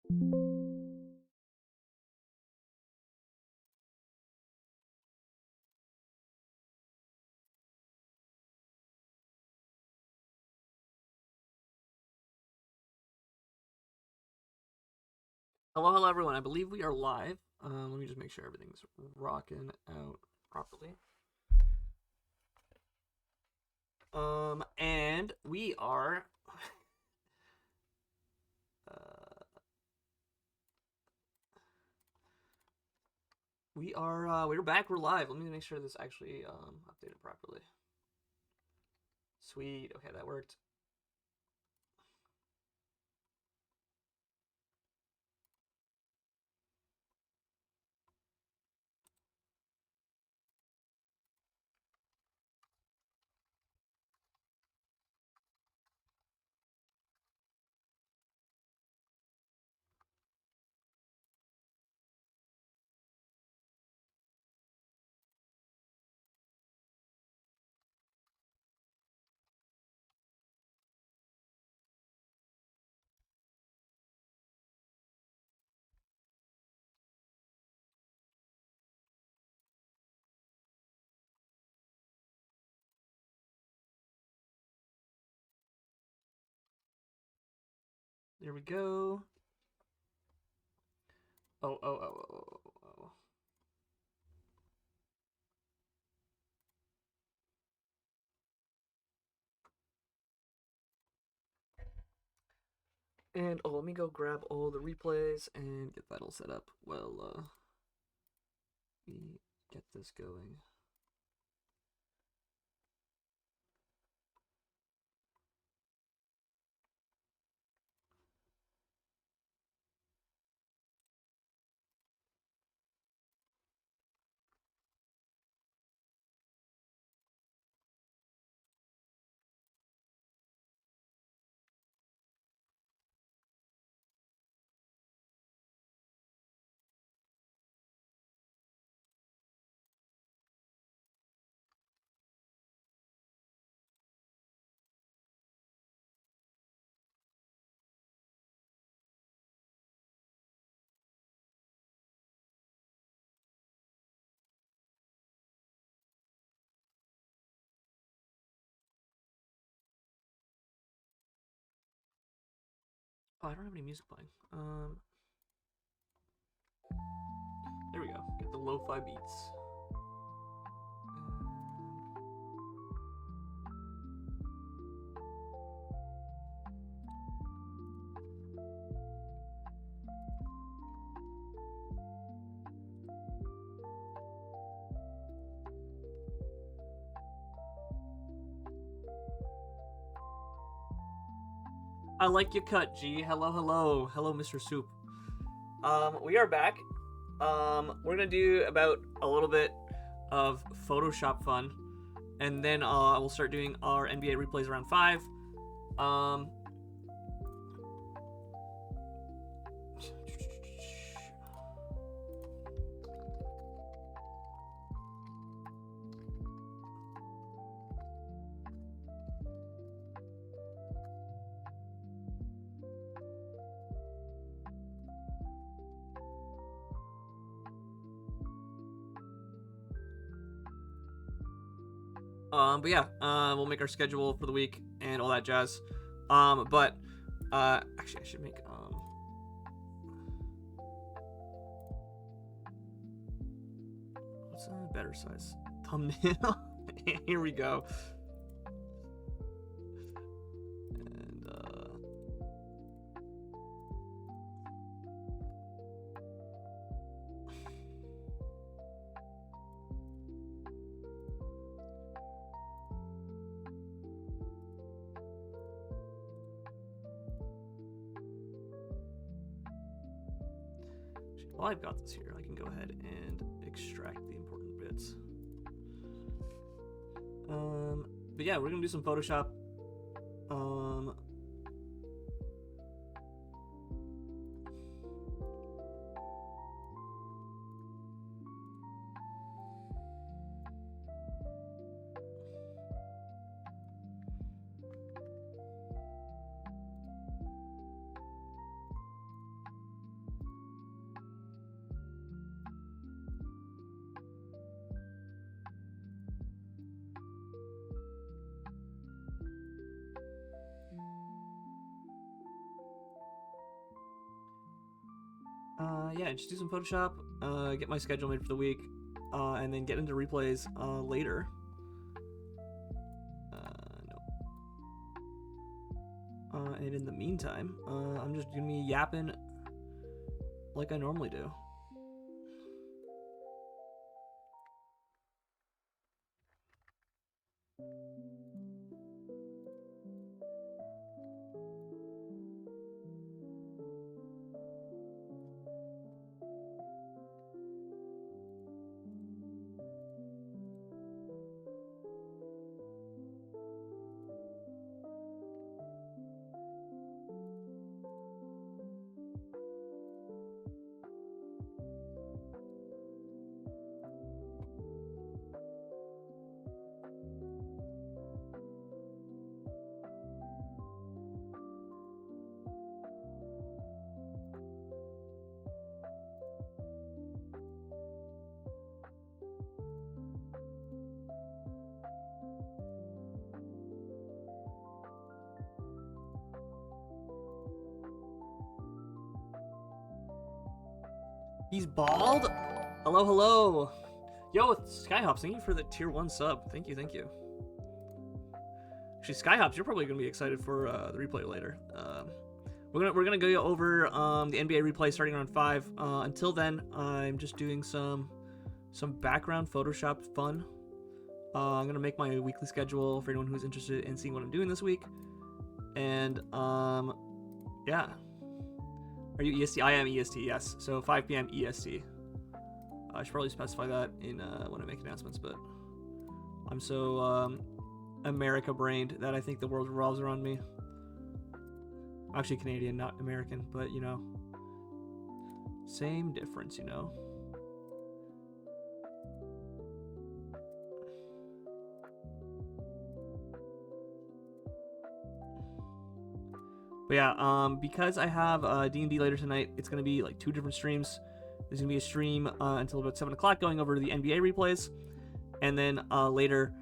Hello, hello, everyone. I believe we are live. Let me just make sure everything's rocking out properly. And we are. We're back. We're live. Let me make sure this actually updated properly. Sweet. Okay, that worked. There we go. Oh. And let me go grab all the replays and get that all set up. Well, we get this going. Oh, I don't have any music playing. There we go. Get the lo-fi beats. I like your cut, G. Hello, hello. Hello, Mr. Soup. We are back. We're gonna do about a little bit of Photoshop fun, and then we'll start doing our NBA replays around 5. Um, but yeah, we'll make our schedule for the week and all that jazz. But actually, I should make what's a better size thumbnail? Here we go. And while I've got this here, I can go ahead and extract the important bits. But yeah, we're gonna do some Photoshop. yeah, just do some Photoshop, get my schedule made for the week, and then get into replays later. No. And in the meantime, I'm just gonna be yapping like I normally do. He's bald? Hello, hello. Yo, Skyhops, thank you for the tier 1 sub. Thank you, thank you. Actually, Skyhops, you're probably going to be excited for the replay later. We're gonna go over the NBA replay starting around 5. Until then, I'm just doing some background Photoshop fun. I'm gonna make my weekly schedule for anyone who's interested in seeing what I'm doing this week. And yeah. Are you EST? I am EST, yes. So 5 p.m. EST. I should probably specify that in when I make announcements, but I'm so America-brained that I think the world revolves around me. I'm actually Canadian, not American, but, you know, same difference, you know. But yeah, because I have D&D later tonight, it's going to be like 2 different streams. There's going to be a stream until about 7 o'clock going over the NBA replays. And then later,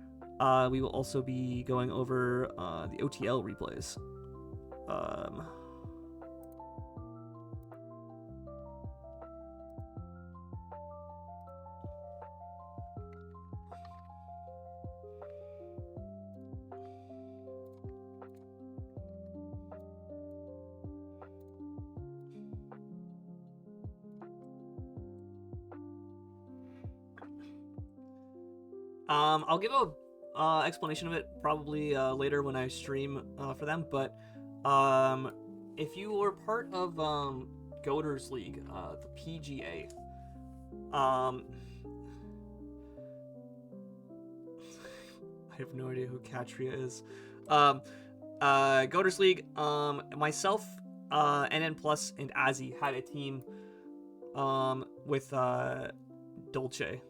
we will also be going over the OTL replays. I'll give a explanation of it probably later when I stream for them, but if you were part of Goaters League, the PGA, I have no idea who Katria is. Goaters League, myself, NN Plus, and Azzy had a team with Dolce.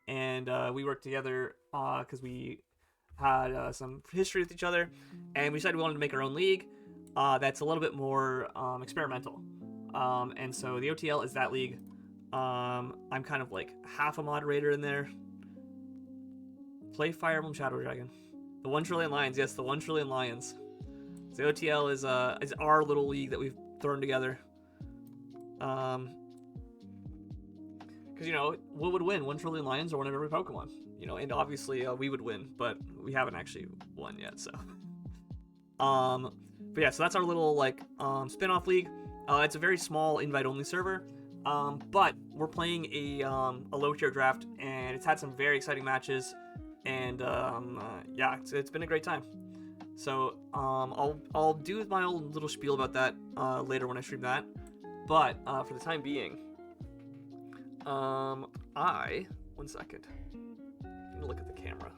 And we worked together because we had some history with each other, and we decided we wanted to make our own league that's a little bit more experimental. And so the OTL is that league. I'm kind of like half a moderator in there. Play Fire Emblem Shadow Dragon. The 1 Trillion Lions, yes, the 1 Trillion Lions. So the OTL is our little league that we've thrown together. Because, you know, what would win? 1 Trillion Lions or one of every Pokemon? You know, and obviously we would win, but we haven't actually won yet, so. But yeah, so that's our little, like, spin-off league. It's a very small invite-only server, but we're playing a low-tier draft, and it's had some very exciting matches, and, yeah, it's been a great time. So, I'll do my old little spiel about that later when I stream that, but for the time being, one second. I'm gonna look at the camera.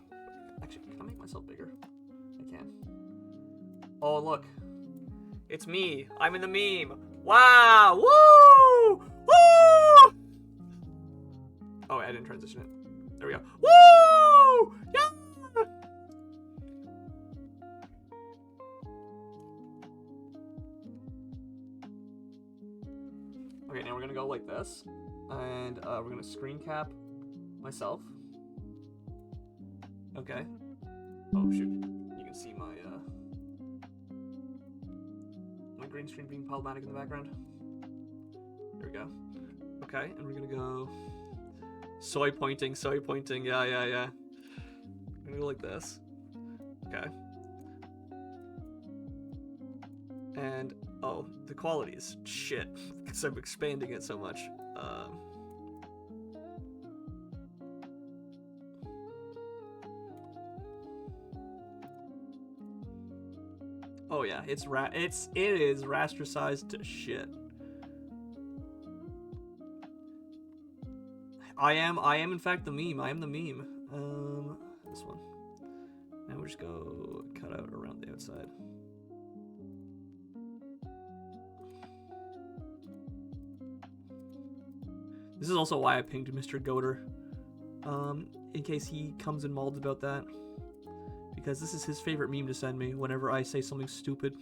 Actually, can I make myself bigger? I can. Oh, look. It's me. I'm in the meme. Wow! Woo! Woo! Oh, I didn't transition it. There we go. Woo! Yeah! Okay, now we're gonna go like this. And we're gonna screen cap myself. Okay. Oh shoot! You can see my green screen being problematic in the background. we go. Okay, and we're gonna go soy pointing. Yeah, yeah, yeah. I'm gonna go like this. Okay. And oh, the quality is shit because I'm expanding it so much. Oh yeah, it is rasterized to shit. I am in fact the meme. I am the meme. This one. Now we'll just go cut out around the outside. This is also why I pinged Mr. Goater, in case he comes in mauled about that. Because this is his favorite meme to send me whenever I say something stupid.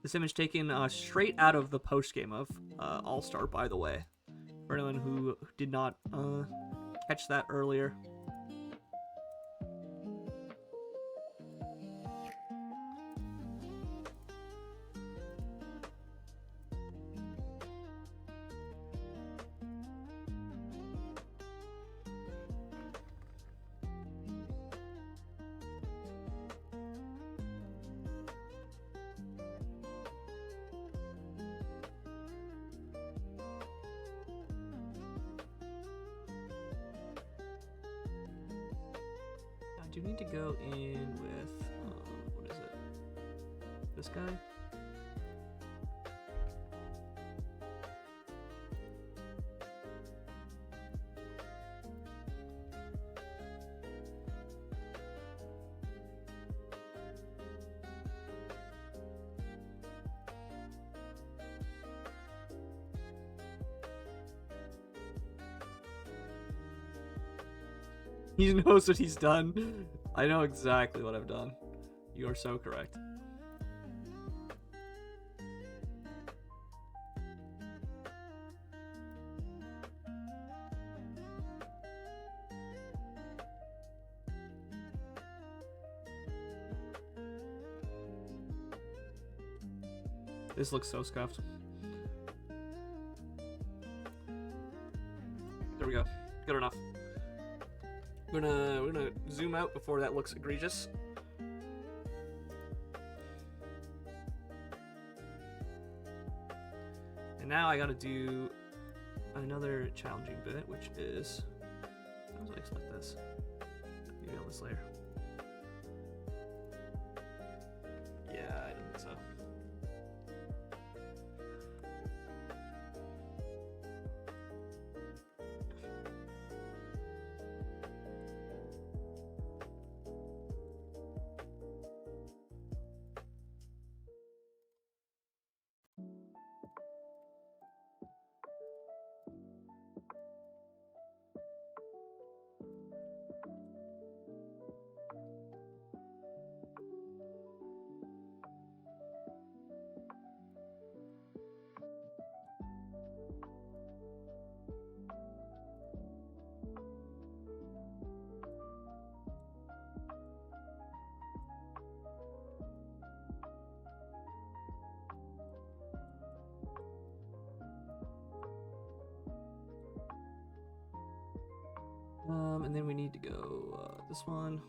This image taken straight out of the post game of All-Star, by the way. For anyone who did not catch that earlier. I do need to go in with, what is it? This guy? He knows what he's done. I know exactly what I've done. You are so correct. This looks so scuffed. There we go. Good enough. We're gonna zoom out before that looks egregious. And now I gotta do another challenging bit, which is, how do I select this? Maybe on this layer. Yeah, I didn't think so. And then we need to go this one.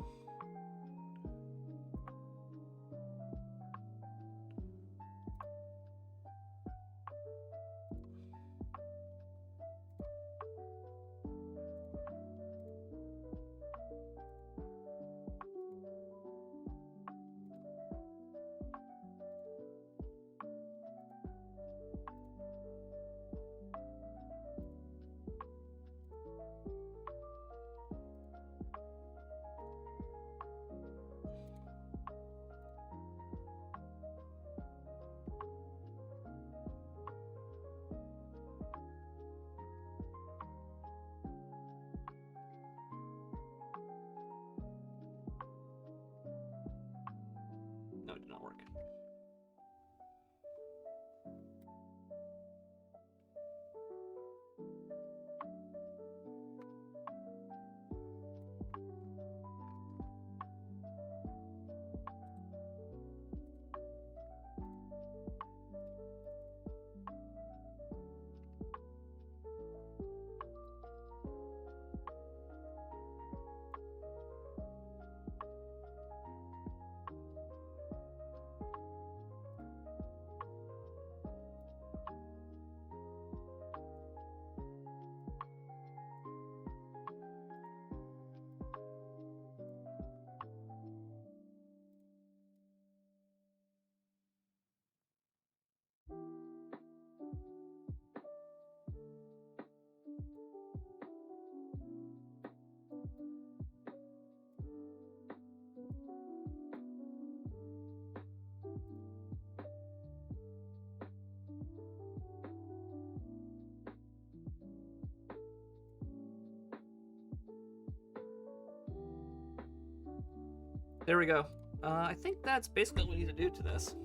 There we go. I think that's basically what we need to do to this.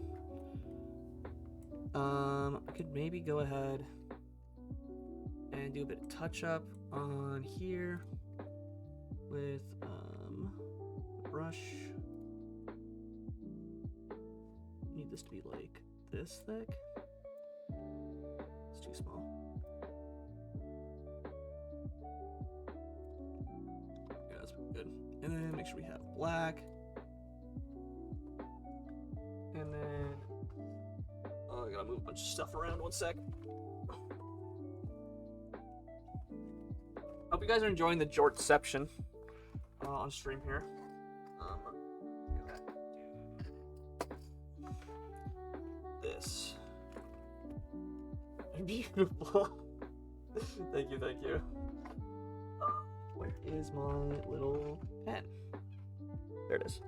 I could maybe go ahead and do a bit of touch up on here with brush. Need this to be like this thick. It's too small. Yeah, that's good. And then make sure we have black. And then I gotta move a bunch of stuff around. One sec. Hope you guys are enjoying the Jortception on stream here. This. Beautiful. Thank you, thank you. Where is my little pen? There it is.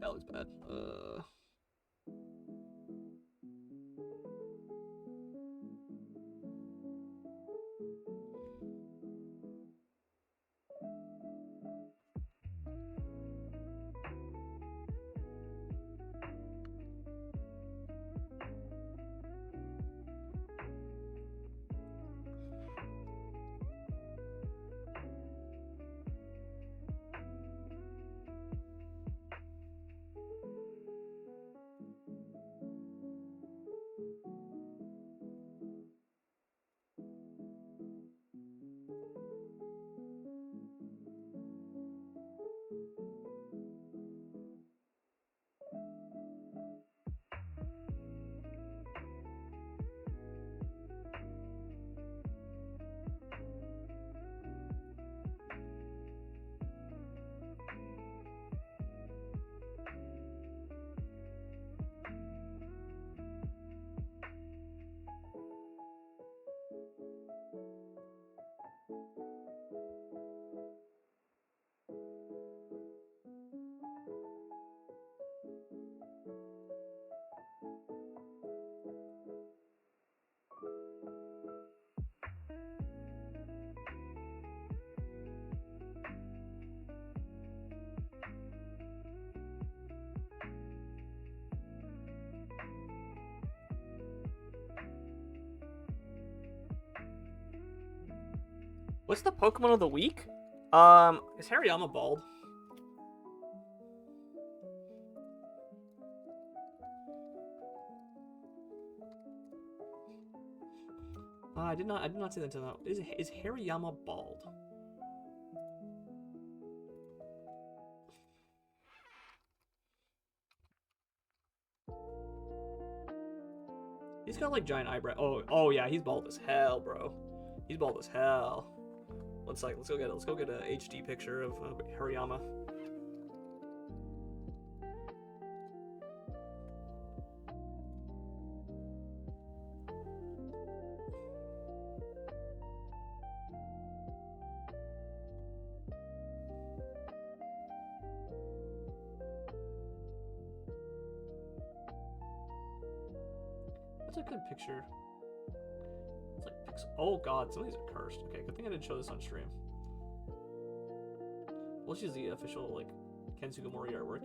That looks bad. What's the Pokemon of the week? Is Hariyama bald? I did not say that until now. Is Hariyama bald? He's got like giant eyebrow. Oh yeah, he's bald as hell, bro. He's bald as hell. One sec, let's go get a HD picture of Hariyama. That's a good picture. It's like pixel. Oh god, some of these are cursed. Okay, good thing I didn't show this on stream. Let's use the official like Ken Sugimori artwork.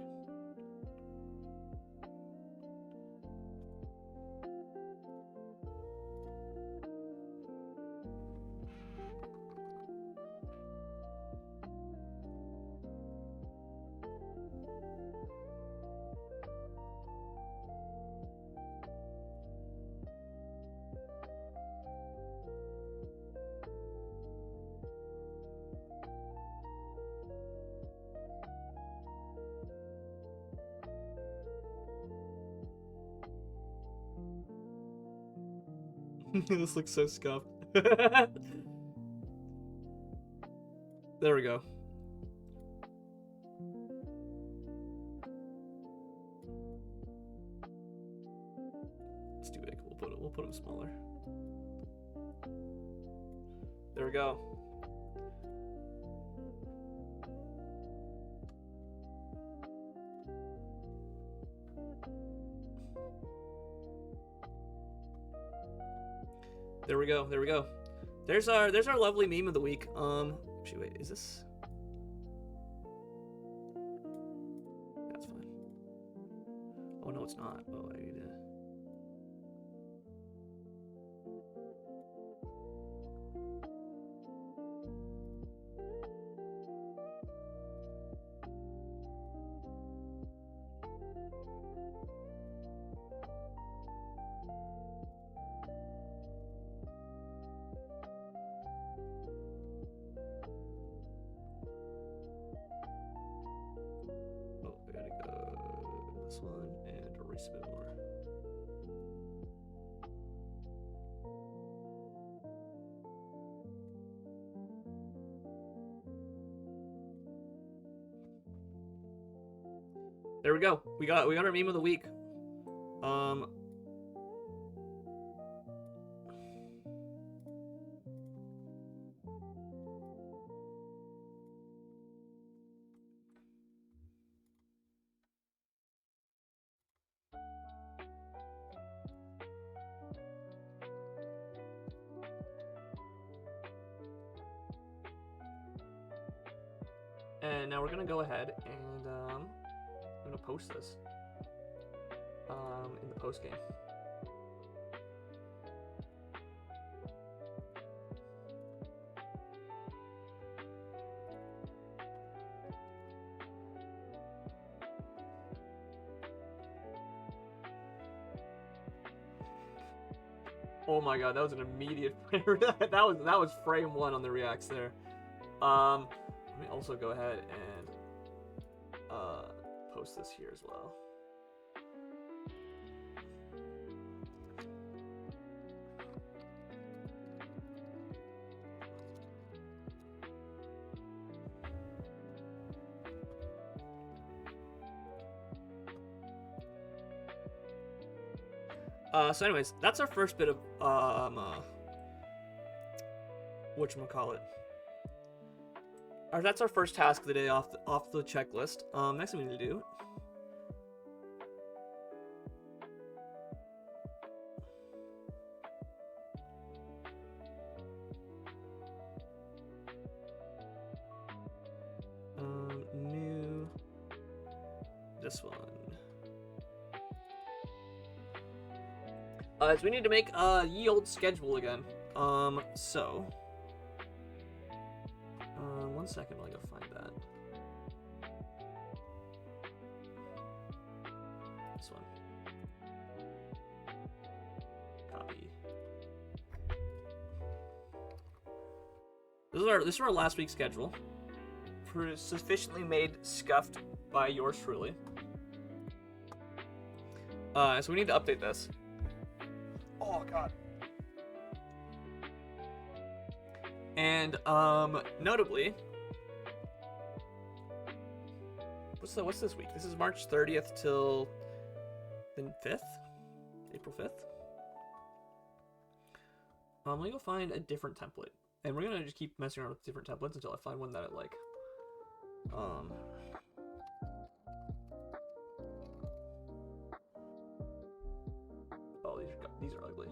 This looks so scuffed. There we go. It's too big. We'll put him smaller. There we go. There we go. There we go. There's our lovely meme of the week. Actually, wait, is this? That's fine. Oh no, it's not. Oh, I need to. This one and erase a bit more. There we go. We got our meme of the week. And now we're gonna go ahead and I'm gonna post this in the post game. Oh my god, that was an immediate that was frame one on the reacts there. Let me also go ahead and post this here as well. So anyways, that's our first bit of whatchamacallit. That's our first task of the day off the checklist. Next thing we need to do. New. This one. So we need to make ye old schedule again. So. 1 second while I go find that. This one. Copy. This is our last week's schedule. For sufficiently made scuffed by yours truly. So we need to update this. Oh god. And notably, what's this week? This is March 30th till the 5th? April 5th? Let me go find a different template. And we're gonna just keep messing around with different templates until I find one that I like. Oh, these are ugly.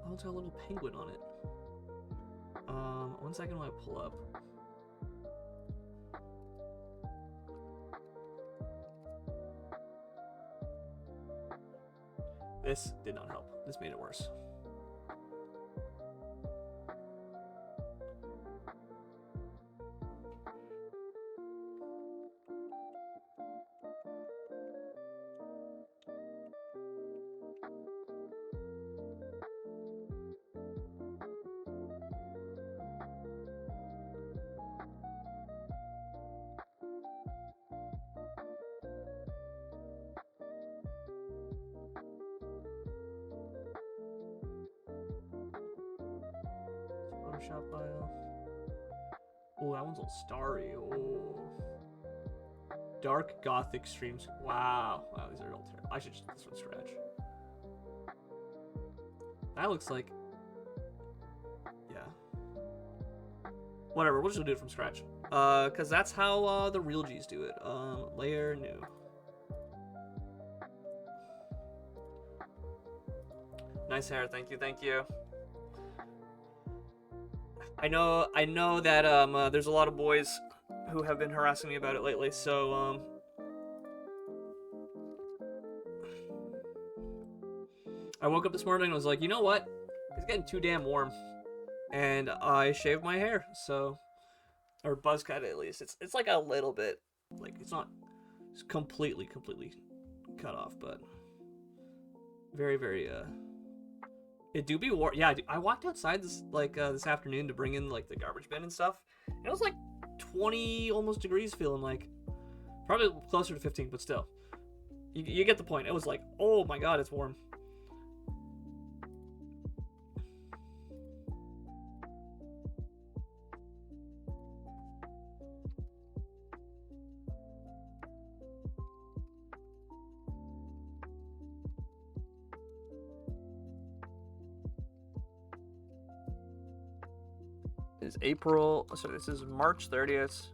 Oh, it's got a little penguin on it. 1 second while I pull up. This did not help. This made it worse. Photoshop file. Oh, that one's all starry. Oh. Dark Gothic streams. Wow. Wow, these are all terrible. I should just do this one scratch. That looks like... Yeah. Whatever, we'll just do it from scratch. Because that's how the real Gs do it. Layer new. Nice hair, thank you, thank you. I know that there's a lot of boys who have been harassing me about it lately, so I woke up this morning and was like, you know what? It's getting too damn warm. And I shaved my hair, so, or buzz cut it at least. It's like a little bit, like it's not completely cut off, but very it do be warm. Yeah, I walked outside this afternoon to bring in like the garbage bin and stuff. And it was like 20 almost degrees, feeling like probably closer to 15, but still, you get the point. It was like, oh my god, it's warm. Is April, so this is March 30th.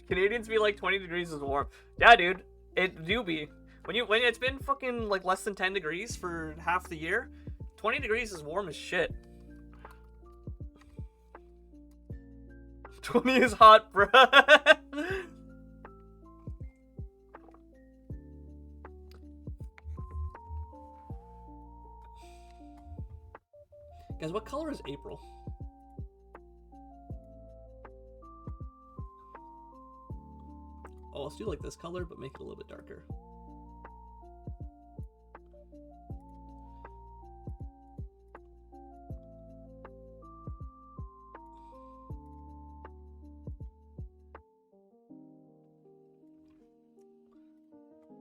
Canadians be like 20 degrees is warm. Yeah, dude, it do be. When it's been fucking like less than 10 degrees for half the year, 20 degrees is warm as shit. 20 is hot, bruh. Guys, what color is April? Oh, let's do like this color, but make it a little bit darker.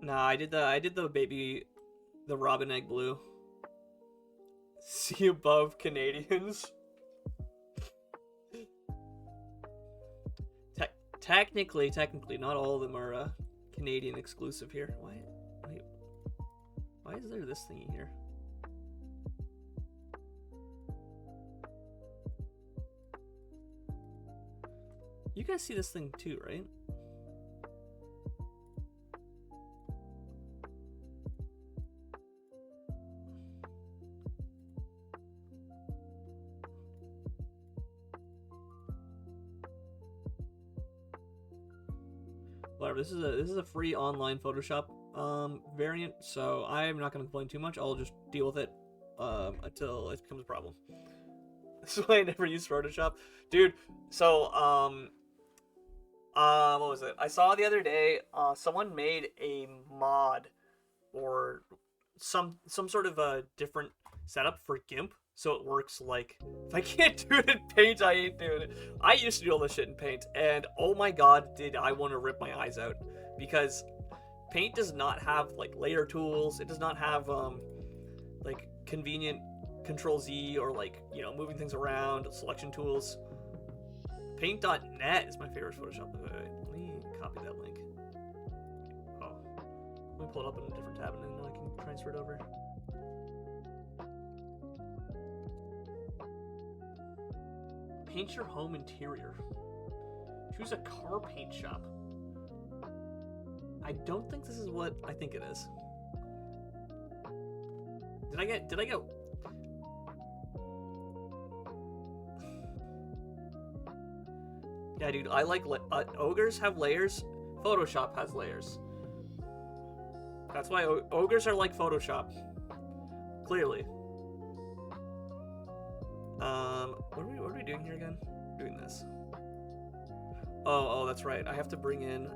Nah, I did the robin egg blue. See above Canadians. Technically, not all of them are Canadian exclusive here. Why is there this thingy here? You guys see this thing too, right? Whatever. This is a free online Photoshop variant, so I'm not going to complain too much. I'll just deal with it until it becomes a problem. This is why I never use Photoshop, dude. So what was it? I saw the other day someone made a mod or some sort of a different setup for GIMP. So it works like, if I can't do it in Paint, I ain't doing it. I used to do all this shit in Paint, and oh my god, did I want to rip my eyes out. Because Paint does not have, like, layer tools. It does not have, like, convenient Control-Z or, like, you know, moving things around, selection tools. Paint.net is my favorite Photoshop. Wait, let me copy that link. Oh. Let me pull it up in a different tab, and then I can transfer it over. Paint your home interior. Choose a car paint shop. I don't think this is what I think it is. Did I get... Yeah, dude, I like... ogres have layers. Photoshop has layers. That's why ogres are like Photoshop. Clearly. What are we doing here again? Doing this. Oh, that's right. I have to bring in,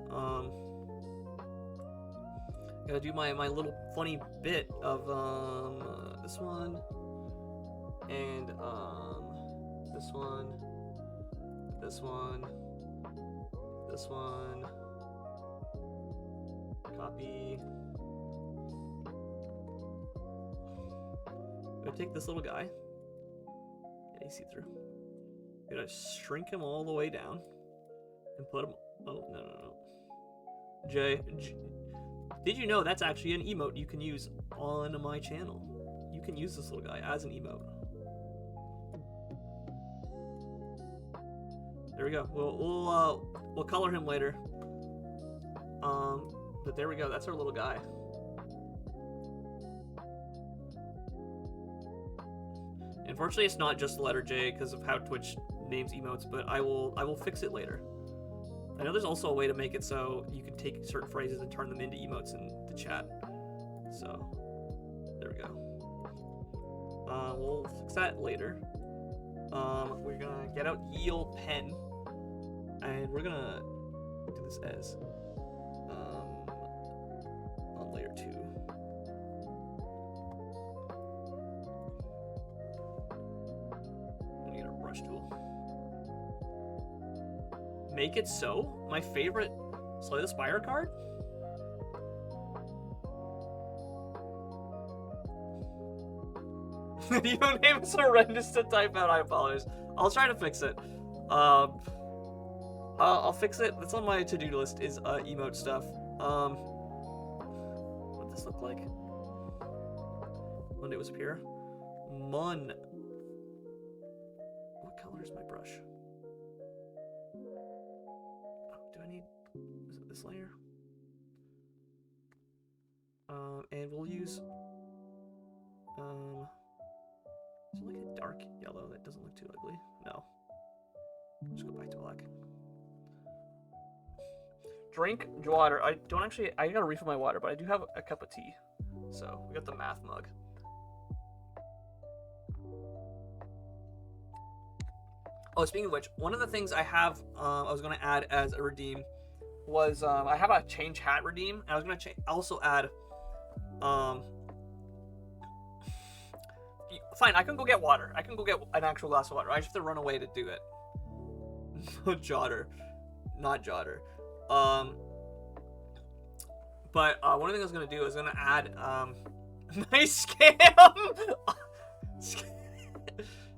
gotta do my little funny bit of, this one, and, this one, copy, Gonna take this little guy. Yeah, you see through. Gonna shrink him all the way down and put him. Oh no. Did you know that's actually an emote you can use on my channel? You can use this little guy as an emote. There we go. We'll color him later. But there we go. That's our little guy. Unfortunately, it's not just the letter J because of how Twitch names emotes, but I will fix it later. I know there's also a way to make it so you can take certain phrases and turn them into emotes in the chat. So there we go. We'll fix that later. We're gonna get out Ye Olde Pen, and we're gonna do this as on layer 2. I'm gonna get a brush tool. Make it so? My favorite Slay the Spire card? Your name is horrendous to type out, I apologize. I'll try to fix it. I'll fix it. That's on my to-do list is emote stuff. What does this look like? When it was appear? Mon. What color is my brush? Do I need, is it this layer? And we'll use, is it like a dark yellow that doesn't look too ugly? No. Just go back to black. Drink water. I gotta refill my water, but I do have a cup of tea. So, we got the math mug. Oh, speaking of which, one of the things I have, I was gonna add as a redeem was, I have a change hat redeem, and I was gonna also add, fine, I can go get water. I can go get an actual glass of water. I just have to run away to do it. Jotter. Not Jotter. But one of the things I was gonna do is gonna add, nice scam!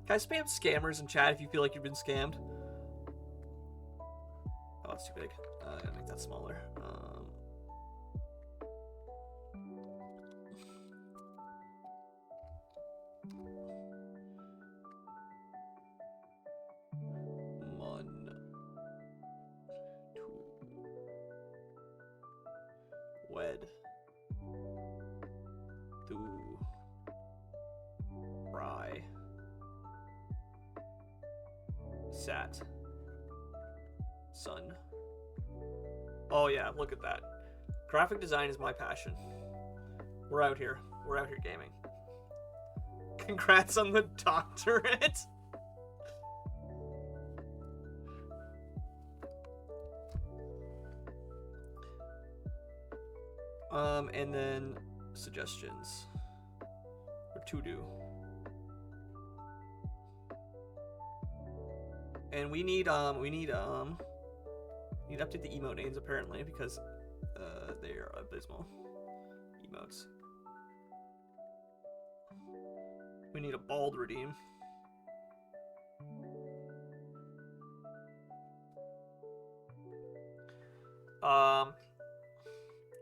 Can I spam scammers in chat if you feel like you've been scammed? Oh, it's too big. I gotta make that smaller. Wed. Do. Rye. Sat. Sun. Oh yeah, look at that. Graphic design is my passion. We're out here. We're out here gaming. Congrats on the doctorate. And then suggestions or to do. And we need to update the emote names apparently because they are abysmal emotes. We need a bald redeem.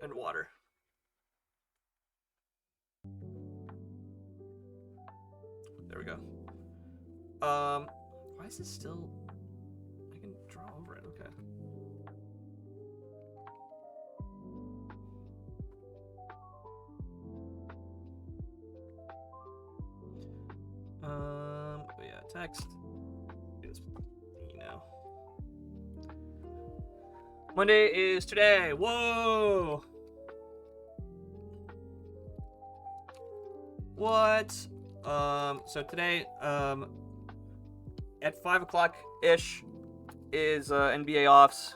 And water. There we go. Why is this still? I can draw over it. Okay. But yeah, text. Do this thingy now. Monday is today. Whoa. What? So today, at 5 o'clock ish is NBA offs.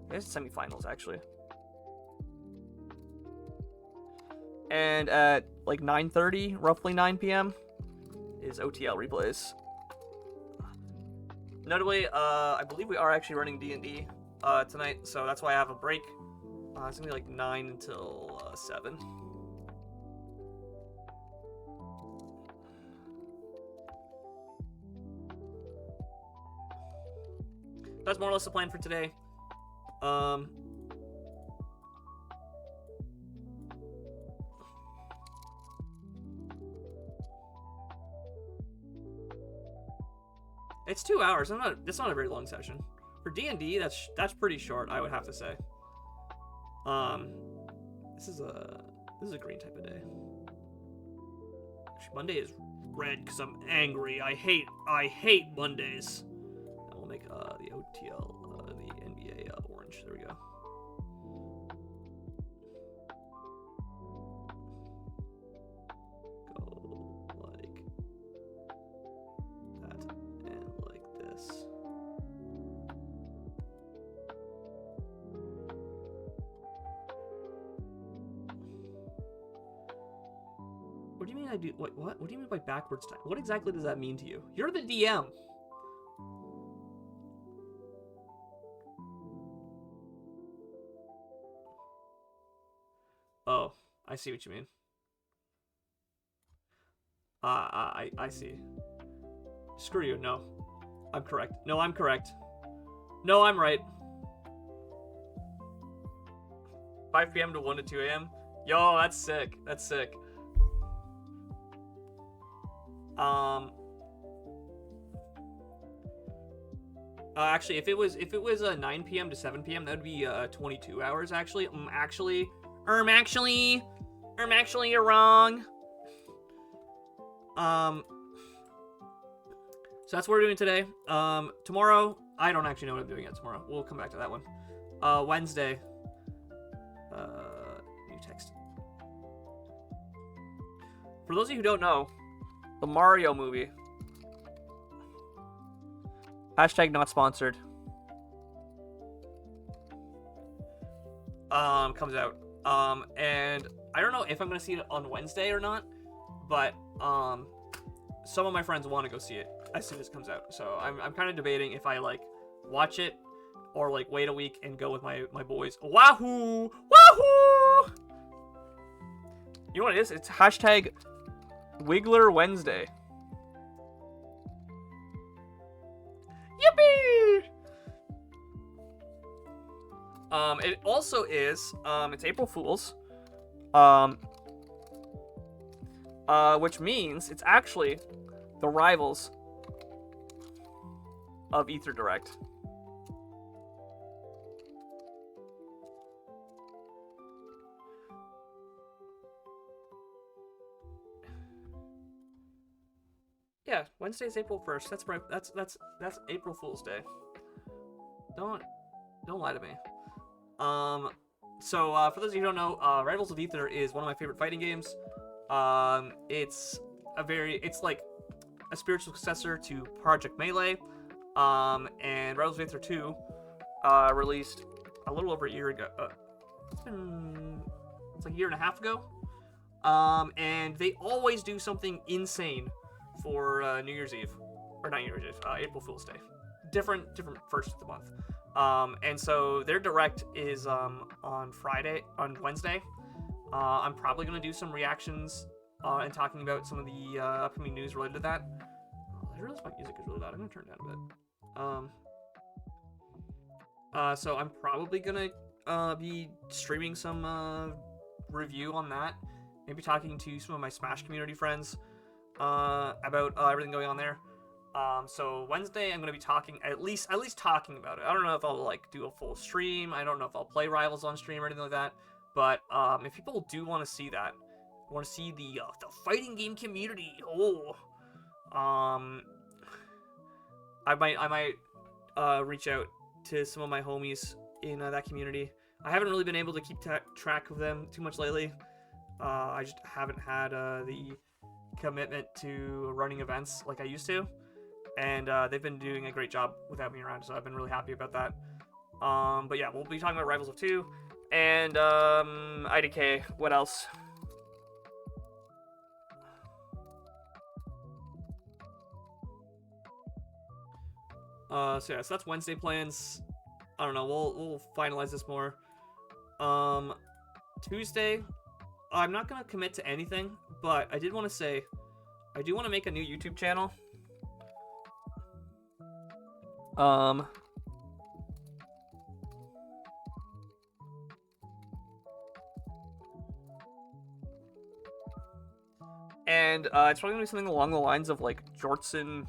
There's semifinals actually. And at like 9:30, roughly 9 p.m. is OTL replays. Notably, I believe we are actually running D&D tonight, so that's why I have a break. It's gonna be like 9 until 7. that's more or less the plan for today. It's 2 hours. It's not a very long session. For D&D, that's pretty short, I would have to say. This is a green type of day. Actually, Monday is red because I'm angry. I hate Mondays. And we'll make the OTL, the NBA orange. There we go. Go like that and like this. What do you mean I do what? What do you mean by backwards time? What exactly does that mean to you? You're the DM. Oh, I see what you mean. I see. Screw you. No, I'm correct. No, I'm correct. No, I'm right. 5 p.m. to 1 to 2 a.m. Yo, that's sick. That's sick. Actually, if it was 9 p.m. to 7 p.m., that would be 22 hours. Actually, actually, you're wrong. So that's what we're doing today. Tomorrow, I don't actually know what I'm doing yet. Tomorrow, we'll come back to that one. Wednesday. New text. For those of you who don't know, the Mario movie. Hashtag not sponsored. Comes out. And I don't know if I'm gonna see it on Wednesday or not, but some of my friends want to go see it as soon as it comes out. So I'm kind of debating if I like watch it or like wait a week and go with my boys. Wahoo! Wahoo! You know what it is? It's hashtag Wiggler Wednesday. Yippee! It also is, it's April Fool's, which means it's actually the rivals of Ether Direct. Yeah, Wednesday's April 1st. That's right. That's April Fool's Day. Don't lie to me. So for those of you who don't know, Rivals of Ether is one of my favorite fighting games. It's like a spiritual successor to Project Melee. And Rivals of Ether 2 released a little over a year ago. It's like a year and a half ago. And they always do something insane for New Year's Eve, or not New Year's Eve, April Fool's Day. Different first of the month. And so their direct is on Wednesday. I'm probably gonna do some reactions and talking about some of the upcoming news related to that. I realize my music is really loud. I'm gonna turn it down a bit. So I'm probably gonna be streaming some review on that. Maybe talking to some of my Smash community friends about everything going on there. So Wednesday I'm gonna be talking at least talking about it. I don't know if I'll like do a full stream. I don't know if I'll play Rivals on stream or anything like that. But if people do want to see that, want to see the fighting game community, I might reach out to some of my homies in that community. I haven't really been able to keep track of them too much lately. I just haven't had the commitment to running events like I used to, and they've been doing a great job without me around, so I've been really happy about that. But yeah, we'll be talking about Rivals of 2 and IDK. What else? So yeah, so that's Wednesday plans. I don't know. We'll finalize this more. Tuesday, I'm not gonna commit to anything, but I did want to say, I do want to make a new YouTube channel. And it's probably gonna be something along the lines of like Jortson,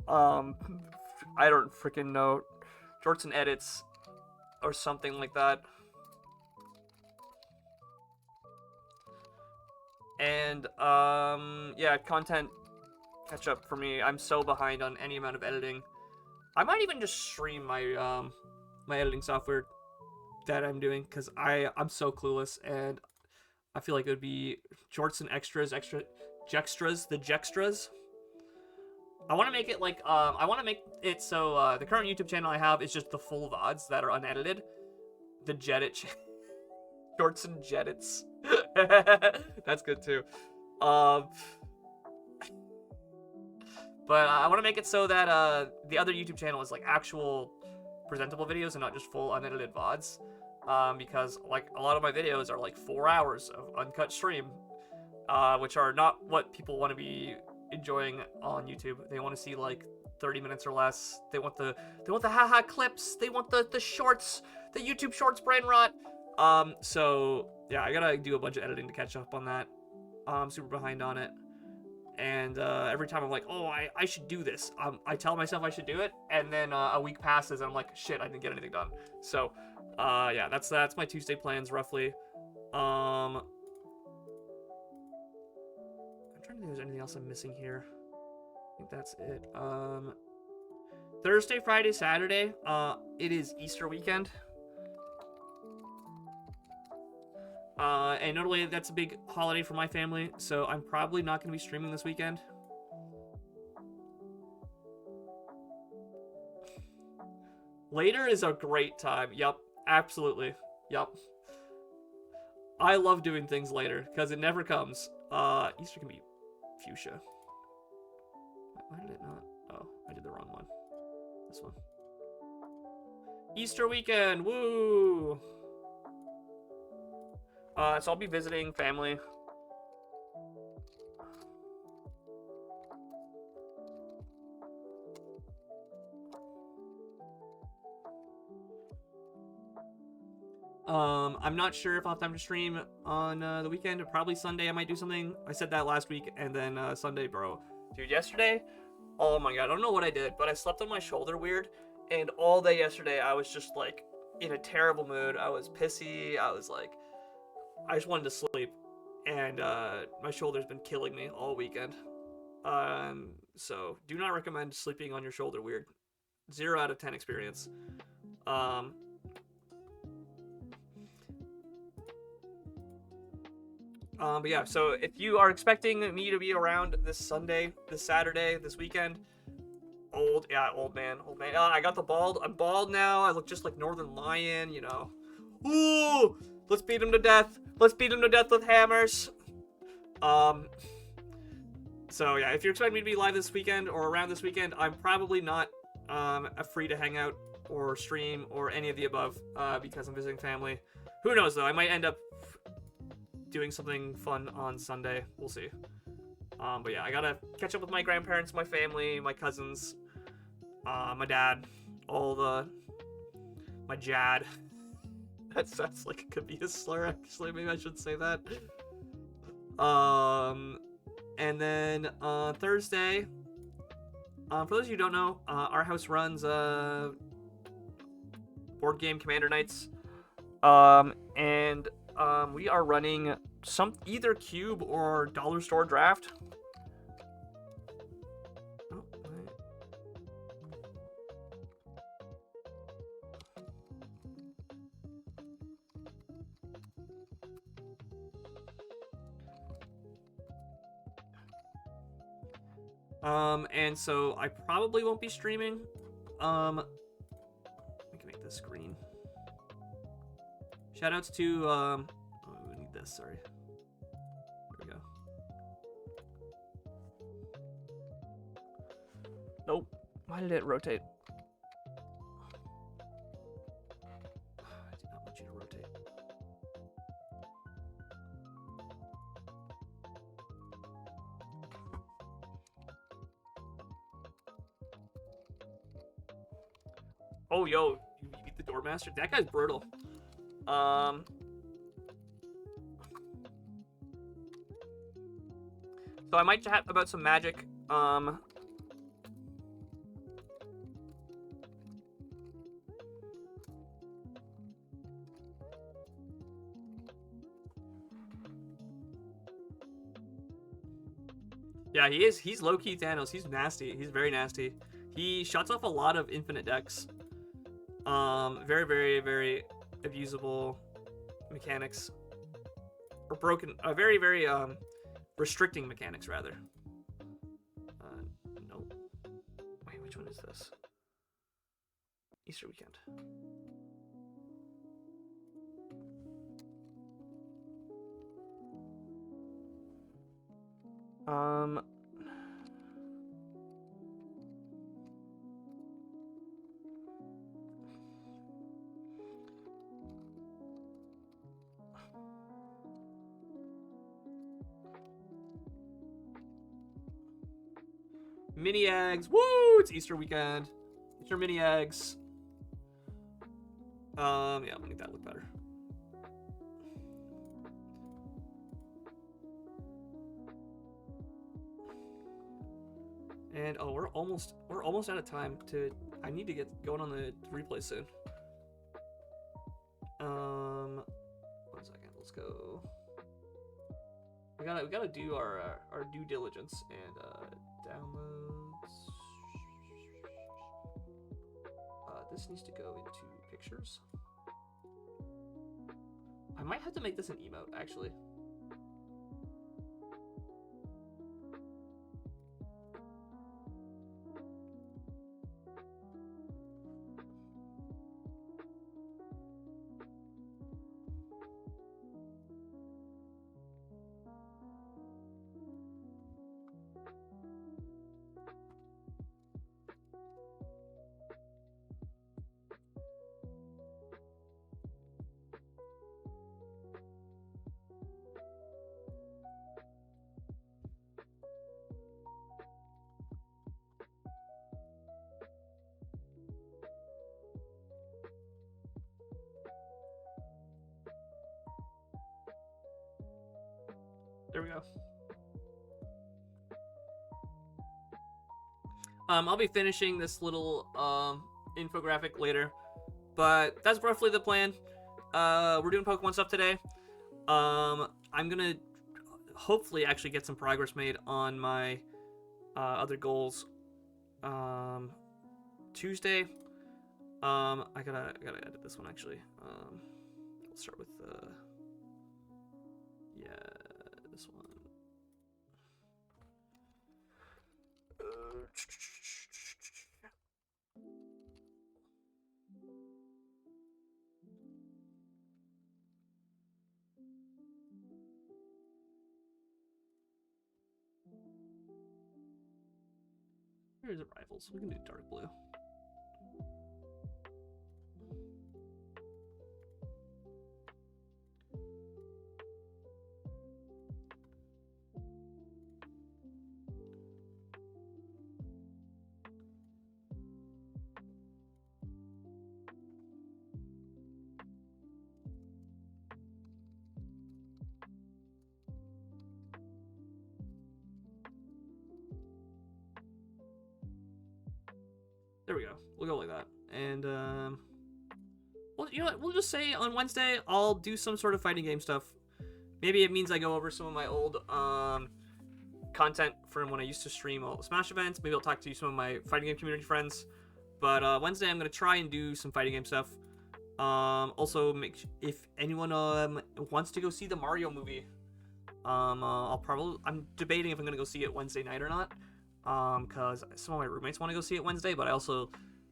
I don't freaking know, Jortson edits or something like that. And yeah, content catch up for me. I'm so behind on any amount of editing. I might even just stream my my editing software that I'm doing, because I'm so clueless, and I feel like it would be Jortson Jextras, the Jextras. I want to make it like I want to make it so the current YouTube channel I have is just the full VODs that are unedited. The Jedit Jortson Jedits. That's good too. But I want to make it so that the other YouTube channel is like actual presentable videos and not just full unedited VODs. Because like a lot of my videos are like 4 hours of uncut stream, which are not what people want to be enjoying on YouTube. They want to see like 30 minutes or less. They want the haha clips. They want the shorts, the YouTube shorts brain rot. So yeah, I gotta do a bunch of editing to catch up on that. I'm super behind on it. And every time I'm like, oh, I should do this. I tell myself I should do it, and then a week passes, and I'm like, shit, I didn't get anything done. So, yeah, that's my Tuesday plans roughly. I'm trying to think if there's anything else I'm missing here. I think that's it. Thursday, Friday, Saturday. It is Easter weekend. And notably, that's a big holiday for my family, so I'm probably not going to be streaming this weekend. Later is a great time. Yup, absolutely. Yup. I love doing things later, because it never comes. Easter can be fuchsia. Why did it not? Oh, I did the wrong one. This one. Easter weekend! Woo! So I'll be visiting family. I'm not sure if I'll have time to stream on the weekend. Probably Sunday I might do something. I said that last week, and then Sunday, bro. Dude, yesterday, oh my god, I don't know what I did, but I slept on my shoulder weird, and all day yesterday I was just like in a terrible mood. I was pissy. I was like, I just wanted to sleep, and my shoulder's been killing me all weekend. So do not recommend sleeping on your shoulder weird. 0 out of 10 experience. But yeah, so if you are expecting me to be around this Sunday, this Saturday, this weekend, old man. I got the bald. I'm bald now. I look just like Northern Lion, you know. Ooh, let's beat him to death. Let's beat him to death with hammers. So yeah, if you're expecting me to be live this weekend or around this weekend, I'm probably not free to hang out or stream or any of the above because I'm visiting family. Who knows though? I might end up doing something fun on Sunday. We'll see. But yeah, I gotta catch up with my grandparents, my family, my cousins, my dad, my jad. That sounds like it could be a slur, actually. Maybe I should say that. And then Thursday, for those of you who don't know, our house runs board game Commander Nights. And we are running either Cube or Dollar Store Draft. Oh, wait. And so I probably won't be streaming. I can make this green. Shoutouts to oh, we need this, sorry. There we go. Nope. Why did it rotate? I did not want you to rotate. Oh, yo, you beat the Doormaster? That guy's brutal. So I might chat about some Magic. Yeah, he is. He's low-key Thanos. He's nasty. He's very nasty. He shuts off a lot of infinite decks. Very, very, very abusable mechanics. Or broken. Very, very, restricting mechanics, rather. Nope. Wait, which one is this? Easter weekend. Mini eggs. Woo! It's Easter weekend. Easter mini eggs. Yeah, I'll make that look better. And oh, we're almost out of time to. I need to get going on the replay soon. 1 second. Let's go. We gotta do our due diligence and downloads. This needs to go into pictures. I might have to make this an emote, actually. There we go. I'll be finishing this little infographic later, but that's roughly the plan. We're doing Pokemon stuff today. I'm gonna hopefully actually get some progress made on my other goals. Tuesday. I gotta edit this one actually. Let's start with yeah, this one. Here's a rivals. We can do dark blue. There we go. We'll go like that. And, well, you know what? We'll just say on Wednesday, I'll do some sort of fighting game stuff. Maybe it means I go over some of my old, content from when I used to stream all the Smash events. Maybe I'll talk to some of my fighting game community friends. But, Wednesday, I'm going to try and do some fighting game stuff. Also, if anyone, wants to go see the Mario movie, I'm debating if I'm going to go see it Wednesday night or not. Because some of my roommates want to go see it Wednesday, but I also,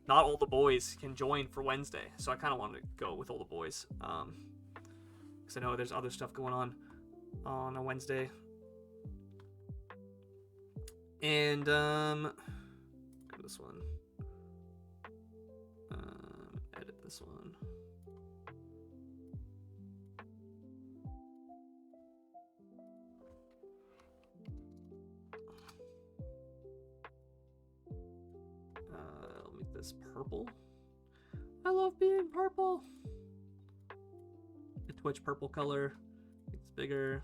not all the boys can join for Wednesday, so I kind of want to go with all the boys, because I know there's other stuff going on a Wednesday. And, go to this one, edit this one. Purple. I love being purple. The Twitch purple color. It's bigger.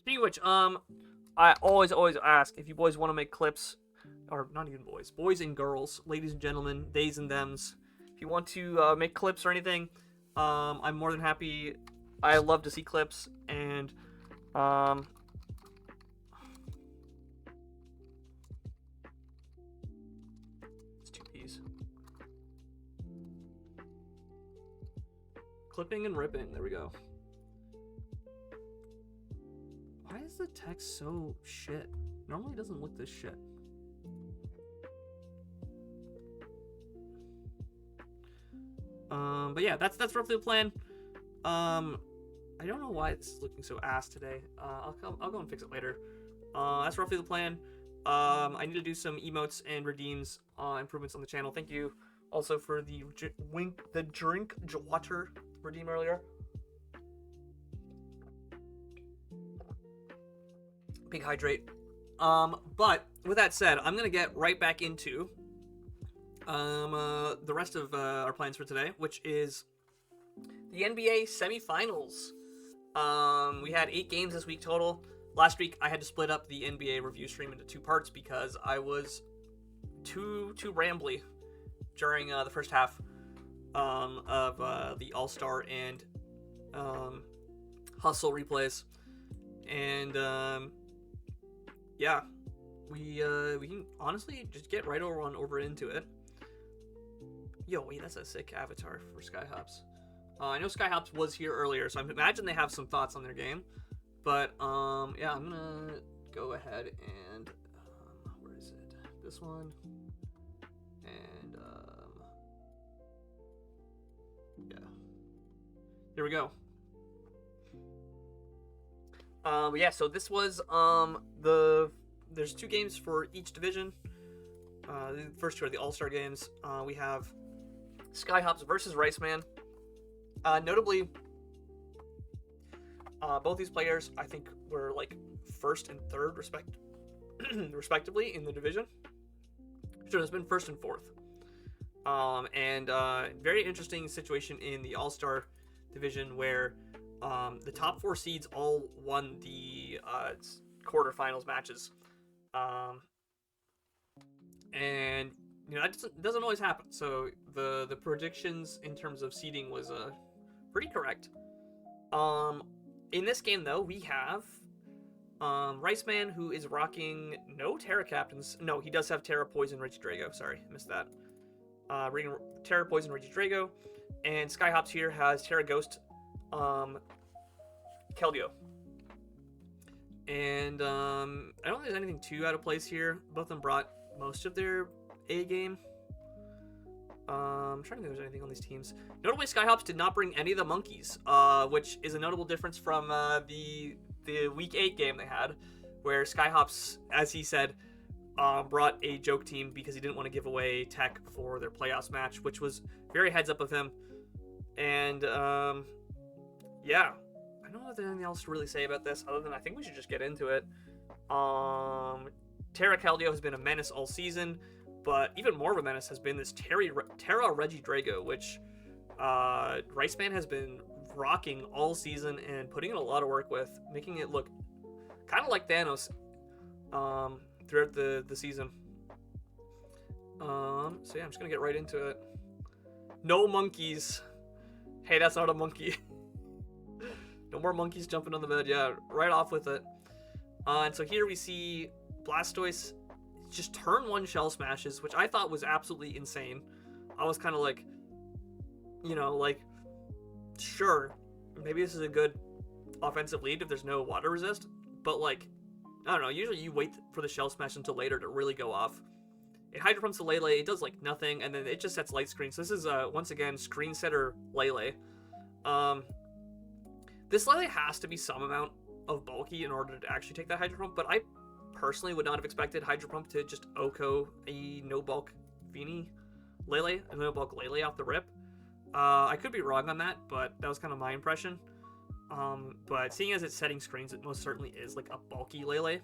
Speaking of which, I always ask if you boys want to make clips, or not even boys and girls, ladies and gentlemen, theys and thems. If you want to make clips or anything, I'm more than happy. I love to see clips, and it's 2Ps. Clipping and ripping. There we go. Why is the text so shit? Normally it doesn't look this shit. But yeah, that's roughly the plan. I don't know why it's looking so ass today. I'll go and fix it later. That's roughly the plan. I need to do some emotes and redeems improvements on the channel. Thank you also for the drink water redeem earlier. Big hydrate. But with that said, I'm gonna get right back into the rest of our plans for today, which is the NBA semifinals. We had 8 games this week total. Last week I had to split up the NBA review stream into 2 parts because I was too rambly during the first half of the All-Star and Hustle replays, and yeah, we can honestly just get right over into it. Yo, wait, that's a sick avatar for Skyhops. I know Skyhops was here earlier, so I imagine they have some thoughts on their game. But yeah, I'm gonna go ahead and where is it? This one, and yeah, here we go. Yeah, so this was there's 2 games for each division. The first 2 are the All-Star games. We have Skyhops versus Riceman. Notably, both these players, I think, were like 1st and 3rd respectively in the division. Should have been 1st and 4th. And very interesting situation in the All-Star division where the top 4 seeds all won the quarterfinals matches. And you know, that doesn't always happen. So the predictions in terms of seeding was pretty correct. In this game though, we have Riceman, who is rocking no Terra captains. No, he does have Terra, Poison, Regidrago. Sorry, missed that. Terra, Poison, Regidrago, and Skyhops here has Terra, Ghost, Keldeo. And I don't think there's anything too out of place here. Both of them brought most of their A game. I'm trying to think if there's anything on these teams. Notably, Skyhops did not bring any of the monkeys, which is a notable difference from the Week 8 game they had, where Skyhops, as he said, brought a joke team because he didn't want to give away tech for their playoffs match, which was very heads up of him. And yeah, I don't know if there's anything else to really say about this other than I think we should just get into it. Terra Keldeo has been a menace all season, but even more of a menace has been this Terra Regidrago, which Riceman has been rocking all season and putting in a lot of work with, making it look kind of like Thanos throughout the season. So yeah, I'm just gonna get right into it. No monkeys. Hey, that's not a monkey. No more monkeys jumping on the bed. Yeah, right off with it. And so here we see Blastoise just turn 1 shell smashes, which I thought was absolutely insane. I was kind of like, you know, like, sure, maybe this is a good offensive lead if there's no water resist, but like, I don't know, usually you wait for the shell smash until later to really go off. It Hydro Pumps to Lele, it does like nothing, and then it just sets light screen. So this is once again screen setter Lele. This Lele has to be some amount of bulky in order to actually take that Hydro Pump, but I personally would not have expected Hydro Pump to just OHKO a no bulk Feeny Lele, a no bulk Lele off the rip. I could be wrong on that, but that was kind of my impression. But seeing as it's setting screens, it most certainly is like a bulky Lele.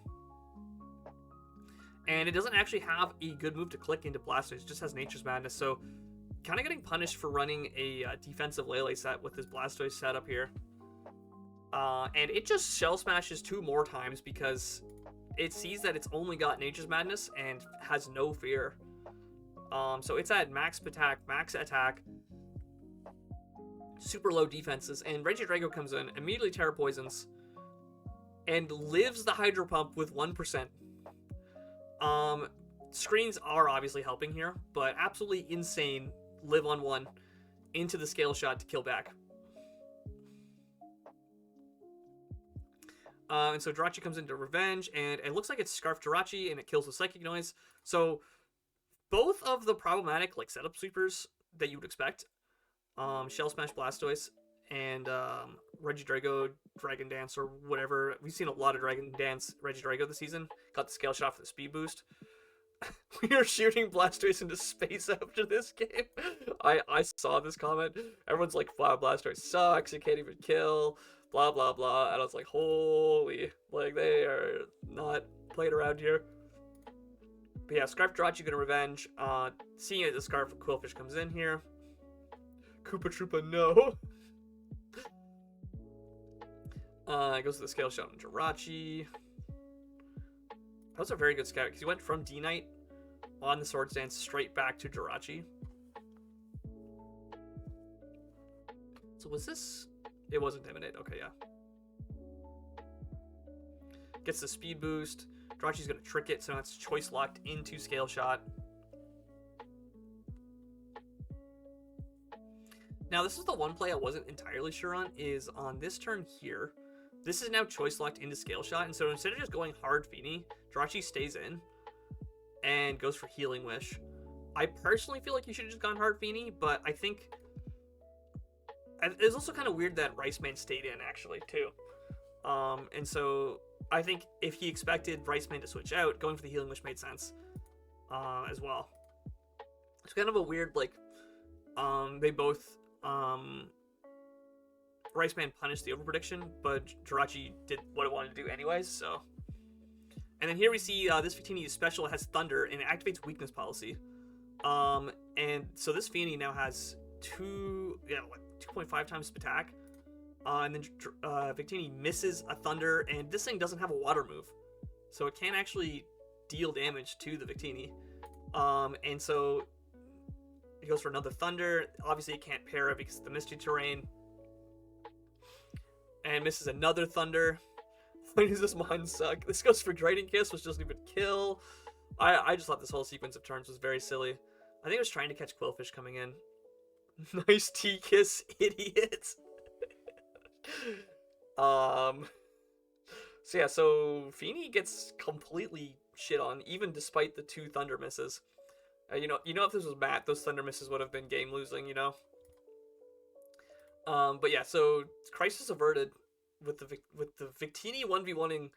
And it doesn't actually have a good move to click into Blastoise, it just has Nature's Madness, so kind of getting punished for running a defensive Lele set with this Blastoise setup here. And it just Shell Smashes 2 more times because it sees that it's only got Nature's Madness and has no fear. So it's at max attack, super low defenses, and Regidrago comes in, immediately Terra Poisons, and lives the Hydro Pump with 1%. Screens are obviously helping here, but absolutely insane live on 1 into the Scale Shot to kill back. And so Jirachi comes into Revenge, and it looks like it's Scarf Jirachi, and it kills the Psychic Noise. So both of the problematic setup sweepers that you would expect, Shell Smash Blastoise and Regidrago Dragon Dance or whatever. We've seen a lot of Dragon Dance Regidrago this season. Got the Scale Shot for the speed boost. We are shooting Blastoise into space after this game. I saw this comment. Everyone's like, wow, Blastoise sucks. It can't even kill. Blah, blah, blah. And I was like, holy. They are not playing around here. But yeah, Scarf Jirachi gonna Revenge. Seeing it, the Scarf Quillfish comes in here. Koopa Troopa, no. It goes to the Scale Shot on Jirachi. That was a very good scout because he went from D-Knight on the Swords Dance straight back to Jirachi. So was this? It was Intimidate. Okay, yeah. Gets the speed boost. Jirachi's going to trick it, so now it's choice locked into Scale Shot. Now, this is the one play I wasn't entirely sure on, is on this turn here. This is now choice locked into Scale Shot, and so instead of just going hard Feeny, Jirachi stays in and goes for Healing Wish. I personally feel like you should have just gone hard Feeny, but I think it's also kind of weird that Rice Man stayed in, actually, too. And so I think if he expected Rice Man to switch out, going for the Healing Wish made sense as well. It's kind of a weird, they both... Rice Man punished the overprediction, but Jirachi did what it wanted to do anyways, so... And then here we see this Victini special has Thunder, and it activates Weakness Policy. And so this Feeny now has 2.5 times attack. And then Victini misses a Thunder, and this thing doesn't have a Water move. So it can't actually deal damage to the Victini. And so he goes for another Thunder. Obviously it can't para because of the Misty Terrain. And misses another Thunder. Why does this mind suck? This goes for Draining Kiss, which doesn't even kill. I just thought this whole sequence of turns was very silly. I think I was trying to catch Quillfish coming in. Nice T-Kiss, idiot. So yeah, so Feeny gets completely shit on, even despite the 2 Thunder misses. You know, if this was Matt, those Thunder misses would have been game losing, you know? But yeah, so Crisis averted with the Victini 1v1ing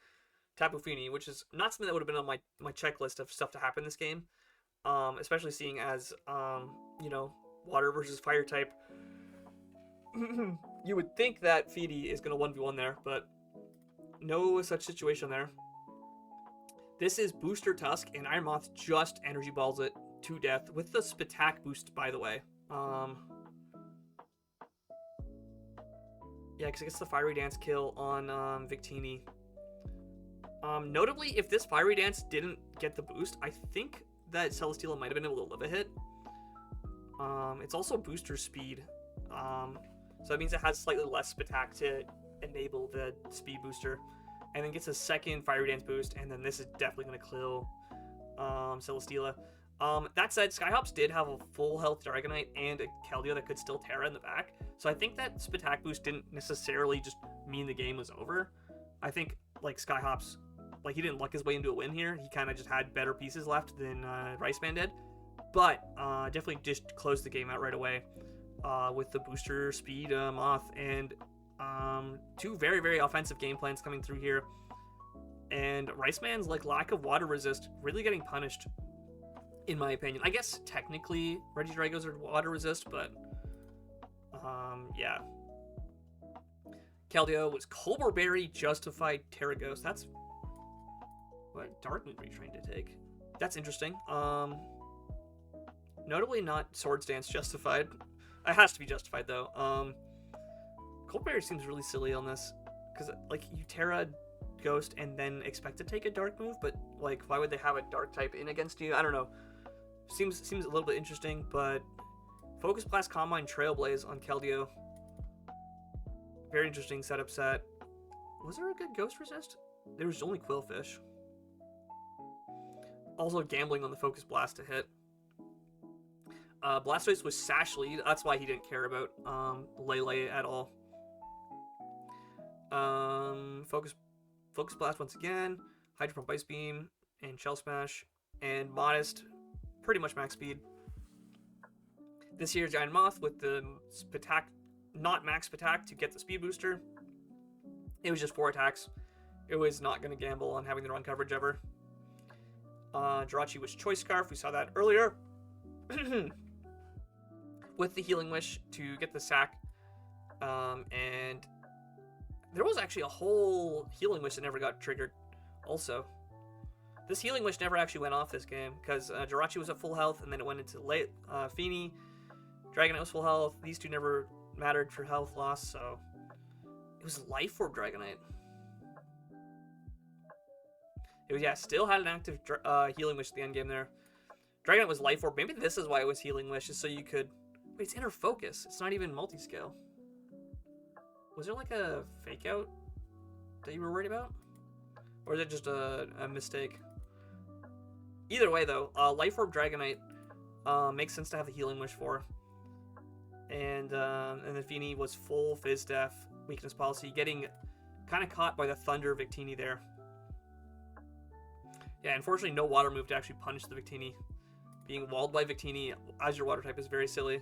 Tapu Fini, which is not something that would have been on my checklist of stuff to happen this game. Especially seeing as, you know, water versus fire type. You would think that Fini is going to 1v1 there, but no such situation there. This is Booster Tusk, and Iron Moth just Energy Balls it to death with the Spatak boost, by the way. Yeah, because it gets the Fiery Dance kill on Victini. Notably, if this Fiery Dance didn't get the boost, I think that Celesteela might have been able to live a hit. It's also booster speed. So that means it has slightly less Spatak to enable the speed booster. And then gets a second Fiery Dance boost, and then this is definitely going to kill Celesteela. That said, Skyhops did have a full health Dragonite and a Keldeo that could still Terra in the back. So I think that Spatak boost didn't necessarily just mean the game was over. I think, Skyhops, he didn't luck his way into a win here. He kind of just had better pieces left than Rice Man did. But definitely just closed the game out right away with the booster speed Moth and 2 very, very offensive game plans coming through here. And Rice Man's lack of water resist really getting punished, in my opinion. I guess technically Regidragos are water resist, but yeah. Keldeo was Colbur Berry justified Terraghost. That's what Darkmoon are you trying to take? That's interesting. Notably not Swords Dance justified. It has to be justified though. Colbur Berry seems really silly on this. Because, like, you Terra Ghost and then expect to take a dark move, but, like, why would they have a dark type in against you? I don't know. Seems a little bit interesting, but Focus Blast, Combine, Trailblaze on Keldeo. Very interesting setup set. Was there a good Ghost Resist? There was only Quillfish. Also gambling on the Focus Blast to hit. Blastoise was Sash lead. That's why he didn't care about Lele at all. Focus Blast once again. Hydro Pump, Ice Beam, and Shell Smash. And Modest, pretty much max speed. This year's Giant Moth with the Spatak, not max Spatak to get the speed booster. It was just 4 attacks. It was not going to gamble on having the run coverage ever. Jirachi was Choice Scarf. We saw that earlier. With the Healing Wish to get the sack. And there was actually a whole Healing Wish that never got triggered also. This Healing Wish never actually went off this game because Jirachi was at full health and then it went into late Feeny. Dragonite was full health. These two never mattered for health loss, so it was Life Orb Dragonite. It was, yeah, still had an active Healing Wish at the end game there. Dragonite was Life Orb. Maybe this is why it was Healing Wish, is so you could... Wait, it's Inner Focus. It's not even multi-scale. Was there like a fake out that you were worried about? Or is it just a mistake? Either way, though, Life Orb Dragonite makes sense to have the Healing Wish for. And the Feeny was full Fizz Def, Weakness Policy, getting kind of caught by the Thunder Victini there. Yeah, unfortunately, no water move to actually punish the Victini. Being walled by Victini as your water type is very silly.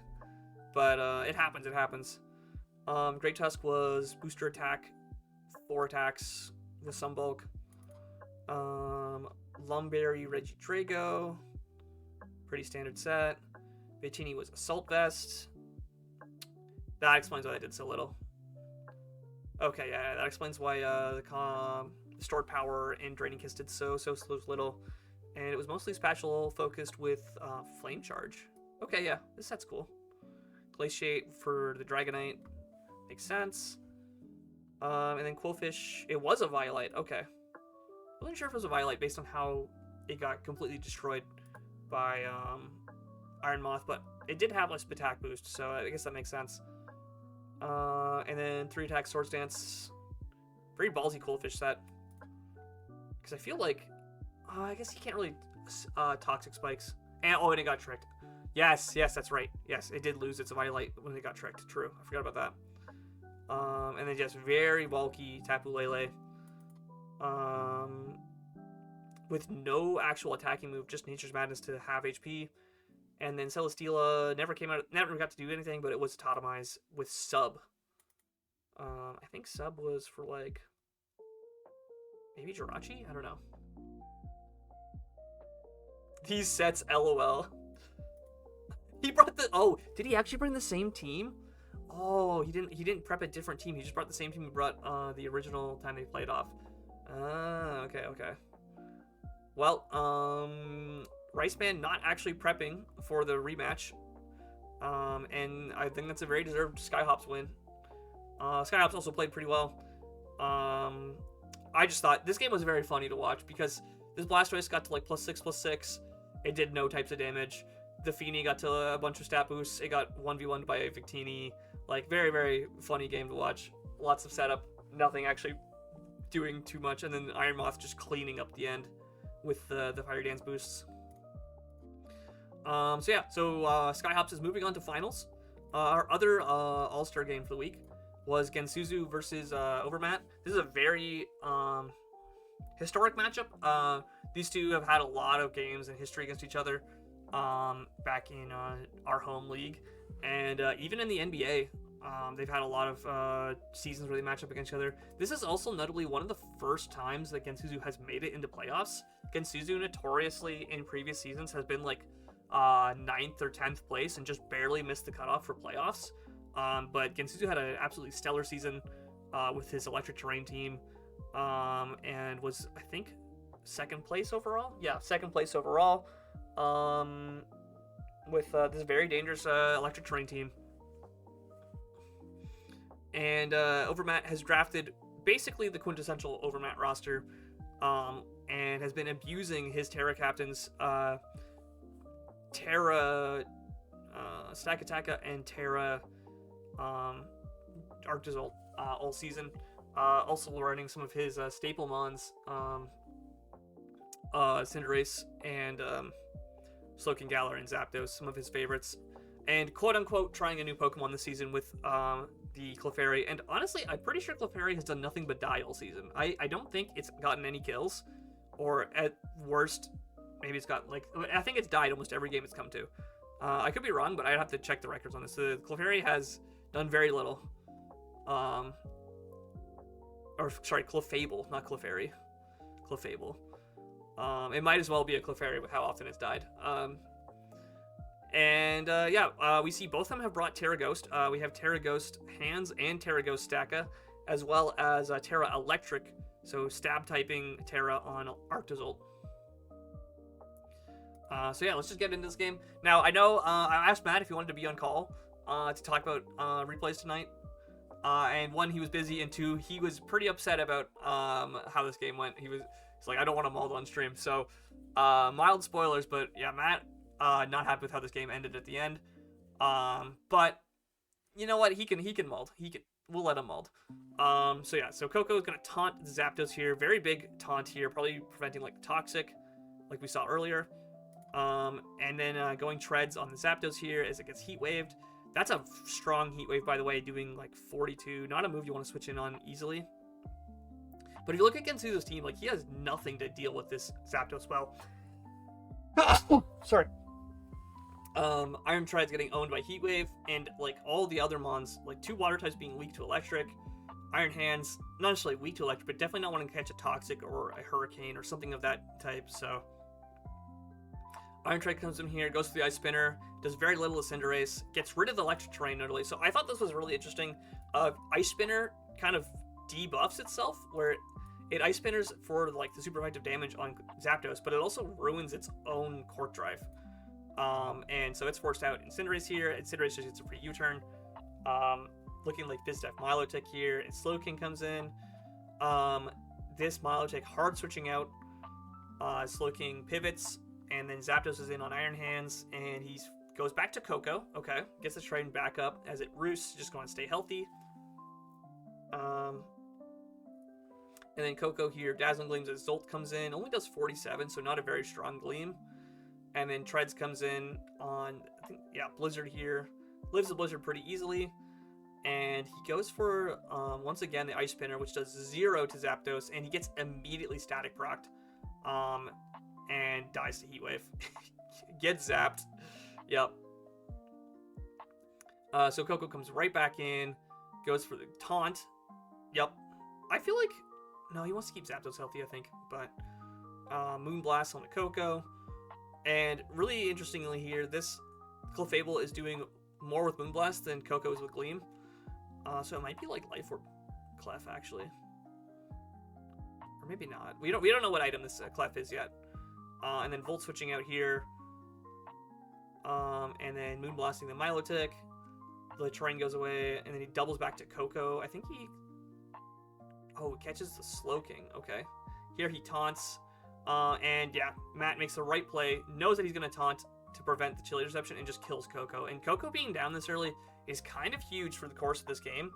But it happens, it happens. Great Tusk was booster attack, 4 attacks with some bulk. Lumberry, Regitrago, pretty standard set. Victini was Assault Vest. That explains why I did so little. Okay, yeah, that explains why the Stored Power and Draining Kiss did so little. And it was mostly special focused with Flame Charge. Okay, yeah, this set's cool. Glaciate for the Dragonite. Makes sense. And then Quillfish, it was a Violite. Okay. I wasn't sure if it was a Violite based on how it got completely destroyed by Iron Moth, but it did have less attack boost, so I guess that makes sense. And then 3 attack Swords Dance. Very ballsy Quillfish set. Because I feel like, I guess he can't really Toxic Spikes. And it got tricked. Yes, that's right. Yes, it did lose its Violite when it got tricked. True, I forgot about that. And then just very bulky Tapu Lele. With no actual attacking move, just Nature's Madness to have HP. And then Celesteela never got to do anything, but it was Totemize with Sub. I think Sub was for like maybe Jirachi? I don't know. These sets, LOL. He brought did he actually bring the same team? Oh, he didn't prep a different team. He just brought the same team he brought the original time they played off. Okay. Well, Riceman not actually prepping for the rematch. And I think that's a very deserved Skyhops win. Skyhops also played pretty well. I just thought this game was very funny to watch because this Blastoise got to like +6/+6. It did no types of damage. The Feeny got to a bunch of stat boosts. It got 1v1'd by a Victini. Like, very, very funny game to watch. Lots of setup. Nothing actually doing too much. And then Iron Moth just cleaning up the end with the Fire Dance boosts. So Skyhops is moving on to finals. Our other All-Star game for the week was Gensuzu versus Overmat. This is a very historic matchup. These two have had a lot of games in history against each other back in our home league. And even in the NBA, they've had a lot of seasons where they match up against each other. This is also notably one of the first times that Gensuzu has made it into playoffs. Gensuzu notoriously in previous seasons has been like 9th or 10th place and just barely missed the cutoff for playoffs. But Gensuzu had an absolutely stellar season with his Electric Terrain team and was, I think, 2nd place overall? Yeah, 2nd place overall with this very dangerous Electric Terrain team. And Overmat has drafted basically the quintessential Overmat roster, and has been abusing his Terra captains, Terra Stakataka and Terra Arctozolt all season. Also learning some of his staple mons, Cinderace and Slowking Galar and Zapdos, some of his favorites. And quote-unquote trying a new Pokemon this season with the Clefairy. And honestly, I'm pretty sure Clefairy has done nothing but die all season. I don't think it's gotten any kills. Or at worst, maybe it's got, like... I think it's died almost every game it's come to. I could be wrong, but I'd have to check the records on this. The Clefairy has done very little. Clefable, not Clefairy. Clefable. It might as well be a Clefairy with how often it's died. We see both of them have brought Terra Ghost. We have Terra Ghost Hands and Terra Ghost Staka, as well as Terra Electric, so stab typing Terra on Arctozolt. Let's just get into this game. Now, I know I asked Matt if he wanted to be on call to talk about replays tonight. And one, he was busy, and two, he was pretty upset about how this game went. He's like, I don't want to maul on stream. So, mild spoilers, but yeah, Matt not happy with how this game ended at the end. But you know what? He can maul. We'll let him maul. So Coco is gonna taunt Zapdos here. Very big taunt here, probably preventing like Toxic, like we saw earlier. And then going Treads on the Zapdos here as it gets Heat Waved. That's a strong Heat Wave, by the way, doing like 42. Not a move you want to switch in on easily. But if you look at Gensudo's team, like, he has nothing to deal with this Zapdos well. Sorry. Iron Tread's getting owned by Heat Wave, and like all the other mons, like 2 water types being weak to Electric. Iron Hands, not necessarily weak to Electric, but definitely not wanting to catch a Toxic or a Hurricane or something of that type, so... Iron Tread comes in here, goes for the Ice Spinner, does very little to Cinderace, gets rid of the Electric Terrain notably. So I thought this was really interesting. Ice Spinner kind of debuffs itself, where it Ice Spinners for like the super effective damage on Zapdos, but it also ruins its own Cork Drive. And so it's forced out in Cinderace here, and Cinderace just gets a free U-turn. Looking like Bizdef Milotic here, and Slowking comes in. This Milotic hard switching out. Slowking pivots. And then Zapdos is in on Iron Hands, and he goes back to Coco. Okay, gets the train back up as it roosts, just going to stay healthy. And then Coco here, Dazzling Gleams as Zolt comes in, only does 47, so not a very strong Gleam. And then Treads comes in on, I think, yeah, Blizzard here. Lives the Blizzard pretty easily. And he goes for, once again, the Ice Spinner, which does 0 to Zapdos, and he gets immediately static procced. And dies to Heat Wave. Gets zapped. Yep. So Coco comes right back in. Goes for the taunt. Yep. I feel like... No, he wants to keep Zapdos healthy, I think. But Moonblast on the Coco. And really interestingly here, this Clefable is doing more with Moonblast than Coco is with Gleam. So it might be like Life Orb Clef, actually. Or maybe not. We don't know what item this Clef is yet. And then Volt switching out here. And then Moonblasting the Milotic. The terrain goes away, and then he doubles back to Coco. I think he... Oh, catches the Slowking. Okay. Here he taunts. And yeah, Matt makes the right play. Knows that he's going to taunt to prevent the Chill Interception and just kills Coco. And Coco being down this early is kind of huge for the course of this game.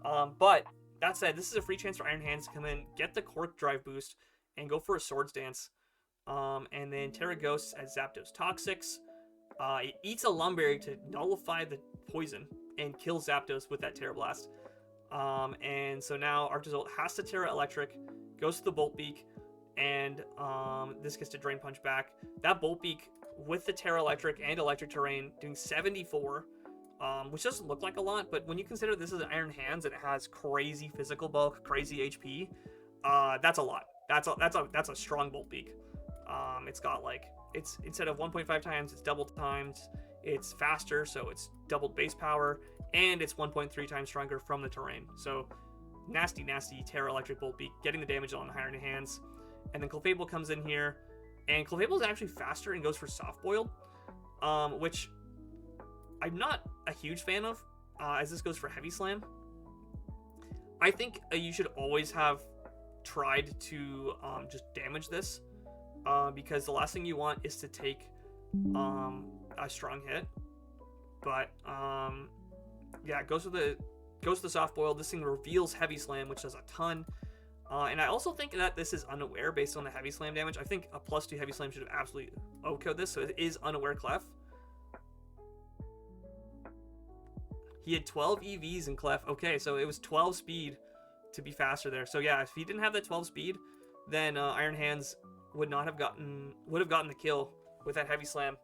But that said, this is a free chance for Iron Hands to come in, get the Cork Drive boost, and go for a Swords Dance. And then Terra Ghosts as Zapdos Toxics. It eats a Lumberry to nullify the poison and kill Zapdos with that Terra Blast. And so now Arctozolt has to Terra Electric, goes to the Bolt Beak, and this gets to Drain Punch back. That Bolt Beak with the Terra Electric and Electric Terrain doing 74, which doesn't look like a lot, but when you consider this is an Iron Hands and it has crazy physical bulk, crazy HP, that's a lot. That's a strong Bolt Beak. It's got like, it's instead of 1.5 times, it's double times, it's faster, so it's doubled base power, and it's 1.3 times stronger from the terrain. So nasty Terra Electric Bolt Beak, getting the damage on Iron Hands. And then Clefable comes in here, and Clefable is actually faster and goes for Soft Boiled, which I'm not a huge fan of, as this goes for Heavy Slam. I think you should always have tried to just damage this, because the last thing you want is to take a strong hit. But yeah, it goes with the soft boil. This thing reveals heavy slam, which does a ton. And I also think that this is unaware based on the heavy slam damage. I think a +2 heavy slam should have absolutely OHKO'd this, so it is unaware Clef. He had 12 EVs in Clef. Okay, so it was 12 speed to be faster there. So yeah, if he didn't have that 12 speed, then Iron Hands would have gotten the kill with that heavy slam.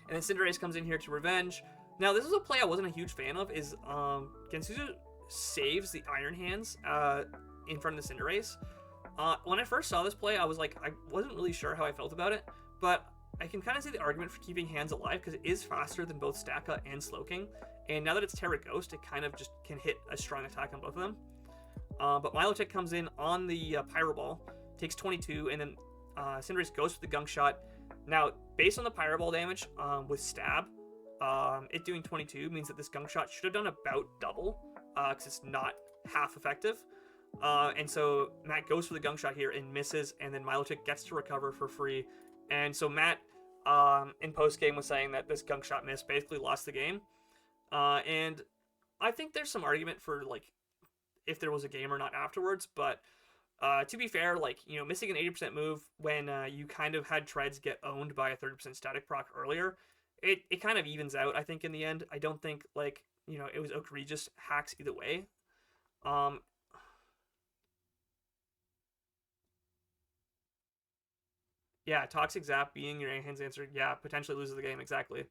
And then Cinderace comes in here to revenge. Now this is a play I wasn't a huge fan of. Is Gensuzu saves the Iron Hands in front of the Cinderace. When I first saw this play, I was like, I wasn't really sure how I felt about it, but I can kind of see the argument for keeping Hands alive because it is faster than both Stacka and Slowking. And now that it's Terra Ghost, it kind of just can hit a strong attack on both of them. But Milotic comes in on the Pyro Ball, takes 22, and then Cinderace goes for the Gunk Shot. Now, based on the Pyro Ball damage with Stab, it doing 22 means that this Gunk Shot should have done about double, because it's not half effective. And so Matt goes for the Gunk Shot here and misses, and then Milotic gets to recover for free. And so Matt, in post-game, was saying that this Gunk Shot miss basically lost the game. And I think there's some argument for, like, if there was a game or not afterwards, but to be fair, like, you know, missing an 80% move when you kind of had Treads get owned by a 30% static proc earlier, it kind of evens out, I think, in the end. I don't think, like, you know, it was egregious hacks either way. Yeah, Toxic Zap being your Hands answer, yeah, potentially loses the game, exactly.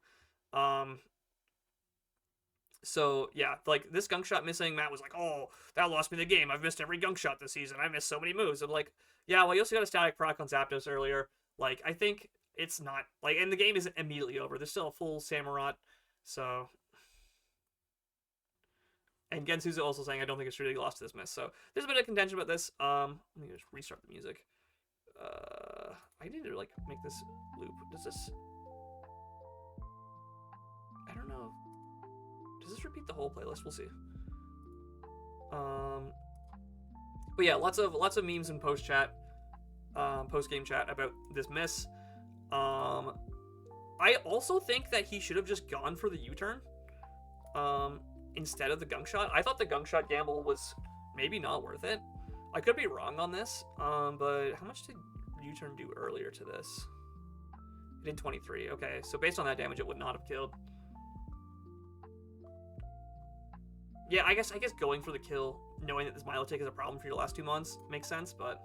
So, yeah, like, this Gunk Shot missing, Matt was like, oh, that lost me the game. I've missed every Gunk Shot this season. I missed so many moves. I'm like, yeah, well, you also got a static proc on Zapdos earlier. Like, I think it's not, like, and the game isn't immediately over. There's still a full Samurott, so. And Gensuzu also saying, I don't think it's really lost to this miss. So, there's a bit of contention about this. Let me just restart the music. I need to, like, make this loop. Does this... I don't know. Does this repeat the whole playlist? We'll see. But yeah, lots of memes in post game chat about this miss. I also think that he should have just gone for the U-turn instead of the Gunk Shot. I thought the Gunk Shot gamble was maybe not worth it. I could be wrong on this, but how much did U-turn do earlier to this? It did 23. Okay, so based on that damage, it would not have killed. Yeah, I guess going for the kill, knowing that this Milotic is a problem for your last 2 months, makes sense, but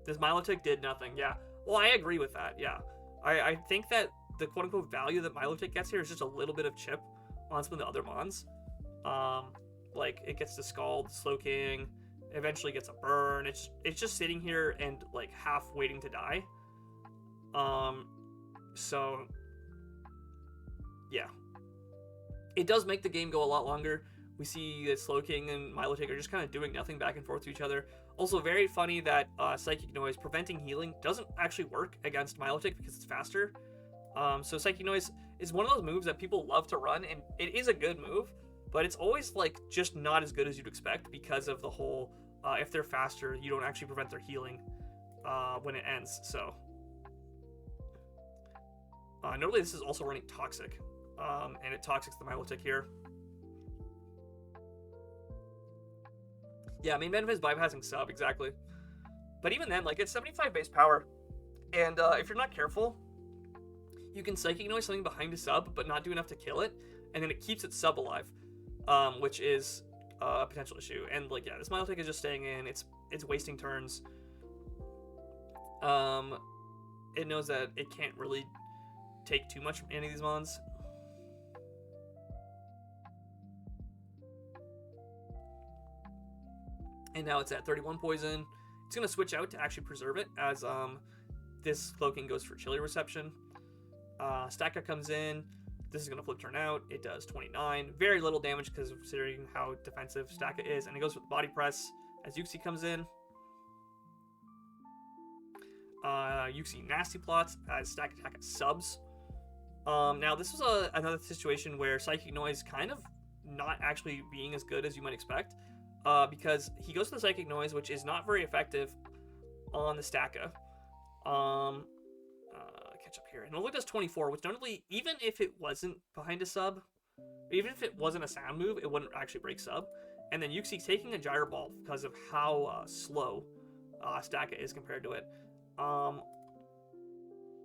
this Milotic did nothing. Yeah, well, I agree with that. Yeah, I think that the quote-unquote value that Milotic gets here is just a little bit of chip on some of the other mons. Like, it gets to Scald, Slowking, eventually gets a burn. It's just sitting here and, like, half waiting to die. So, yeah. It does make the game go a lot longer. We see that Slowking and Milotic are just kind of doing nothing back and forth to each other. Also, very funny that Psychic Noise, preventing healing, doesn't actually work against Milotic because it's faster. So Psychic Noise is one of those moves that people love to run, and it is a good move, but it's always, like, just not as good as you'd expect because of the whole, if they're faster, you don't actually prevent their healing when it ends, so. Notably, this is also running Toxic. And it Toxics the Milotic here. Yeah, main benefit is bypassing sub, exactly. But even then, like, it's 75 base power. And if you're not careful, you can Psychic Noise something behind a sub, but not do enough to kill it. And then it keeps its sub alive, which is a potential issue. And, like, yeah, this Milotic is just staying in. It's wasting turns. It knows that it can't really take too much from any of these mons. And now it's at 31 poison. It's going to switch out to actually preserve it as this Cloaking goes for Chilly Reception. Stacka comes in. This is going to flip turn out. It does 29. Very little damage because of considering how defensive Stacka is. And it goes for the Body Press as Uxie comes in. Uxie Nasty Plots as Stack Attack at subs. Now this was another situation where Psychic Noise kind of not actually being as good as you might expect, because he goes to the Psychic Noise, which is not very effective on the Staka. Catch up here, and it only does 24, which notably, even if it wasn't behind a sub, even if it wasn't a sound move, it wouldn't actually break sub. And then Yuxi taking a Gyro Ball because of how slow Staka is compared to it.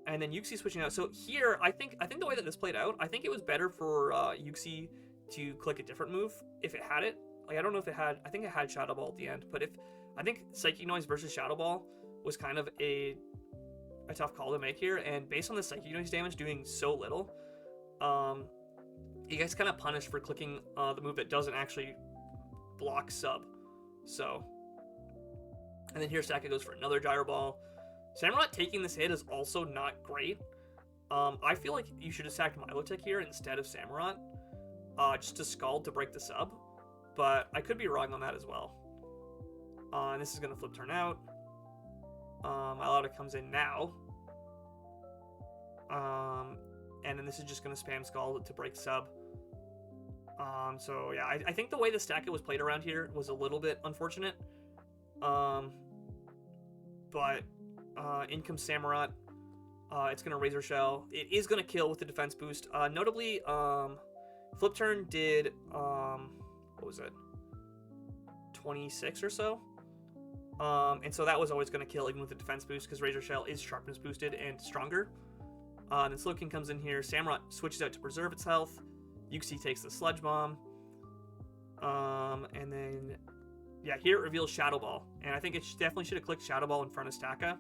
And then Yuxi switching out. So here, I think the way that this played out, I think it was better for Yuxi to click a different move if it had it. Like, I don't know if it had, I think it had Shadow Ball at the end, but I think Psychic Noise versus Shadow Ball was kind of a tough call to make here, and based on the Psychic Noise damage doing so little, you guys kind of punished for clicking the move that doesn't actually block sub. So, and then here Staka goes for another Gyro Ball. Samurott taking this hit is also not great. I feel like you should have sacked Milotic here instead of Samurott, just to Scald to break the sub, but I could be wrong on that as well. And this is going to flip turn out. Milotic comes in now. And then this is just going to spam Scald to break sub. So yeah, I think the way the Staka was played around here was a little bit unfortunate. But in comes Samurott. It's going to Razor Shell. It is going to kill with the defense boost. Notably, Flip Turn did, what was it? 26 or so. And so that was always going to kill even with the defense boost because Razor Shell is sharpness boosted and stronger. Then Slowking comes in here. Samurott switches out to preserve its health. Yuxi takes the Sludge Bomb. And then, yeah, here it reveals Shadow Ball. And I think it definitely should have clicked Shadow Ball in front of Staka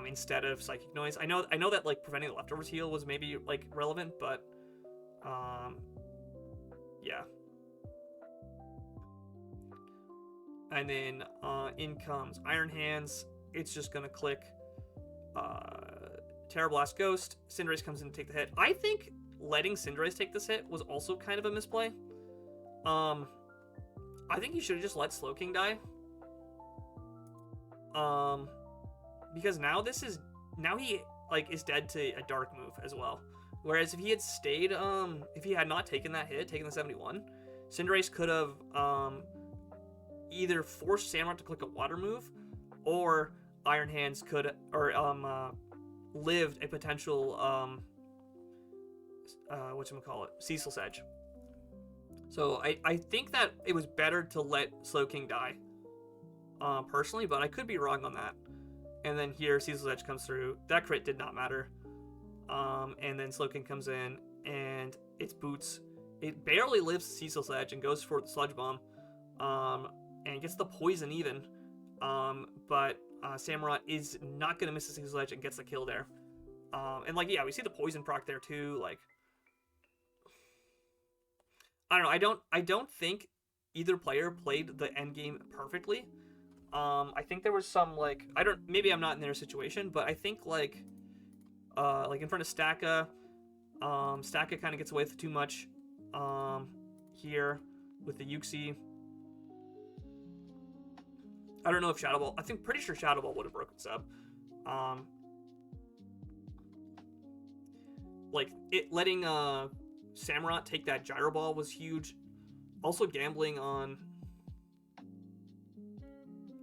instead of Psychic Noise. I know that like preventing the leftovers heal was maybe like relevant, but yeah. And then in comes Iron Hands. It's just gonna click Terra Blast Ghost. Cinderace comes in to take the hit. I think letting Cinderace take this hit was also kind of a misplay. I think you should have just let Slowking die. Because now he like is dead to a dark move as well. Whereas if he had stayed, if he had not taken that hit, taken the 71, Cinderace could have either forced Samurott to click a water move, or Iron Hands could, or lived a potential whatchamacallit, Cecil's Edge. So I think that it was better to let Slowking die, personally, but I could be wrong on that. And then here Cecil's Edge comes through. That crit did not matter. And then Slowking comes in and its boots. It barely lives Cecil's Edge and goes for the Sludge Bomb, and gets the poison even. But Samurott is not gonna miss the Cecil's Edge and gets the kill there. And like, yeah, we see the poison proc there too. Like, I don't know. I don't think either player played the end game perfectly. I think there was some like, maybe I'm not in their situation, but I think like in front of Staka, Staka kind of gets away with too much here with the Yuxi. I don't know if Shadow Ball, pretty sure Shadow Ball would have broken sub. Like, letting Samurott take that Gyro Ball was huge. Also gambling on,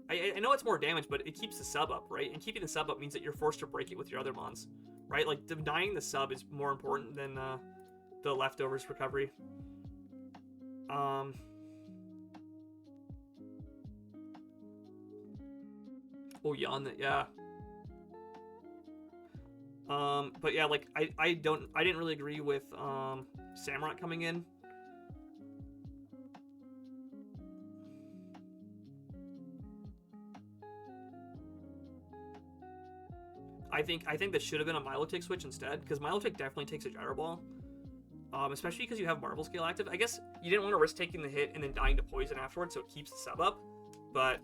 I know it's more damage, but it keeps the sub up, right? And keeping the sub up means that you're forced to break it with your other mons, right? Like, denying the sub is more important than the leftovers recovery. Oh, Yawn, yeah. But yeah, like, I didn't really agree with Samurott coming in. I think that should have been a Milotic switch instead, because Milotic definitely takes a Gyro Ball. Especially because you have Marble Scale active. I guess you didn't want to risk taking the hit and then dying to poison afterwards, so it keeps the sub up. But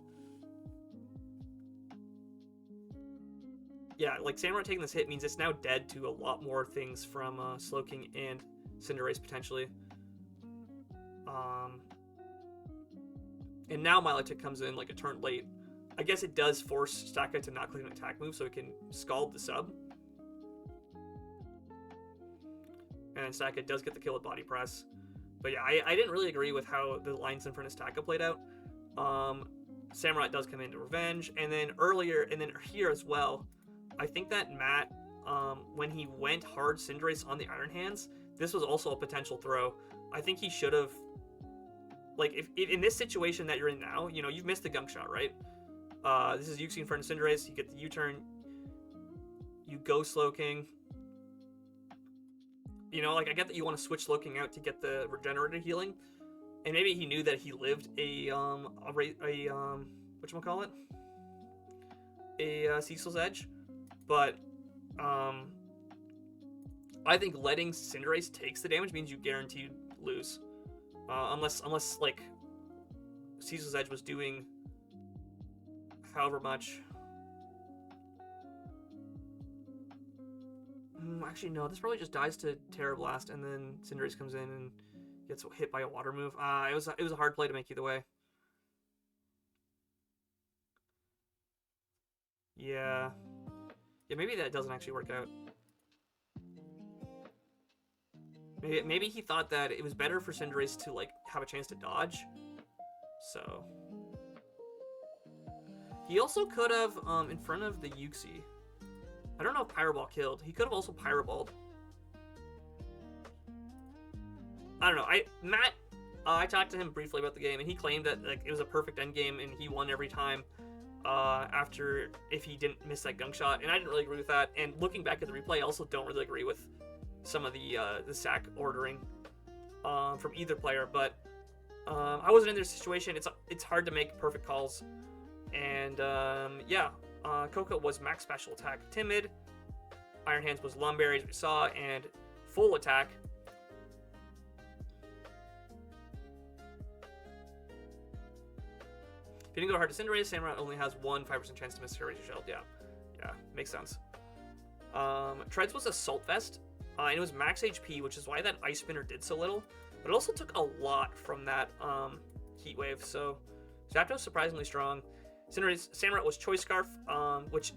yeah, like, Samurott taking this hit means it's now dead to a lot more things from Slowking and Cinderace potentially. And now Milotic comes in like a turn late. I guess it does force Staka to not click an attack move so it can Scald the sub. And Staka does get the kill with Body Press. But yeah, I didn't really agree with how the lines in front of Staka played out. Samurott does come into revenge, and then earlier, and then here as well, I think that Matt, when he went hard Cinderace on the Iron Hands, this was also a potential throw. I think he should have, like, if in this situation that you're in now, you know, you've missed the gunk shot, right? This is Uxie in front of Cinderace, you get the U-turn, you go Slowking. You know, like, I get that you want to switch Slowking out to get the regenerative healing, and maybe he knew that he lived whatchamacallit? A Cecil's Edge, but I think letting Cinderace takes the damage means you guaranteed lose, unless like Cecil's Edge was doing however much. Actually, no, this probably just dies to Terra Blast, and then Cinderace comes in and gets hit by a water move. It was a hard play to make either way. Yeah, maybe that doesn't actually work out. Maybe he thought that it was better for Cinderace to, like, have a chance to dodge. So he also could have, in front of the Uxie, I don't know if Pyro Ball killed. He could have also Pyro Balled. I don't know. Matt, I talked to him briefly about the game, and he claimed that, like, it was a perfect end game and he won every time. After, if he didn't miss that gunk shot, and I didn't really agree with that. And looking back at the replay, I also don't really agree with some of the sack ordering from either player. But I wasn't in their situation. It's hard to make perfect calls, and yeah, Coco was max special attack timid, Iron Hands was Lumberry as we saw, and full attack. If you didn't go hard to Cinderace, Samurott only has 5% chance to miss her Razor Shield. Yeah, makes sense. Treads was Assault Vest, and it was max HP, which is why that Ice Spinner did so little. But it also took a lot from that Heat Wave, so Zapdos surprisingly strong. Samurott was Choice Scarf, which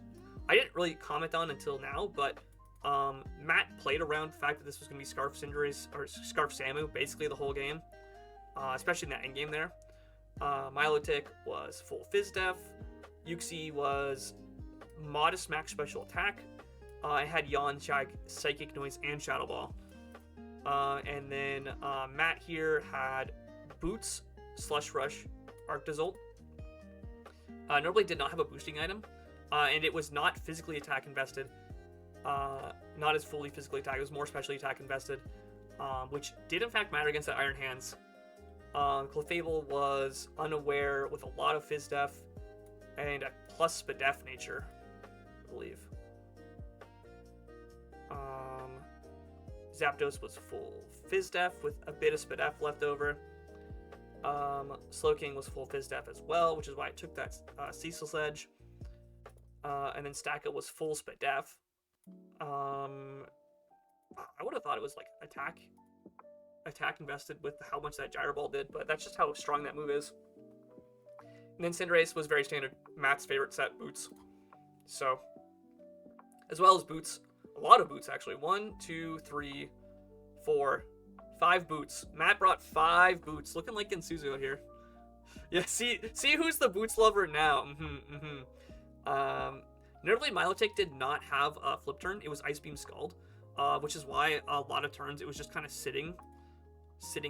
I didn't really comment on until now, but Matt played around the fact that this was going to be Scarf Cinderace, or Scarf Samu, basically the whole game, especially in that endgame there. Milotic was full Fizz Def. Uxie was modest max special attack. I had Yawn, Psychic Noise, and Shadow Ball. And then Matt here had Boots, Slush Rush, Arctozolt. Normally did not have a boosting item, and it was not physically attack invested. Not as fully physically attack, it was more specially attack invested, which did in fact matter against that Iron Hands. Clefable was unaware with a lot of Fizz Def and a plus Spadef nature, I believe. Zapdos was full Fizz Def with a bit of Spadef left over. Slowking was full Fizz Def as well, which is why I took that Cecil's Edge. And then Staka was full Spadef. I would have thought it was like attack invested with how much that Gyro Ball did, but that's just how strong that move is. And then Cinderace was very standard, Matt's favorite set, Boots. So, as well as Boots, a lot of Boots actually. 1, 2, 3, 4, 5 Boots. Matt brought 5 Boots, looking like Gensuzo here. Yeah, see who's the Boots lover now. Notably, Milotic did not have a flip turn. It was Ice Beam Scald, which is why a lot of turns it was just kind of sitting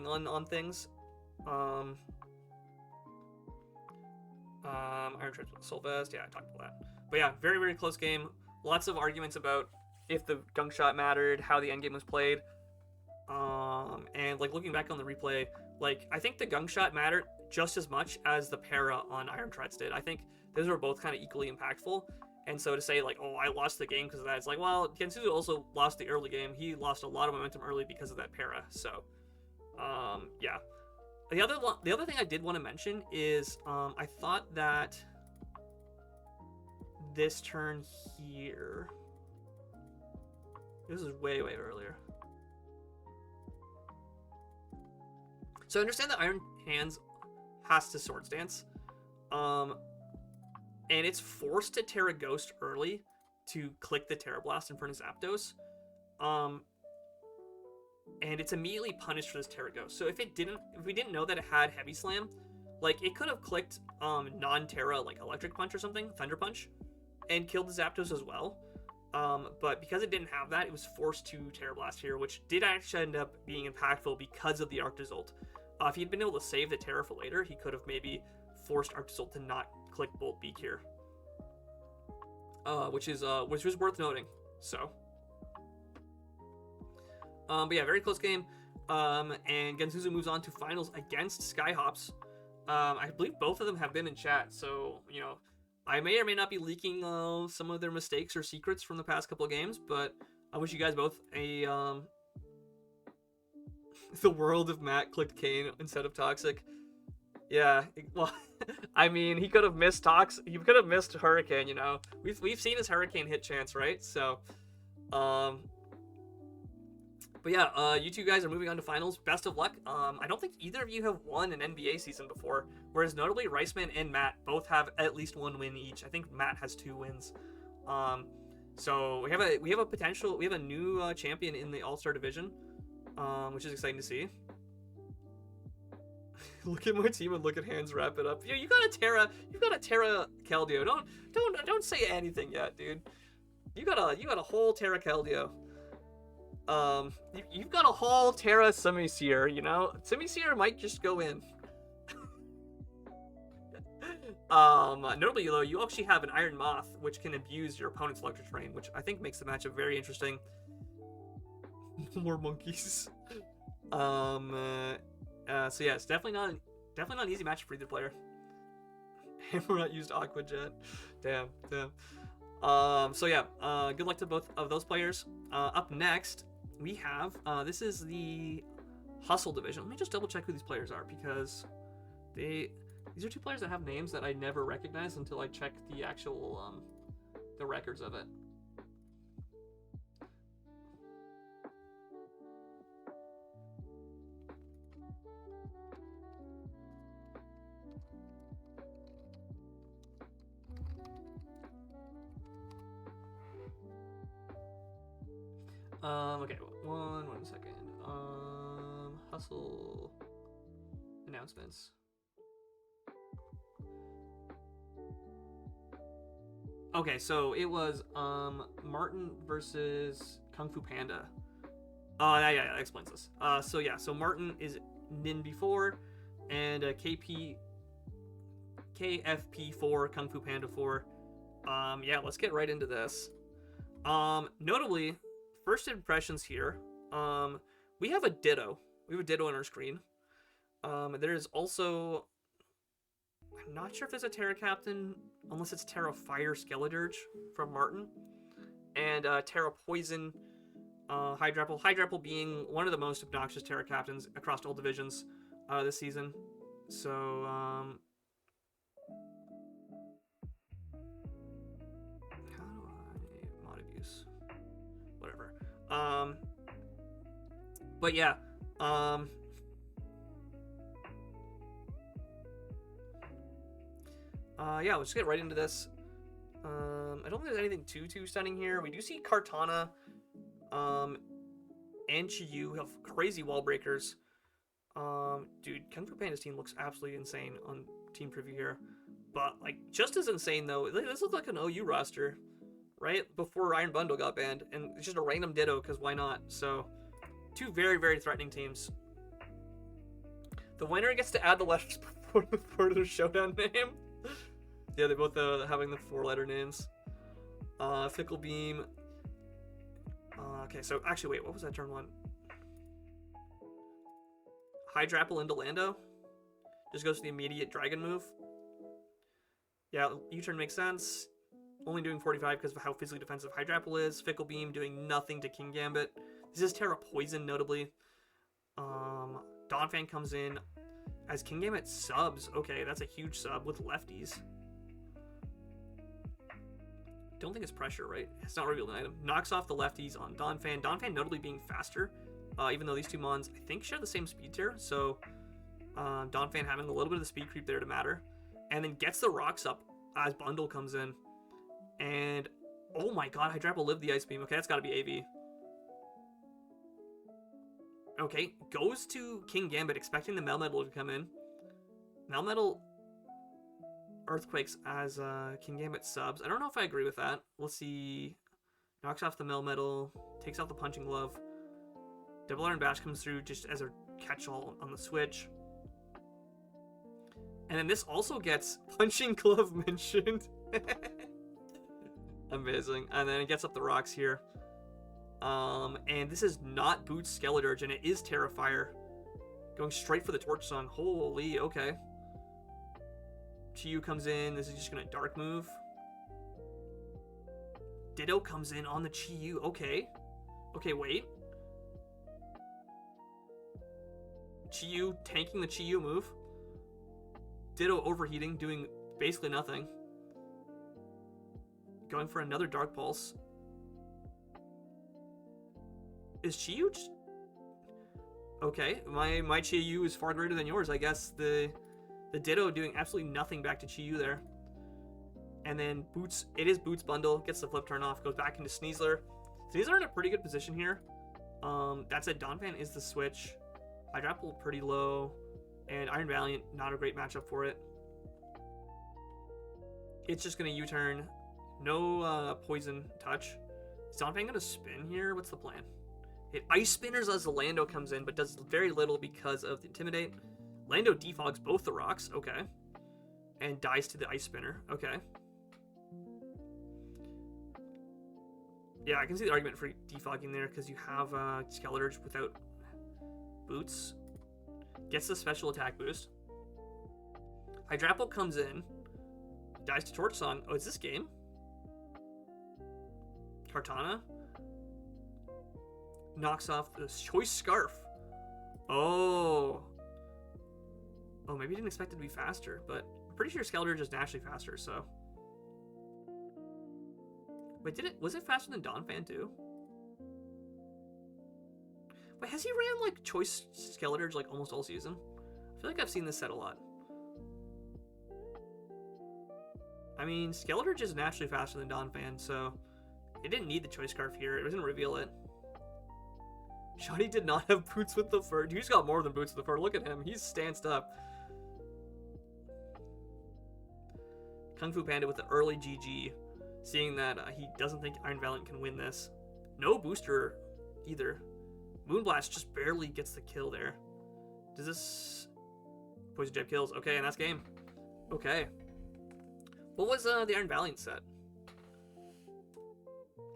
on things. Iron Treads with Soul Vest. Yeah, I talked about that. But yeah, very, very close game. Lots of arguments about if the gunk shot mattered, how the endgame was played. And like looking back on the replay, like I think the gunk shot mattered just as much as the para on Iron Treads did. I think those were both kind of equally impactful. And so to say like, oh, I lost the game because of that, it's like, well, Gensuzo also lost the early game. He lost a lot of momentum early because of that para. So, yeah. The other thing I did want to mention is I thought that this turn here, this is way earlier. So I understand that Iron Hands has to Swords Dance, and it's forced to Terra Ghost early to click the Terra Blast in front of Zapdos. and it's immediately punished for this Terra Ghost. So if we didn't know that it had Heavy Slam, like it could have clicked non-Terra like Electric Punch or something, Thunder Punch, and killed the Zapdos as well. But because it didn't have that, it was forced to Terra Blast here, which did actually end up being impactful because of the Arctozolt. If he'd been able to save the Terra for later, he could have maybe forced Arctozolt to not click Bolt Beak here, which was worth noting. So, but yeah, very close game. And Gensuzu moves on to finals against Skyhops. I believe both of them have been in chat, so you know, I may or may not be leaking some of their mistakes or secrets from the past couple of games, but I wish you guys both a the world of Matt clicked Kane instead of Toxic. Yeah, well, I mean, he could have missed he could have missed Hurricane, you know. We've seen his Hurricane hit chance, right? So, but yeah, you two guys are moving on to finals. Best of luck. I don't think either of you have won an NBA season before, whereas notably Riceman and Matt both have at least one win each. I think Matt has 2 wins. So we have a new champion in the All-Star division, which is exciting to see. Look at my team and look at hands. Wrap it up. Yeah, you got a Terra Keldeo. Don't say anything yet, dude. You got a whole Terra Keldeo. You've got a whole Terra Simisear, you know? Simisear might just go in. Notably though, you actually have an Iron Moth, which can abuse your opponent's electric terrain, which I think makes the matchup very interesting. More monkeys. So yeah, it's definitely not an easy matchup for either player. Hammer not used Aqua Jet. Damn. So yeah, good luck to both of those players. Up next, we have, this is the Hustle division. Let me just double check who these players are, because these are 2 players that have names that I never recognized until I checked the actual, the records of it. Okay, one second. Hustle announcements. Okay, so it was Martin versus Kung Fu Panda. Yeah, that explains this. So yeah, so Martin is Nin before, and KFP4 Kung Fu Panda 4. Yeah, let's get right into this. Notably, first impressions here. We have a Ditto. We have a Ditto on our screen. There's also, I'm not sure if there's a Terra Captain, unless it's Terra Fire Skeledirge from Martin, and Terra Poison Hydrapple. Hydrapple being one of the most obnoxious Terra Captains across all divisions this season. So, how do I mod abuse? Whatever. But yeah, yeah, let's get right into this. I don't think there's anything too stunning here. We do see Kartana, and Chiyu have crazy wall breakers. Dude, Kung Fu Panda's team looks absolutely insane on team preview here. But, like, just as insane, though, this looks like an OU roster, right? Before Iron Bundle got banned. And it's just a random Ditto, because why not? So, 2 very, very threatening teams. The winner gets to add the letters before their showdown name. Yeah, they both having the 4-letter names. Fickle Beam. Okay, so actually, wait, what was that turn 1? Hydrapple into Lando. Just goes to the immediate dragon move. Yeah, U-turn makes sense. Only doing 45 because of how physically defensive Hydrapple is. Fickle Beam doing nothing to King Gambit. This is Terra Poison, notably. Donphan comes in as King Gambit subs. Okay, that's a huge sub with lefties. Don't think it's pressure, right? It's not revealed an item. Knocks off the lefties on Donphan. Donphan notably being faster, even though these 2 mons, I think, share the same speed tier. So, Donphan having a little bit of the speed creep there to matter. And then gets the rocks up as Bundle comes in. And, oh my god, Hydrapple lived the Ice Beam. Okay, that's got to be AV. Okay, goes to Kingambit, expecting the Melmetal to come in. Melmetal Earthquakes as Kingambit subs. I don't know if I agree with that. We'll see. Knocks off the Melmetal, takes off the Punching Glove. Double Iron Bash comes through just as a catch-all on the switch. And then this also gets Punching Glove mentioned. Amazing. And then it gets up the rocks here. And this is not Boots Skeledirge, and it is Terrifier. Going straight for the Torch Song. Holy, okay. Chi-Yu comes in. This is just going to Dark move. Ditto comes in on the Chi-Yu. Okay. Okay, wait. Chi-Yu tanking the Chi-Yu move. Ditto overheating, doing basically nothing. Going for another Dark Pulse. Is Chi-Yu just... Okay, my Chi-Yu is far greater than yours. I guess the Ditto doing absolutely nothing back to Chi-Yu there. And then Boots, it is Boots bundle, gets the flip turn off, goes back into Sneasler. Sneasler in a pretty good position here. That said, Donphan is the switch. Hydrapple pretty low. And Iron Valiant, not a great matchup for it. It's just going to U-turn. No poison touch. Is Donphan going to spin here? What's the plan? It Ice Spinners as the Lando comes in, but does very little because of the Intimidate. Lando defogs both the rocks. Okay. And dies to the Ice Spinner. Okay. Yeah, I can see the argument for defogging there because you have Skeledirge without boots. Gets the special attack boost. Hydrapple comes in. Dies to Torch Song. Oh, is this game? Kartana. Knocks off the Choice Scarf. Oh. Oh, maybe he didn't expect it to be faster, but I'm pretty sure Skeledirge is naturally faster, so. Wait, was it faster than Donphan too? Wait, has he ran like Choice Skeledirge like almost all season? I feel like I've seen this set a lot. I mean, Skeledirge is naturally faster than Donphan, so it didn't need the Choice Scarf here. It doesn't reveal it. Shoddy did not have boots with the fur. Dude's got more than boots with the fur. Look at him. He's stanced up. Kung Fu Panda with the early GG. Seeing that he doesn't think Iron Valiant can win this. No booster either. Moonblast just barely gets the kill there. Does this... Poison Jab kills. Okay, and that's game. Okay. What was the Iron Valiant set?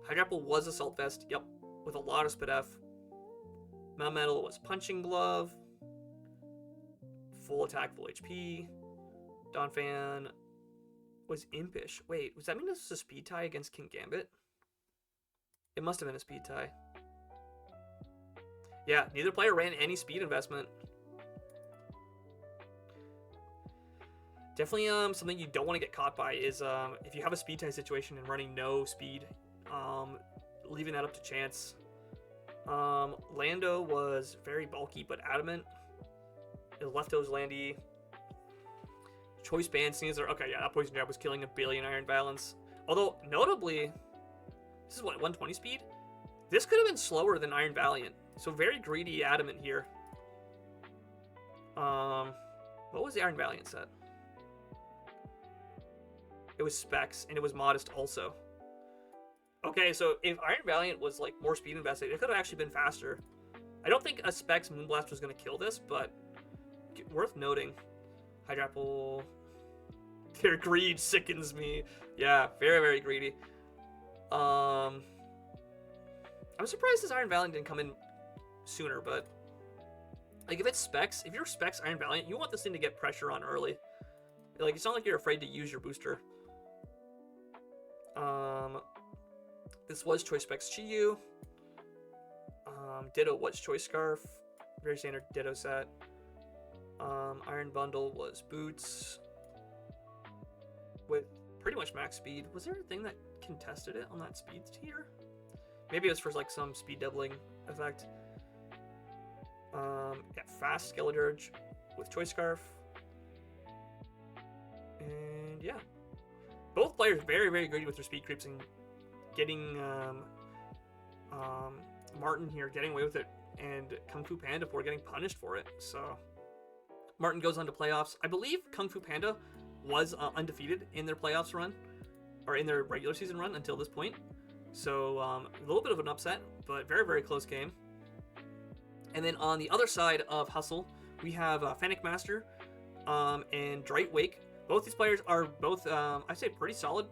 Hydrapple was Assault Vest. Yep. With a lot of Spit F. Melmetal was Punching Glove. Full attack, full HP. Donphan was Impish. Wait, does that mean this was a speed tie against Kingambit? It must have been a speed tie. Yeah, neither player ran any speed investment. Definitely something you don't want to get caught by is if you have a speed tie situation and running no speed, leaving that up to chance. Lando was very bulky but adamant. It left those Landy. Choice Band Sneasler. Okay, yeah, that Poison Jab was killing a billion Iron Balance. Although, notably, this is what, 120 speed? This could have been slower than Iron Valiant. So very greedy adamant here. What was the Iron Valiant set? It was Specs, and it was Modest also. Okay, so if Iron Valiant was like more speed invested, it could have actually been faster. I don't think a Specs Moonblast was going to kill this, but worth noting. Hydrapple. Their greed sickens me. Yeah, very, very greedy. I'm surprised this Iron Valiant didn't come in sooner, but like if it's Specs, if you're Specs Iron Valiant, you want this thing to get pressure on early. Like it's not like you're afraid to use your booster. This was Choice Specs Chi-Yu. Ditto was Choice Scarf. Very standard Ditto set. Iron Bundle was Boots. With pretty much max speed. Was there a thing that contested it on that speed tier? Maybe it was for like some speed doubling effect. Yeah, fast Skeledirge with Choice Scarf. And yeah. Both players very, very greedy with their speed creeps and getting Martin here, getting away with it and Kung Fu Panda before getting punished for it. So Martin goes on to playoffs. I believe Kung Fu Panda was undefeated in their playoffs run, or in their regular season run until this point. So a little bit of an upset, but very, very close game. And then on the other side of Hustle, we have Fennec Master and Dwight Wake. Both these players are both, I'd say, pretty solid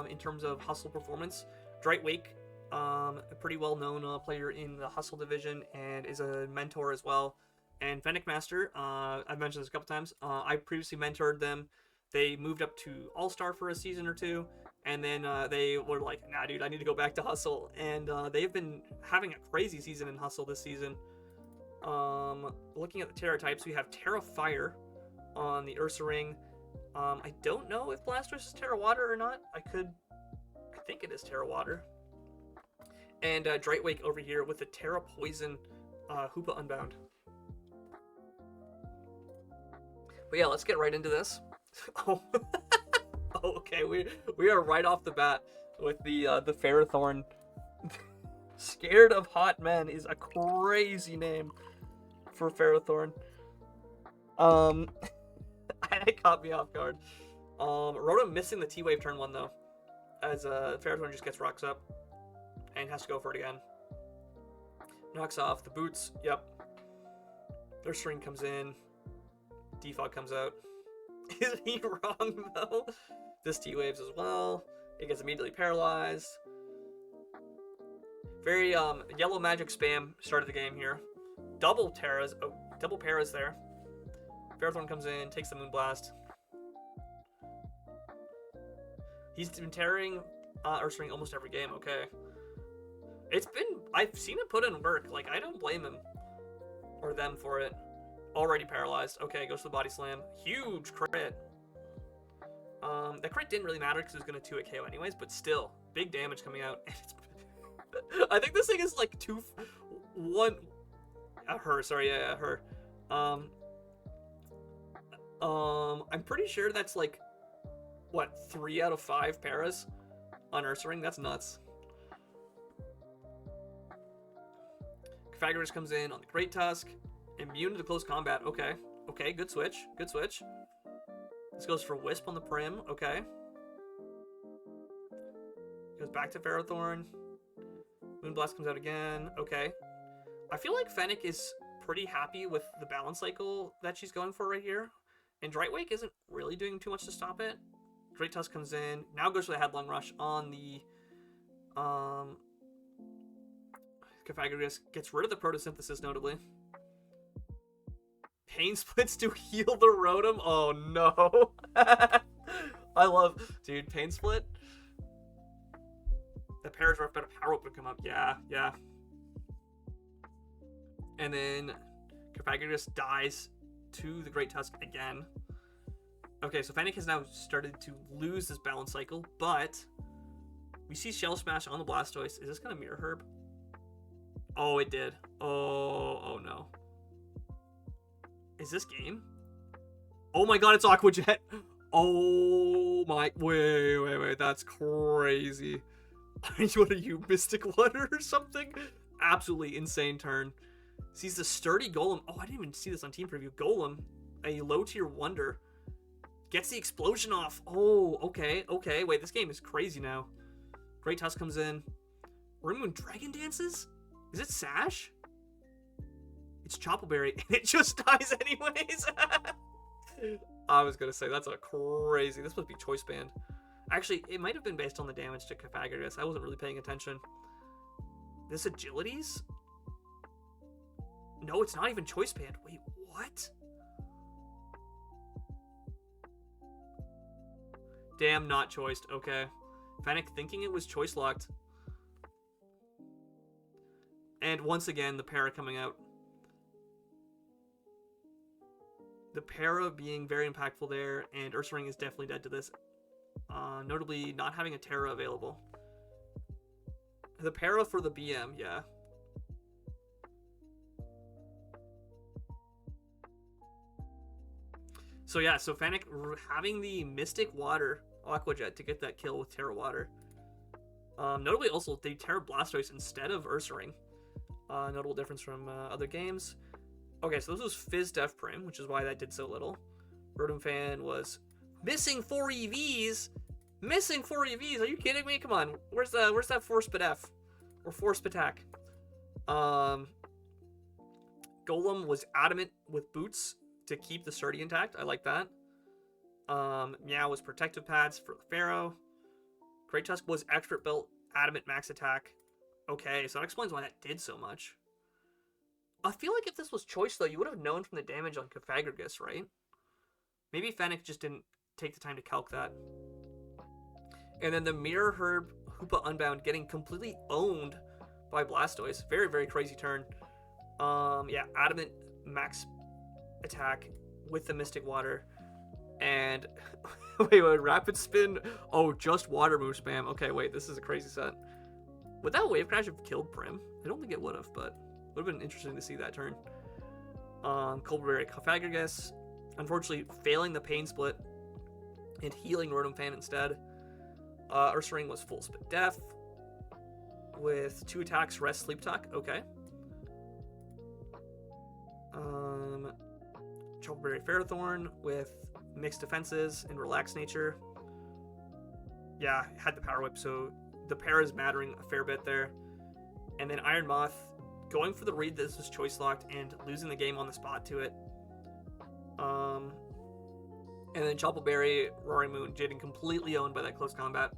in terms of Hustle performance. Dwight Wake, a pretty well-known player in the Hustle division and is a mentor as well. And Fennec Master, I've mentioned this a couple times. I previously mentored them. They moved up to All-Star for a season or two, and then they were like, nah, dude, I need to go back to Hustle. And they've been having a crazy season in Hustle this season. Looking at the Terra types, we have Terra Fire on the Ursaring. I don't know if Blastoise is Terra Water or not. I think it is Terra Water. And Dwight Wake over here with the Terra Poison Hoopa Unbound. But yeah, let's get right into this. Oh, okay, we are right off the bat with the Ferrothorn. Scared of Hot Men is a crazy name for Ferrothorn. It caught me off guard. Rotom missing the T-Wave turn 1 though, as Ferrothorn just gets rocks up and has to go for it again. Knocks off the boots. Yep. Their string comes in. Defog comes out. Is he wrong though? This T-Waves as well. It gets immediately paralyzed. Very yellow magic spam started the game here. Double Terras. Oh, double Paras there. Ferrothorn comes in, takes the Moonblast. He's been tearing Ursaring almost every game. Okay. I've seen him put in work. Like, I don't blame him or them for it. Already paralyzed. Okay, goes to the Body Slam. Huge crit. That crit didn't really matter because it was going to 2-hit KO anyways, but still, big damage coming out. I think this thing is like her. I'm pretty sure that's like, what, 3 out of 5 paras on Ursaring? That's nuts. Pythagoras comes in on the Great Tusk. Immune to close combat. Okay. Okay, good switch. Good switch. This goes for Wisp on the Prim. Okay. Goes back to Ferrothorn. Moonblast comes out again. Okay. I feel like Fennec is pretty happy with the balance cycle that she's going for right here. And Dwight Wake isn't really doing too much to stop it. Great Tusk comes in. Now goes for the Headlong Rush on the Pythagoras. Gets rid of the Photosynthesis, notably. Pain Splits to heal the Rotom. Oh no. I love, dude, Pain Split. The Paradraft better power up would come up. Yeah, yeah. And then Pythagoras dies to the Great Tusk again. Okay, so Fennec has now started to lose this balance cycle, but we see Shell Smash on the Blastoise. Is this going to Mirror Herb? Oh, it did. Oh no. Is this game? Oh my god, it's Aqua Jet. Oh my, wait, that's crazy. What are you, Mystic Water or something? Absolutely insane turn. Sees the sturdy Golem. Oh, I didn't even see this on Team Preview. Golem, a low tier wonder. Gets the explosion off. Oh, okay. Wait, this game is crazy now. Great Tusk comes in. Ringmoon Dragon Dances? Is it Sash? It's Choppleberry, and it just dies anyways. I was gonna say, that's a crazy. This must be Choice Band. Actually, it might have been based on the damage to Pythagoras. I wasn't really paying attention. This Agilities? No, it's not even Choice Band. Wait, what? Damn, not choiced. Okay. Fennec thinking it was choice locked. And once again, the para coming out. The para being very impactful there, and Ursaring is definitely dead to this. Notably, not having a Terra available. The para for the BM, yeah. So yeah, so Fennec having the Mystic Water Aqua Jet to get that kill with Terra Water. Notably also, they Terra Blastoise instead of Ursaring. Notable difference from other games. Okay, so this was Fizz Def Prim, which is why that did so little. Rotom Fan was missing 4 EVs. Missing 4 EVs? Are you kidding me? Come on, where's that Force Spidef or Force Spatak? Golem was adamant with boots to keep the sturdy intact. I like that. Meow was protective pads for the Pharaoh. Great Tusk was expert built, adamant max attack. Okay, so that explains why that did so much. I feel like if this was choice, though, you would have known from the damage on Cofagrigus, right? Maybe Fennec just didn't take the time to calc that. And then the Mirror Herb Hoopa Unbound getting completely owned by Blastoise. Very, very crazy turn. Yeah, adamant max attack with the Mystic Water. And wait, Rapid Spin. Oh, just Water Move spam. Okay, wait, this is a crazy set. Would that Wave Crash have killed Prim? I don't think it would have, but would have been interesting to see that turn. Colbur Berry Cofagrigus. Unfortunately, failing the Pain Split and healing Rotom Fan instead. Ursaring was full spit death with 2 attacks, rest, sleep talk. Okay. Chocolberry Ferrothorn with mixed defenses and relaxed nature. Yeah, had the Power Whip, so the pair is mattering a fair bit there. And then Iron Moth going for the read that this was choice locked and losing the game on the spot to it. And then Choppleberry, Roaring Moon, getting completely owned by that close combat.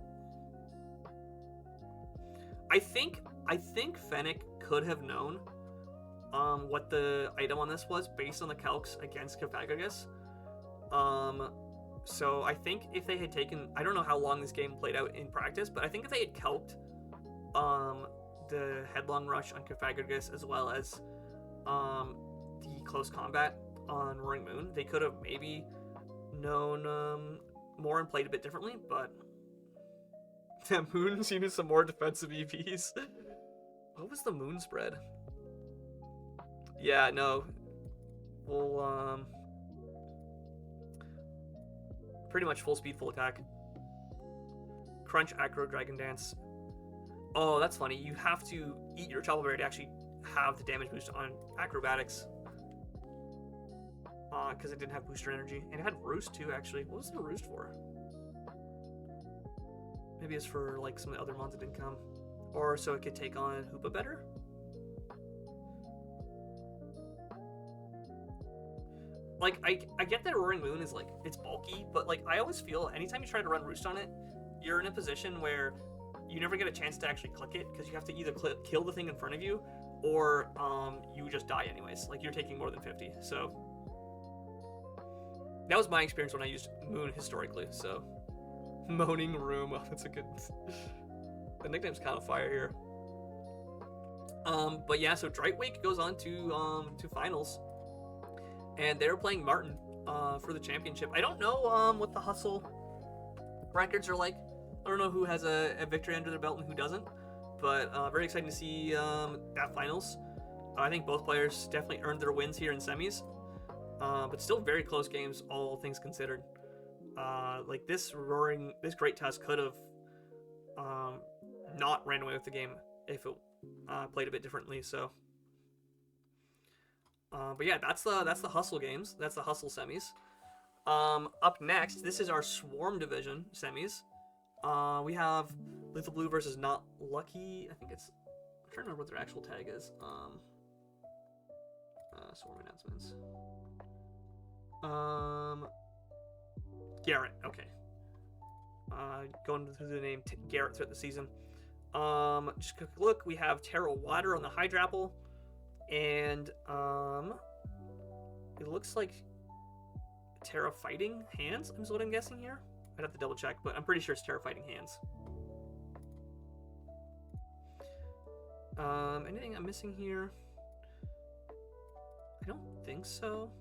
I think Fennec could have known what the item on this was based on the calcs against Cofagrigus. So I think if they had taken, I don't know how long this game played out in practice, but I think if they had calced the Headlong Rush on Cofagrigus as well as the close combat on Roaring Moon, they could have maybe known more and played a bit differently, but that Moon's needed some more defensive EVs. What was the Moon spread? Yeah, no. We'll, pretty much full speed, full attack. Crunch, Acro, Dragon Dance. Oh, that's funny. You have to eat your Choppleberry to actually have the damage boost on Acrobatics. Because it didn't have booster energy. And it had Roost too, actually. What was the Roost for? Maybe it's for like some of the other mons that didn't come. Or so it could take on Hoopa better? Like, I get that Roaring Moon is like, it's bulky, but like, I always feel anytime you try to run Roost on it, you're in a position where you never get a chance to actually click it, because you have to either kill the thing in front of you, or you just die anyways. Like, you're taking more than 50, so. That was my experience when I used Moon historically, so. Moaning Room, oh, that's a good. The nickname's kind of fire here. But yeah, so Drightwake goes on to finals, and they're playing Martin for the championship. I don't know what the Hustle records are like. I don't know who has a victory under their belt and who doesn't, but very exciting to see that finals. I think both players definitely earned their wins here in semis, but still very close games, all things considered. Like this Great Tusk could have not ran away with the game if it played a bit differently. So, but yeah, that's the Hustle games. That's the Hustle semis. Up next, this is our Swarm Division semis. We have Lethal Blue versus Not Lucky. I think it's. I'm trying to remember what their actual tag is. Swarm announcements. Garrett. Okay. Going through the name Garrett throughout the season. Just a quick look. We have Terra Water on the Hydrapple, and it looks like Terra Fighting Hands is what I'm guessing here. I'd have to double check, but I'm pretty sure it's Terra Fighting Hands. Anything I'm missing here? I don't think so.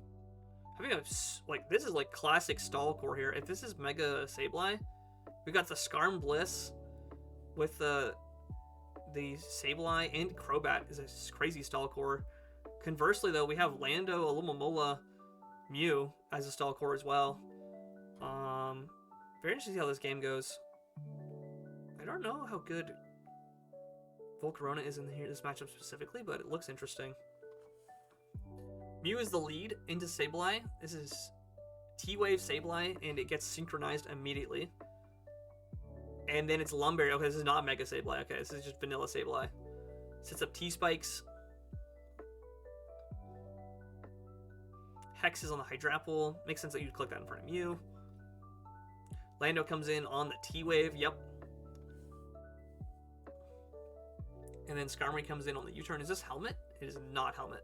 I think like this is like classic Stallcore here. If this is Mega Sableye, we got the Skarm Bliss with the Sableye, and Crobat is a crazy Stallcore. Conversely, though, we have Lando, Alomomola, Mew as a Stallcore as well. Very interesting to see how this game goes. I don't know how good Volcarona is in here this matchup specifically, but it looks interesting. Mew is the lead into Sableye. This is T-Wave Sableye, and it gets synchronized immediately. And then it's Lumberry. Okay, this is not Mega Sableye. Okay, this is just vanilla Sableye. Sets up T-Spikes. Hex is on the Hydrapple. Makes sense that you'd click that in front of Mew. Lando comes in on the T-Wave. Yep. And then Skarmory comes in on the U-turn. Is this Helmet? It is not Helmet.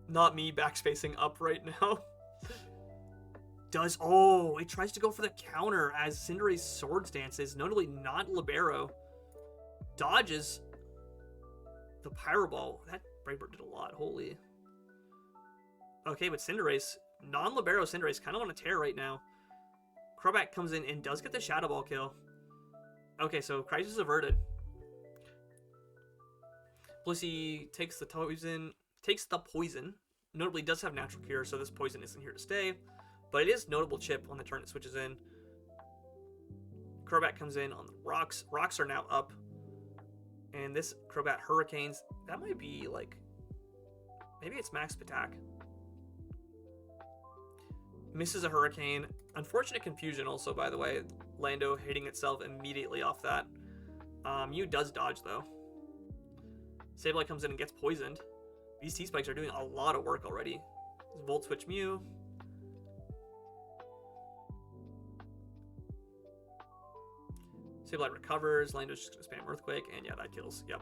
Not me backspacing up right now. It tries to go for the counter as Cinderace Swords dances. Notably not Libero. Dodges the Pyro Ball. That Brave Bird did a lot. Holy. Okay, but Cinderace, non-Libero Cinderace, kind of on a tear right now. Crobat comes in and does get the Shadow Ball kill. Okay, so Crisis averted. Blissey takes the poison. Notably does have Natural Cure, so this poison isn't here to stay. But it is notable chip on the turn it switches in. Crobat comes in on the rocks. Rocks are now up. And this Crobat Hurricanes, that might be like, maybe it's max attack. Misses a Hurricane. Unfortunate confusion also, by the way. Lando hitting itself immediately off that. Mew does dodge though. Sableye comes in and gets poisoned. These T-Spikes are doing a lot of work already. Volt Switch Mew. Sableye recovers. Lando's just going to spam Earthquake. And yeah, that kills. Yep.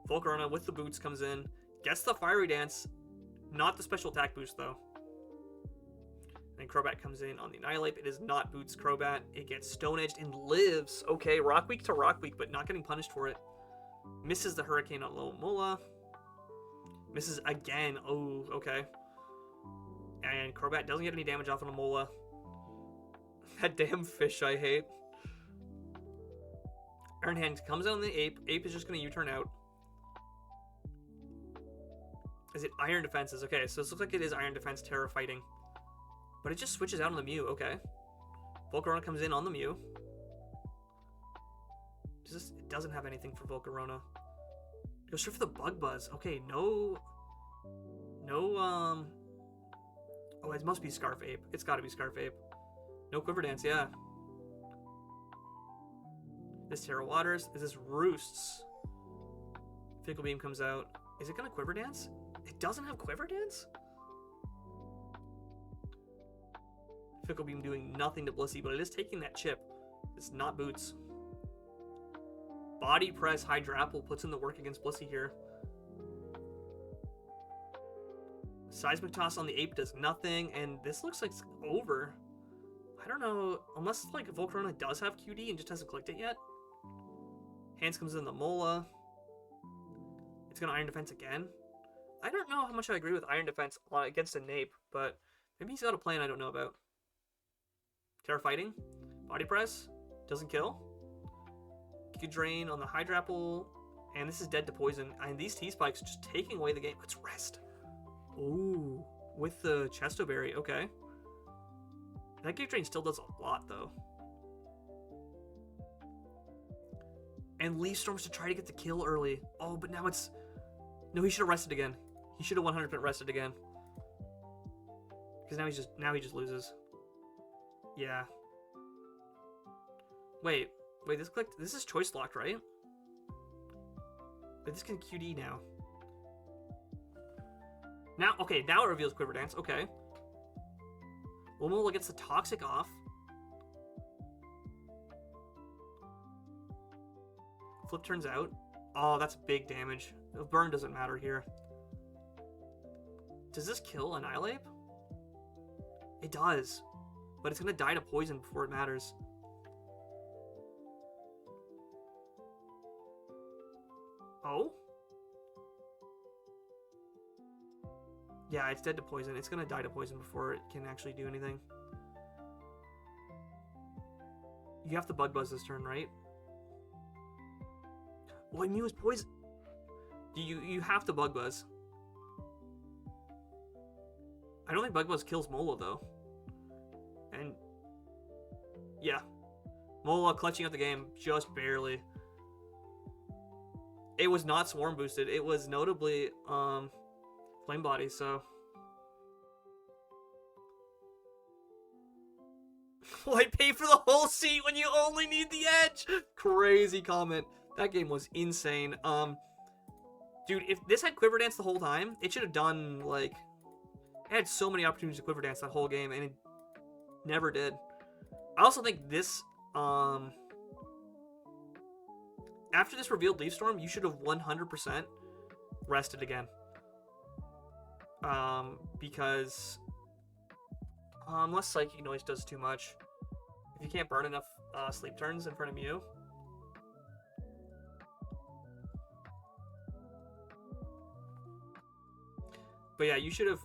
Volcarona with the boots comes in. Gets the Fiery Dance. Not the special attack boost though. And Crobat comes in on the Annihilate. It is not Boots Crobat. It gets Stone Edged and lives. Okay, Rock Weak to Rock Weak, but not getting punished for it. Misses the Hurricane on Alomomola. Misses again. Oh, okay. And Crobat doesn't get any damage off on Alomomola. That damn fish I hate. Iron Hand comes out on the Ape. Ape is just going to U-turn out. Is it Iron Defenses? Okay, so this looks like it is Iron Defense Terra Fighting. But it just switches out on the Mew. Okay. Volcarona comes in on the Mew. It doesn't have anything for Volcarona. It goes straight for the Bug Buzz. Okay, no, oh, it must be Scarf Ape. It's got to be Scarf Ape. No Quiver Dance, yeah. This Terra Waters. Is this Roosts? Fickle Beam comes out. Is it going to Quiver Dance? It doesn't have Quiver Dance? Fickle Beam doing nothing to Blissey, but it is taking that chip. It's not Boots. Body Press Hydrapple puts in the work against Blissey here. Seismic Toss on the Ape does nothing, and this looks like it's over. I don't know, unless like Volcarona does have QD and just hasn't clicked it yet. Hands comes in the Mola. It's gonna Iron Defense again. I don't know how much I agree with Iron Defense against a Nape, but maybe he's got a plan I don't know about. Terra Fighting. Body Press. Doesn't kill. Giga Drain on the Hydrapple. And this is dead to poison. And these T-Spikes just taking away the game. Let's rest. Ooh. With the Chesto Berry. Okay. That Giga Drain still does a lot, though. And Leaf Storms to try to get the kill early. Oh, but now it's... No, he should have rested again. He should have 100% rested again. Because now he just loses. Yeah. Wait, this clicked. This is choice locked, right? But this can QD now. Now, okay, now it reveals Quiver Dance. Okay. Lomola gets the Toxic off. Flip turns out. Oh, that's big damage. Burn doesn't matter here. Does this kill Annihilate? It does. But it's going to die to poison before it matters. Oh? Yeah, it's dead to poison. It's going to die to poison before it can actually do anything. You have to Bug Buzz this turn, right? Well, Mew is poison. You have to Bug Buzz. I don't think Bug Buzz kills Mola, though. And, yeah. Mola clutching out the game, just barely. It was not swarm boosted. It was notably flame body. So why pay for the whole seat when you only need the edge? Crazy comment. That game was insane. Dude, if this had Quiver Dance the whole time, it should have done, like... It had so many opportunities to Quiver Dance that whole game, and it never did. I also think this, after this revealed Leaf Storm, you should have 100% rested again. Because... unless Psychic Noise does too much. If you can't burn enough sleep turns in front of Mew... But yeah, you should have...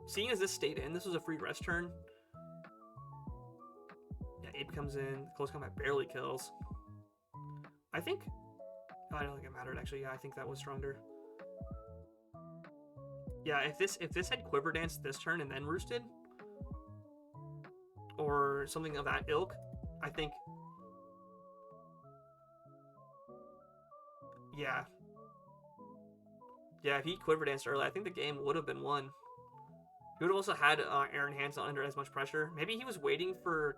Seeing as this stayed in, this was a free rest turn. Yeah, Ape comes in. Close combat barely kills. I think... Oh, I don't think it mattered, actually. Yeah, I think that was stronger. Yeah, if this had Quiver Dance this turn and then roosted, or something of that ilk, I think... Yeah. Yeah, if he Quiver Danced early, I think the game would have been won. He would have also had Aaron Hands not under as much pressure. Maybe he was waiting for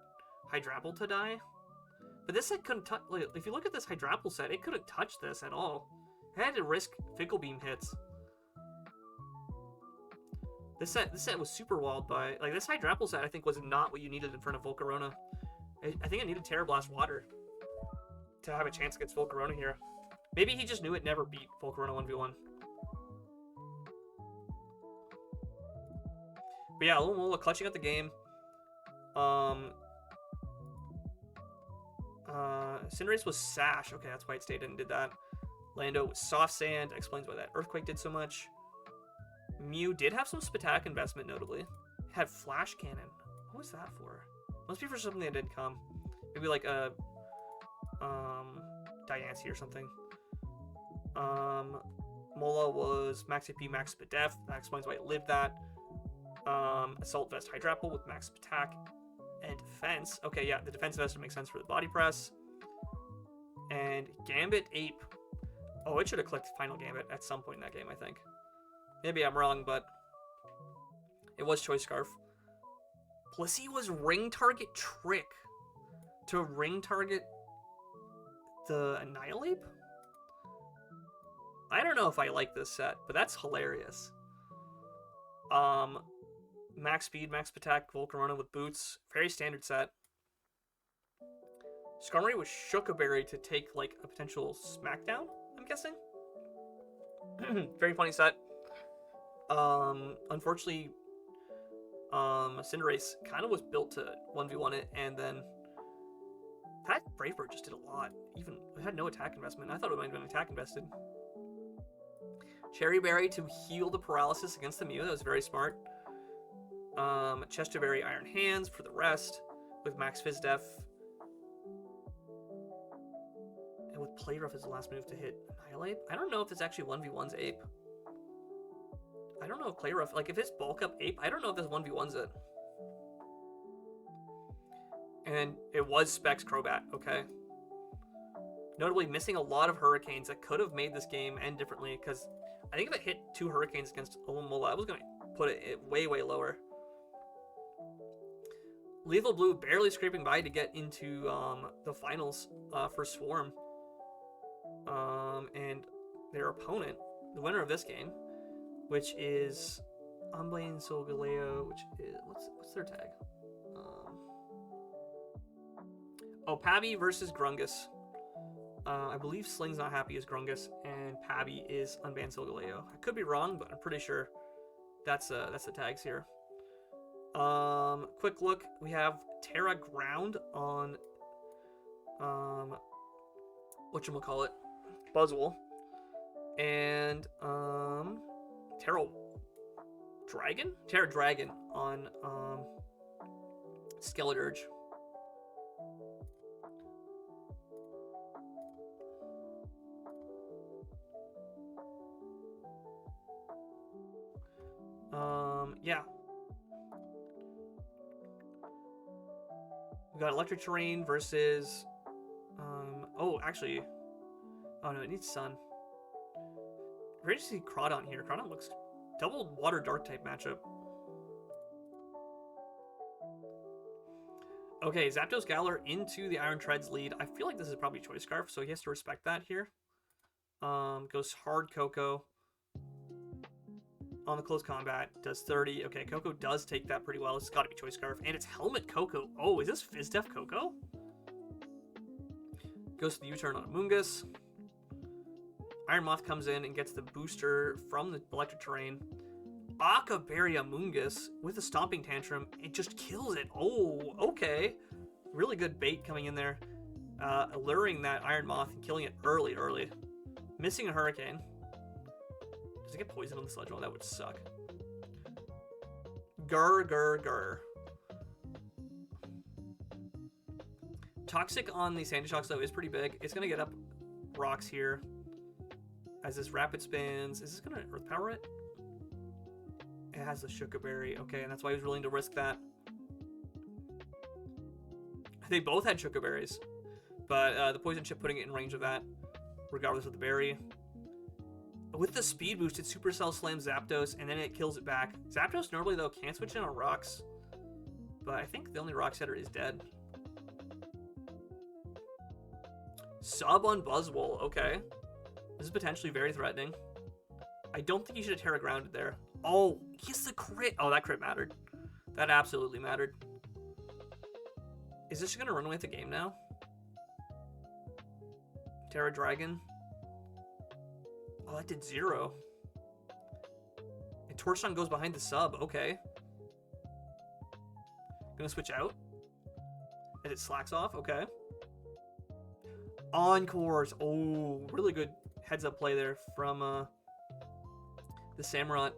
Hydrapple to die. But this set couldn't touch... Like, if you look at this Hydrapple set, it couldn't touch this at all. It had to risk Fickle Beam hits. This set was super walled by... Like, this Hydrapple set, I think, was not what you needed in front of Volcarona. I think it needed Terra Blast Water to have a chance against Volcarona here. Maybe he just knew it never beat Volcarona 1v1. But yeah, Alomomola clutching up the game. Cinderace was Sash. Okay, that's why it stayed in and did that. Lando was Soft Sand. Explains why that Earthquake did so much. Mew did have some Spatak investment, notably. Had Flash Cannon. What was that for? Must be for something that didn't come. Maybe like a Diancie or something. Mola was Max AP, Max Spadef. That explains why it lived that. Assault Vest Hydrapple with Max Attack and Defense. Okay, yeah, the Defense Vest makes sense for the Body Press. And Gambit Ape. Oh, it should have clicked Final Gambit at some point in that game, I think. Maybe I'm wrong, but it was Choice Scarf. Blissey was Ring Target Trick to Ring Target the Annihilate? I don't know if I like this set, but that's hilarious. Max Speed, Max Attack, Volcarona with Boots. Very standard set. Skarmory was Shookaberry to take, like, a potential Smackdown, I'm guessing? Very funny set. Unfortunately, Cinderace kind of was built to 1v1 it, and then that Brave Bird just did a lot. Even, it had no attack investment. I thought it might have been attack invested. Cherry Berry to heal the paralysis against the Mew. That was very smart. Chester Berry Iron Hands for the rest with Max Fizdef. And with Play Rough as the last move to hit Annihilate. I don't know if it's actually 1v1's Ape. I don't know if Play Rough, like if it's bulk up Ape, I don't know if this 1v1's it. And it was Specs Crobat, okay. Notably missing a lot of Hurricanes that could have made this game end differently, because I think if it hit 2 Hurricanes against Alomomola, I was going to put it way, way lower. Lethal Blue barely scraping by to get into the finals for Swarm. And their opponent, the winner of this game, which is Umblaine Solgaleo, which is, what's their tag? Pabby versus Grungus. I believe Sling's Not Happy is Grungus, and Pabby is Unbanned Solgaleo. I could be wrong, but I'm pretty sure that's the tags here. Quick look, we have Terra Ground on whatchamacallit, Buzzwole, and Terra Dragon on Skeleturge. Yeah. We got Electric Terrain versus, oh, actually, oh no, it needs Sun. Ready to see Crawdon here. Crawdon looks double water dark type matchup. Okay, Zapdos Galar into the Iron Treads lead. I feel like this is probably Choice Scarf, so he has to respect that here. Goes hard Koko. On the close combat, does 30. Okay, Koko does take that pretty well. It's got to be Choice Scarf. And it's Helmet Koko. Oh, is this Fizdef Koko? Goes to the U-turn on Amoonguss. Iron Moth comes in and gets the booster from the electric terrain. Aka Berry Amoonguss with a Stomping Tantrum. It just kills it. Oh, okay. Really good bait coming in there. Alluring that Iron Moth and killing it early. Missing a Hurricane. Does it get poisoned on the Sludge Ball? That would suck. Grr. Toxic on the Sandy Shocks, though, is pretty big. It's going to get up rocks here. As this Rapid spins. Is this going to Earth Power it? It has the Shuka Berry. Okay, and that's why he was willing to risk that. They both had Shuka Berries. But the Poison Chip putting it in range of that, regardless of the berry. With the speed boost, it Supercell slams Zapdos, and then it kills it back. Zapdos normally, though, can't switch in on rocks. But I think the only rock setter is dead. Sub on Buzzwole. Okay. This is potentially very threatening. I don't think he should have Terra Grounded there. Oh, he's the crit. Oh, that crit mattered. That absolutely mattered. Is this going to run away with the game now? Terra Dragon. Oh, that did 0. And Torchon goes behind the sub. Okay. Gonna switch out. And it slacks off. Okay. Encores. Oh, really good heads-up play there from the Samurott.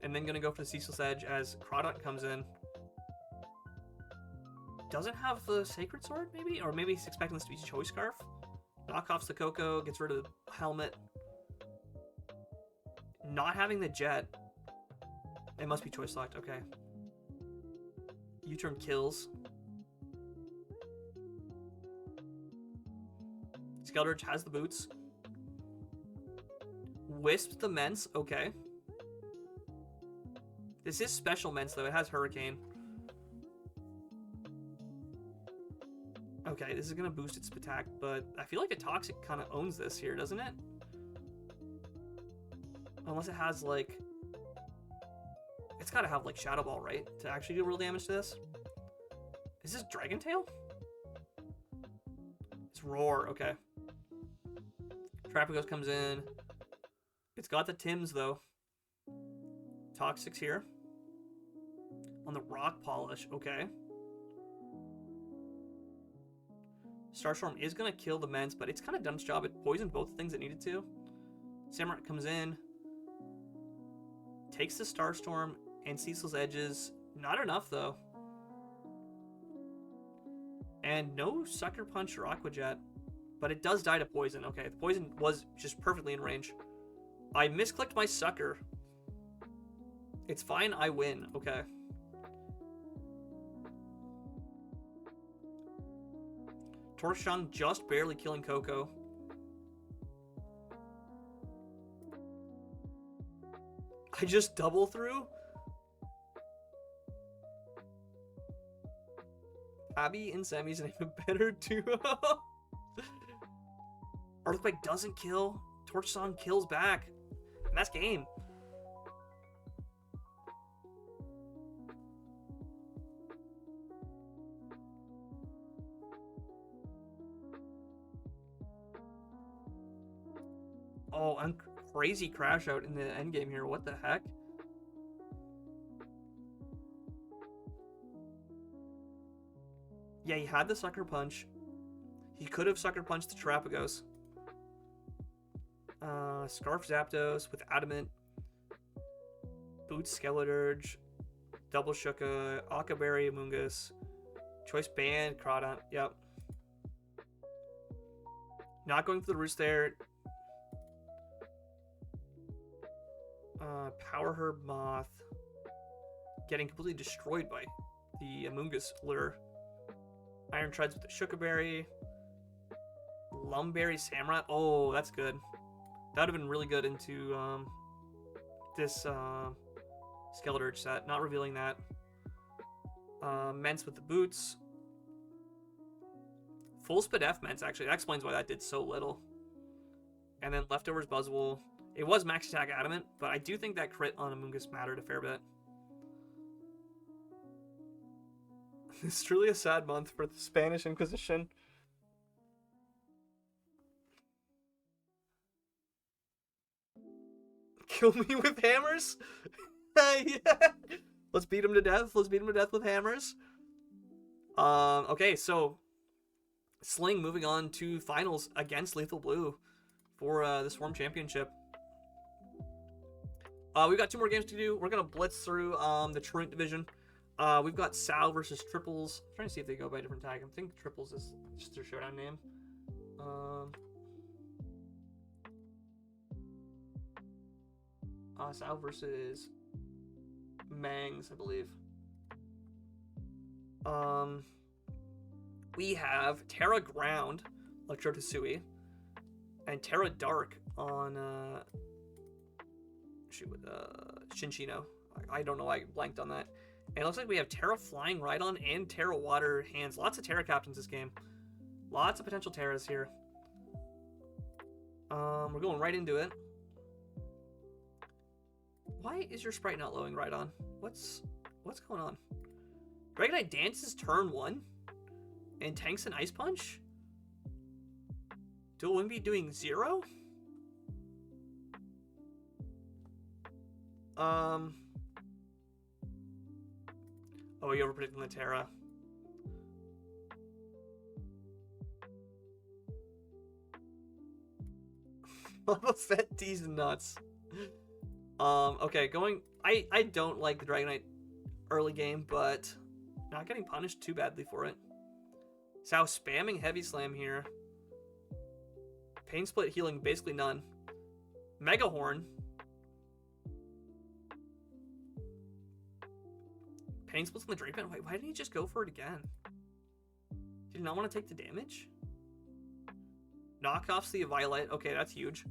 And then gonna go for the Ceaseless Edge as Crawdon comes in. Doesn't have the Sacred Sword, maybe? Or maybe he's expecting this to be Choice Scarf. Knockoffs the Koko, gets rid of the helmet. Not having the Jet. It must be Choice Locked, okay. U-turn kills. Skeldridge has the boots. Wisps the Mence, okay. This is special Mence, though. It has Hurricane. Okay, this is going to boost its attack, but I feel like a Toxic kind of owns this here, doesn't it? Unless it has, like... It's got to have, like, Shadow Ball, right? To actually do real damage to this? Is this Dragon Tail? It's Roar, okay. Trapagos comes in. It's got the Tims, though. Toxic's here. On the Rock Polish, okay. Starstorm is going to kill the Mence, but it's kind of done its job. It poisoned both the things it needed to. Samurott comes in. Takes the Starstorm and Ceaseless Edges. Not enough, though. And no Sucker Punch or Aqua Jet. But it does die to poison. Okay, the poison was just perfectly in range. I misclicked my Sucker. It's fine, I win. Okay. Torchon just barely killing Koko. I just double through? Abby and Sammy's an even better duo. Earthquake doesn't kill. Torchon kills back. And that's game. Oh, I'm crazy crash out in the end game here. What the heck? Yeah, he had the Sucker Punch. He could have Sucker Punched the Terapagos. Scarf Zapdos with Adamant. Boots Skeledirge. Double Shuka. Aka Berry Amoonguss. Choice Band Crawdon. Yep. Not going for the Roost there. Power Herb Moth. Getting completely destroyed by the Amoonguss lure. Iron Treads with the Shuka Berry. Lumberry Samurott. Oh, that's good. That would have been really good into this Skeledirge set. Not revealing that. Mence with the boots. Full Spit F Mence, actually. That explains why that did so little. And then Leftovers Buzzwole. It was max attack adamant, but I do think that crit on Amoonguss mattered a fair bit. It's truly a sad month for the Spanish Inquisition. Kill me with hammers? Yeah. Let's beat him to death. Let's beat him to death with hammers. Okay, so Sling moving on to finals against Lethal Blue for the Swarm Championship. We've got 2 more games to do. We're going to blitz through the Truant division. We've got Sal versus Triples. I'm trying to see if they go by a different tag. I think Triples is just their showdown name. Sal versus Mangs, I believe. We have Terra Ground, Electro Tsui, and Terra Dark on Shinchino. I don't know why I blanked on that. And it looks like we have Terra Flying Rhydon and Terra Water Hands. Lots of Terra captains this game. Lots of potential Terras here. We're going right into it. Why is your sprite not loading Rhydon? What's going on? Dragonite dances turn 1 and tanks an Ice Punch? Dual Wingbeat doing 0? Oh, you overpredicting the Terra. Fed D's nuts. Okay, I don't like the Dragonite early game, but not getting punished too badly for it. Sao spamming Heavy Slam here. Pain Split healing basically none. Mega Horn. Pain Split's on the Drapen. Wait, why didn't he just go for it again? Did he not want to take the damage? Knockoffs the Violet. Okay, that's huge.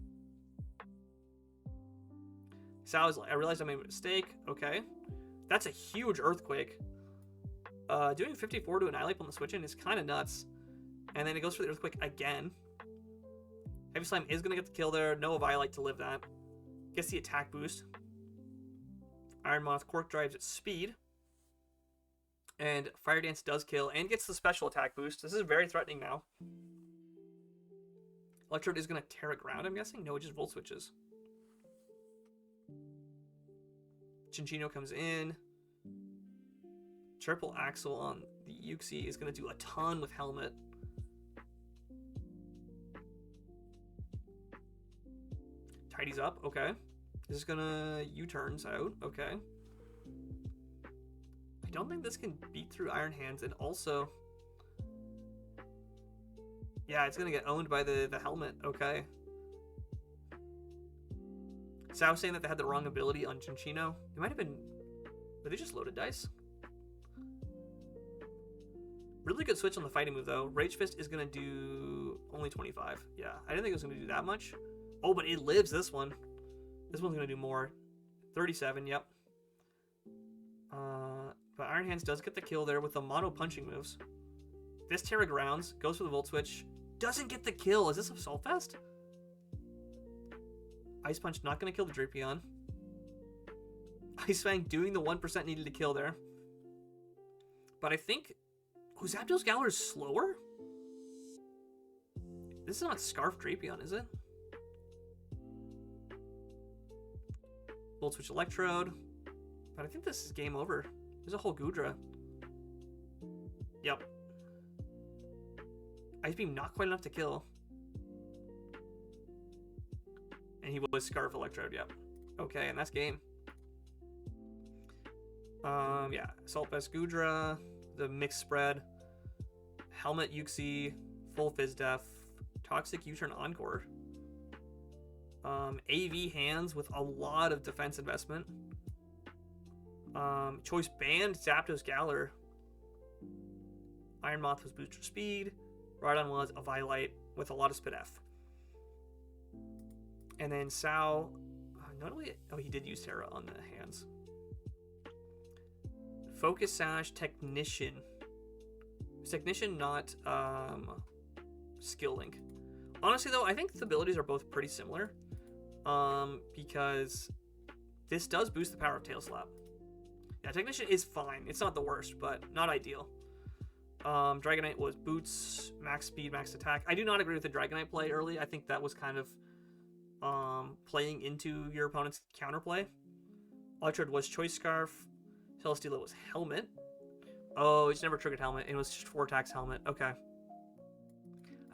Sal's like, I realized I made a mistake. Okay. That's a huge Earthquake. Doing 54 to Annihilate on the switch in is kind of nuts. And then it goes for the Earthquake again. Heavy Slam is going to get the kill there. No Violet to live that. Gets the attack boost. Iron Moth Quark drives its speed. And Fire Dance does kill and gets the special attack boost. This is very threatening now. Electrode is going to Terra Ground, I'm guessing? No, it just Volt Switches. Chinchino comes in. Triple Axle on the Uxie is going to do a ton with Helmet. Tidies up, okay. This is going to U-turns out, okay. I don't think this can beat through Iron Hands, and also... Yeah, it's going to get owned by the Helmet, okay. So I was saying that they had the wrong ability on Chinchino. It might have been... Were they just loaded dice? Really good switch on the fighting move, though. Rage Fist is going to do only 25. Yeah, I didn't think it was going to do that much. Oh, but it lives this one. This one's going to do more. 37, yep. But Iron Hands does get the kill there with the mono punching moves. This Terra Grounds, goes for the Volt Switch. Doesn't get the kill. Is this Assault Vest? Ice Punch not going to kill the Drapion. Ice Fang doing the 1% needed to kill there. But I think... Oh, Zapdos Galar is slower? This is not Scarf Drapion, is it? Volt Switch Electrode. But I think this is game over. There's a whole Goodra. Yep. Ice Beam not quite enough to kill. And he was Scarf Electrode, yep. Okay, and that's game. Yeah. Assault Vest Goodra. The mixed spread. Helmet Uxie. Full Fizz Def. Toxic U-turn Encore. AV Hands with a lot of defense investment. Choice Band Zapdos Galar. Iron Moth was booster speed. Rhydon was a Violite with a lot of Spit F. And then Sao, notably, oh, he did use Terra on the hands. Focus Sash, Technician. Technician, not Skill Link. Honestly, though, I think the abilities are both pretty similar. Because this does boost the power of Tail Slap. Yeah, Technician is fine. It's not the worst, but not ideal. Dragonite was boots, max speed, max attack. I do not agree with the Dragonite play early. I think that was kind of playing into your opponent's counterplay. Electrode was Choice Scarf. Celesteela was Helmet. Oh, it's never triggered Helmet. It was just 4 attacks Helmet. Okay.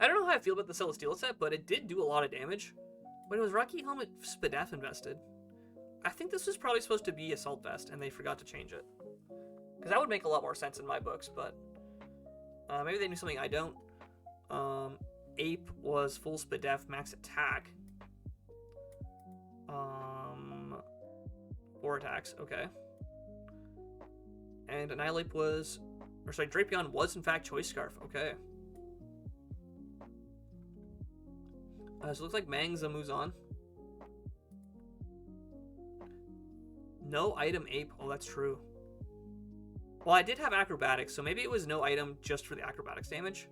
I don't know how I feel about the Celesteela set, but it did do a lot of damage. But it was Rocky Helmet Spadef invested. I think this was probably supposed to be Assault Vest, and they forgot to change it. Because that would make a lot more sense in my books, but maybe they knew something I don't. Ape was full Spadef, max attack. 4 attacks, okay. And Annihilate was, or sorry, Drapion was in fact Choice Scarf, okay. So it looks like Mangza moves on. No item Ape, oh that's true. Well, I did have Acrobatics, so maybe it was no item just for the Acrobatics damage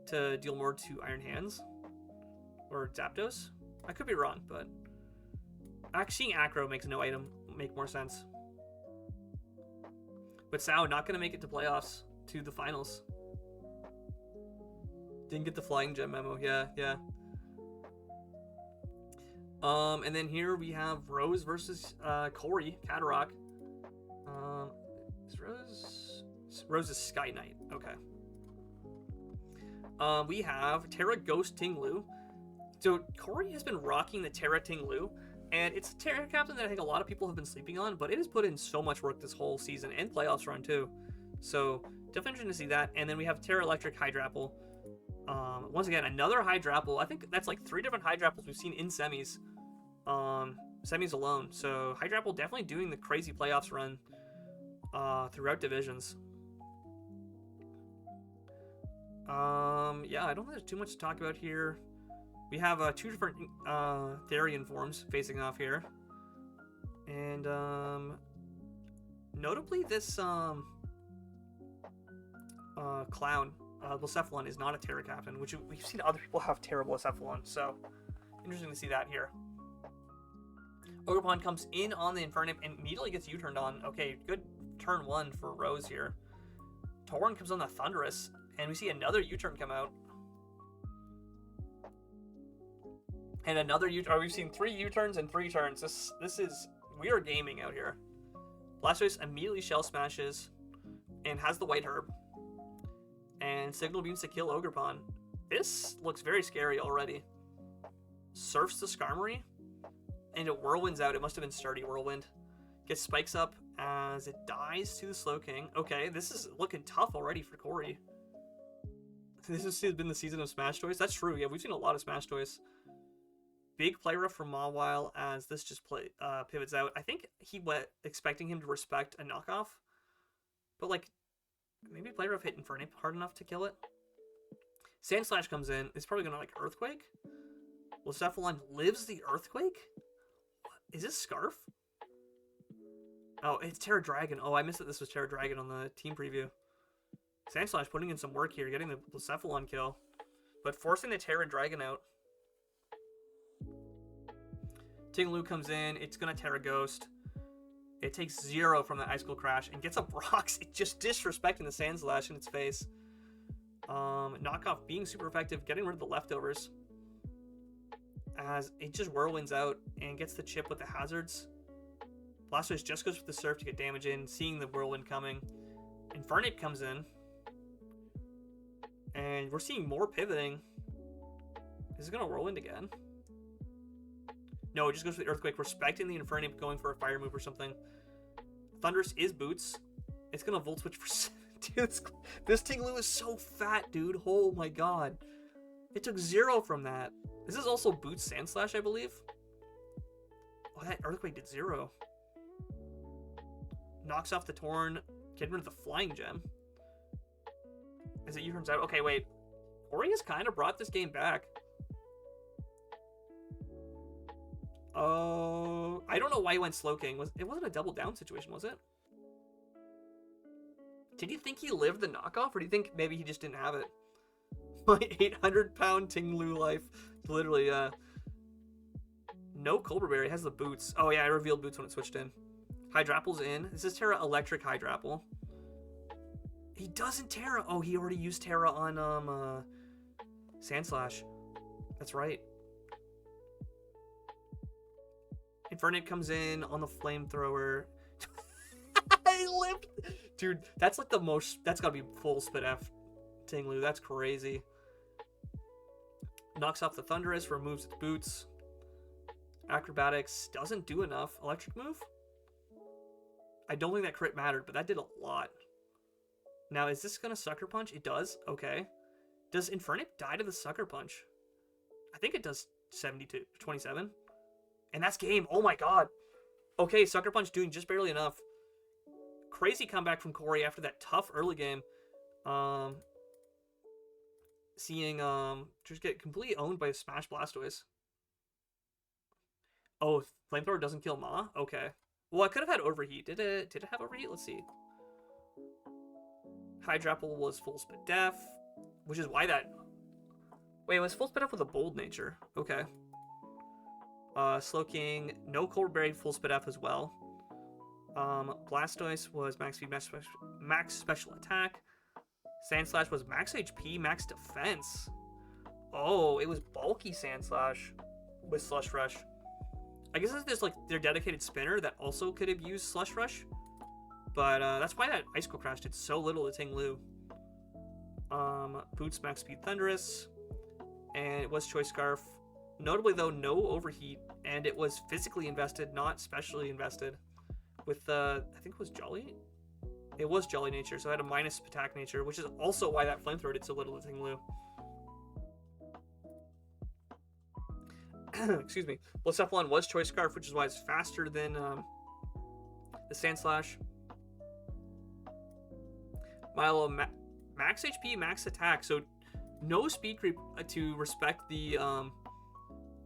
to deal more to Iron Hands or Zapdos. I could be wrong, but seeing Acro makes no item make more sense. But Sao not going to make it to playoffs, to the finals. Didn't get the Flying Gem memo, yeah. And then here we have Rose versus Corey, Catarok. Is Rose is Sky Knight, okay. We have Terra Ghost Ting-Lu. So Corey has been rocking the Terra Ting-Lu, and it's a Terra Captain that I think a lot of people have been sleeping on, but it has put in so much work this whole season and playoffs run too. So definitely interesting to see that. And then we have Terra Electric Hydrapple. Once again, another Hydrapple. I think that's like 3 different Hydrapples we've seen in semis. Semis alone. So Hydrapple definitely doing the crazy playoffs run throughout divisions. Yeah, I don't think there's too much to talk about here. We have 2 different Therian forms facing off here. And notably this clown, Blacephalon, is not a Terra Captain, which we've seen other people have terrible Blacephalon, so interesting to see that here. Ogerpon comes in on the Infernape and immediately gets U-turned on. Okay, good turn 1 for Rose here. Tauren comes on the Thundurus, and we see another U-turn come out. And another U-turn. We've seen 3 U-turns and 3 turns. This is, we are gaming out here. Blastoise immediately Shell Smashes and has the White Herb. And Signal Beams to kill Ogerpon. This looks very scary already. Surfs the Skarmory. And it Whirlwinds out. It must have been Sturdy Whirlwind. Gets Spikes up as it dies to the Slowking. Okay, this is looking tough already for Corey. This has been the season of Smash Toys. That's true. Yeah, we've seen a lot of Smash Toys. Big play rough from Mawile as this just pivots out. I think he went expecting him to respect a knockoff. But like, maybe play rough hit Infernape hard enough to kill it. Sandslash comes in. It's probably going to like Earthquake. Blacephalon lives the Earthquake? What? Is this Scarf? Oh, it's Terra Dragon. Oh, I missed that this was Terra Dragon on the team preview. Sandslash putting in some work here, getting the Blacephalon kill. But forcing the Terra Dragon out. Ting-Lu comes in. It's going to Terra Ghost. It takes 0 from the Ice Cold Crash and gets up rocks. It's just disrespecting the Sandslash in its face. Knockoff being super effective, getting rid of the leftovers. As it just Whirlwinds out and gets the chip with the hazards. Blastoise just goes for the Surf to get damage in, seeing the Whirlwind coming. Infernape comes in. And we're seeing more pivoting. Is it going to Whirlwind again? No, it just goes for the Earthquake, respecting the Infernape, going for a Fire move or something. Thundurus is Boots. It's going to Volt Switch for 7. Dude, this Ting-Lu is so fat, dude. Oh my god. It took 0 from that. This is also Boots Sandslash, I believe. Oh, that Earthquake did 0. Knocks off the Tauren. Getting rid of the Flying Gem. As it U-turns out. Okay, wait. Ori has kind of brought this game back. Oh, I don't know why he went Slowking. It wasn't a double down situation, was it? Did you think he lived the knockoff, or do you think maybe he just didn't have it? My 800-pound Ting Lu life. Literally, no Cobra Berry. Has the boots. Oh, yeah, I revealed boots when it switched in. Hydrapple's in. This is Terra Electric Hydrapple. He doesn't Terra. Oh, he already used Terra on, Sandslash. That's right. Infernape comes in on the Flamethrower. I lived. Dude, that's like the most. That's gotta be full spit F. Ting Lu, that's crazy. Knocks off the Thundurus, removes its boots. Acrobatics doesn't do enough. Electric move? I don't think that crit mattered, but that did a lot. Now, is this gonna Sucker Punch? It does? Okay. Does Infernape die to the Sucker Punch? I think it does 27. And that's game. Oh my god. Okay, Sucker Punch doing just barely enough. Crazy comeback from Corey after that tough early game. Seeing just get completely owned by Smash Blastoise. Oh, Flamethrower doesn't kill Ma? Okay. Well, I could have had Overheat. Did it have Overheat? Let's see. Hydrapple was full spit def, which is why that... Wait, it was full spit def with a bold nature. Okay. Slowking, no Cobra Berry, full spit F as well. Blastoise was max speed, max special attack. Sandslash was max HP, max defense. Oh, it was bulky Sandslash with Slush Rush. I guess it's just like their dedicated spinner that also could have used Slush Rush. But that's why that Icicle Crash did so little to Ting Lu. Boots max speed Thundurus. And it was Choice Scarf. Notably though, no Overheat. And it was physically invested, not specially invested. With, I think it was Jolly? It was Jolly Nature, so I had a minus attack nature, which is also why that Flamethrower did so little to Ting Lu. Excuse me. Blacephalon was Choice Scarf, which is why it's faster than the Sandslash. Milo, max HP, max attack, so no speed creep to respect the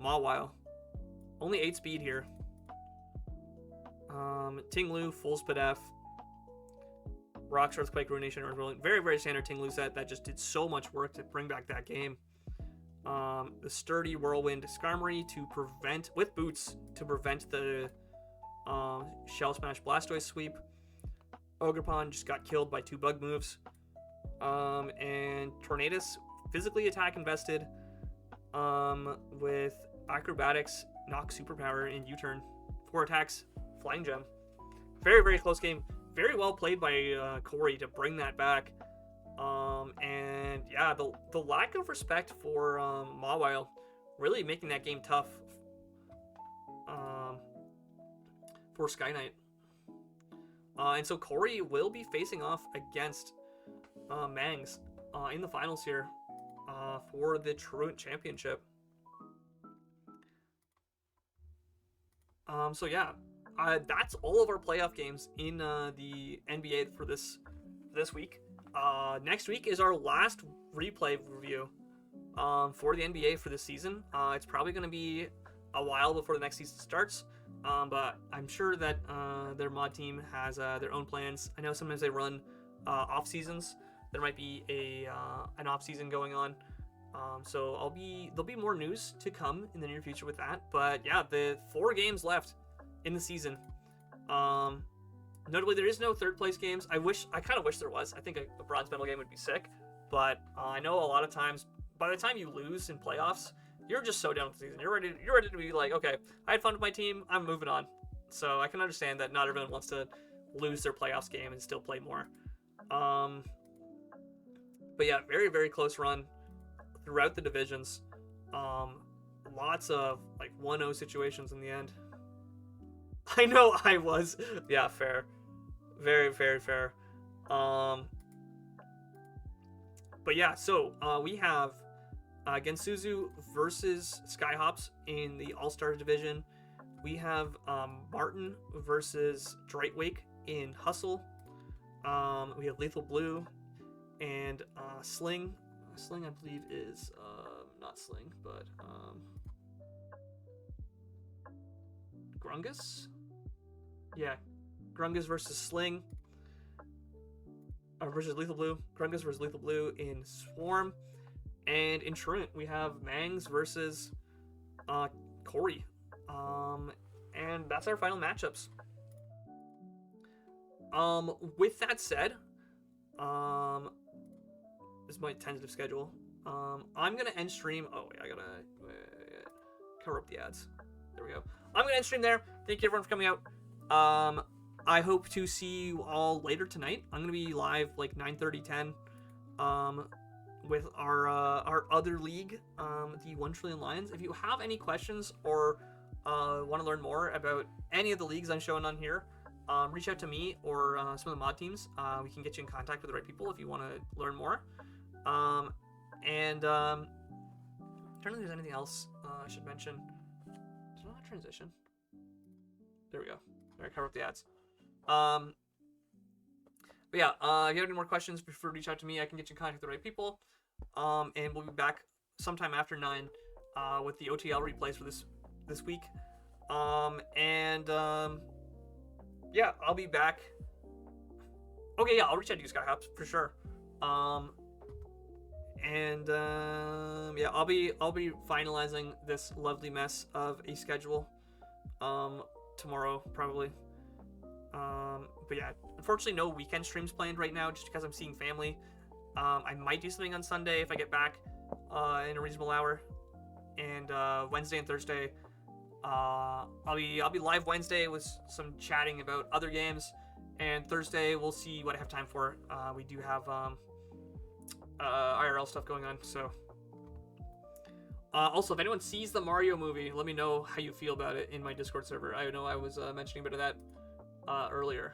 Mawile. Only 8 speed here. Ting Lu, full spit F. Rocks, Earthquake, Ruination, Earthwhirling. Very, very standard Ting Lu set that just did so much work to bring back that game. The Sturdy Whirlwind Skarmory to prevent, with boots, to prevent the Shell Smash Blastoise sweep. Ogerpon just got killed by 2 bug moves. And Tornadus, physically attack invested with Acrobatics, Knock Superpower, and U-Turn. 4 attacks, Flying Gem. Very, very close game. Very well played by Corey to bring that back. And yeah, the lack of respect for Mawile really making that game tough for Sky Knight. And so Corey will be facing off against Mangs in the finals here for the Truant Championship. So yeah, that's all of our playoff games in the NBA for this week. Next week is our last replay review for the NBA for this season. It's probably going to be a while before the next season starts, but I'm sure that their mod team has their own plans. I know sometimes they run off seasons. There might be an off season going on, so there'll be more news to come in the near future with that. But yeah, the 4 games left in the season. Notably, there is no third place games. I kind of wish there was. I think a bronze medal game would be sick. But I know a lot of times, by the time you lose in playoffs, you're just so done with the season. You're ready to be like, okay, I had fun with my team. I'm moving on. So I can understand that not everyone wants to lose their playoffs game and still play more. But yeah, very, very close run throughout the divisions. Lots of like 1-0 situations in the end. I know I was. Yeah, fair. Very, very fair. But yeah, so we have Gensuzu versus Skyhops in the All-Star division. We have Martin versus Drightwake in Hustle. We have Lethal Blue and Sling. Sling, I believe, is not Sling, but Grungus? Yeah, Grungus versus Sling. Versus Lethal Blue. Grungus versus Lethal Blue in Swarm. And in Truant, we have Mangs versus Corey. And that's our final matchups. With that said, this is my tentative schedule. I'm gonna end stream. Oh wait, I gotta cover up the ads. There we go. I'm gonna end stream there. Thank you everyone for coming out. I hope to see you all later tonight. I'm gonna be live like 9:30, 10. With our other league, the 1 Trillion Lions. If you have any questions or want to learn more about any of the leagues I'm showing on here, reach out to me or some of the mod teams. We can get you in contact with the right people if you want to learn more. I don't know if there's anything else I should mention. Is it not a transition? There we go. All right, cover up the ads. But yeah, if you have any more questions, be sure to reach out to me. I can get you in contact with the right people. And we'll be back sometime after 9 with the OTL replays for this week. Yeah, I'll be back. Okay, yeah, I'll reach out to you, Skyhops, for sure. Yeah, I'll be finalizing this lovely mess of a schedule tomorrow, probably. But yeah, unfortunately no weekend streams planned right now just because I'm seeing family. I might do something on Sunday if I get back in a reasonable hour. And Wednesday and Thursday, I'll be live Wednesday with some chatting about other games. And Thursday we'll see what I have time for. We do have IRL stuff going on, so. Also, if anyone sees the Mario movie, let me know how you feel about it in my Discord server. I know I was mentioning a bit of that earlier.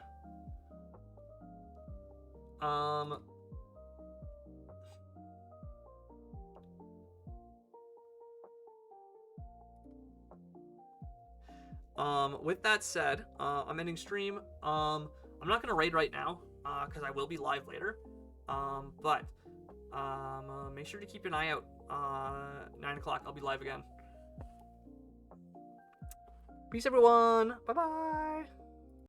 With that said, I'm ending stream. I'm not gonna raid right now, because I will be live later. But make sure to keep an eye out. 9 o'clock, I'll be live again. Peace, everyone. Bye-bye.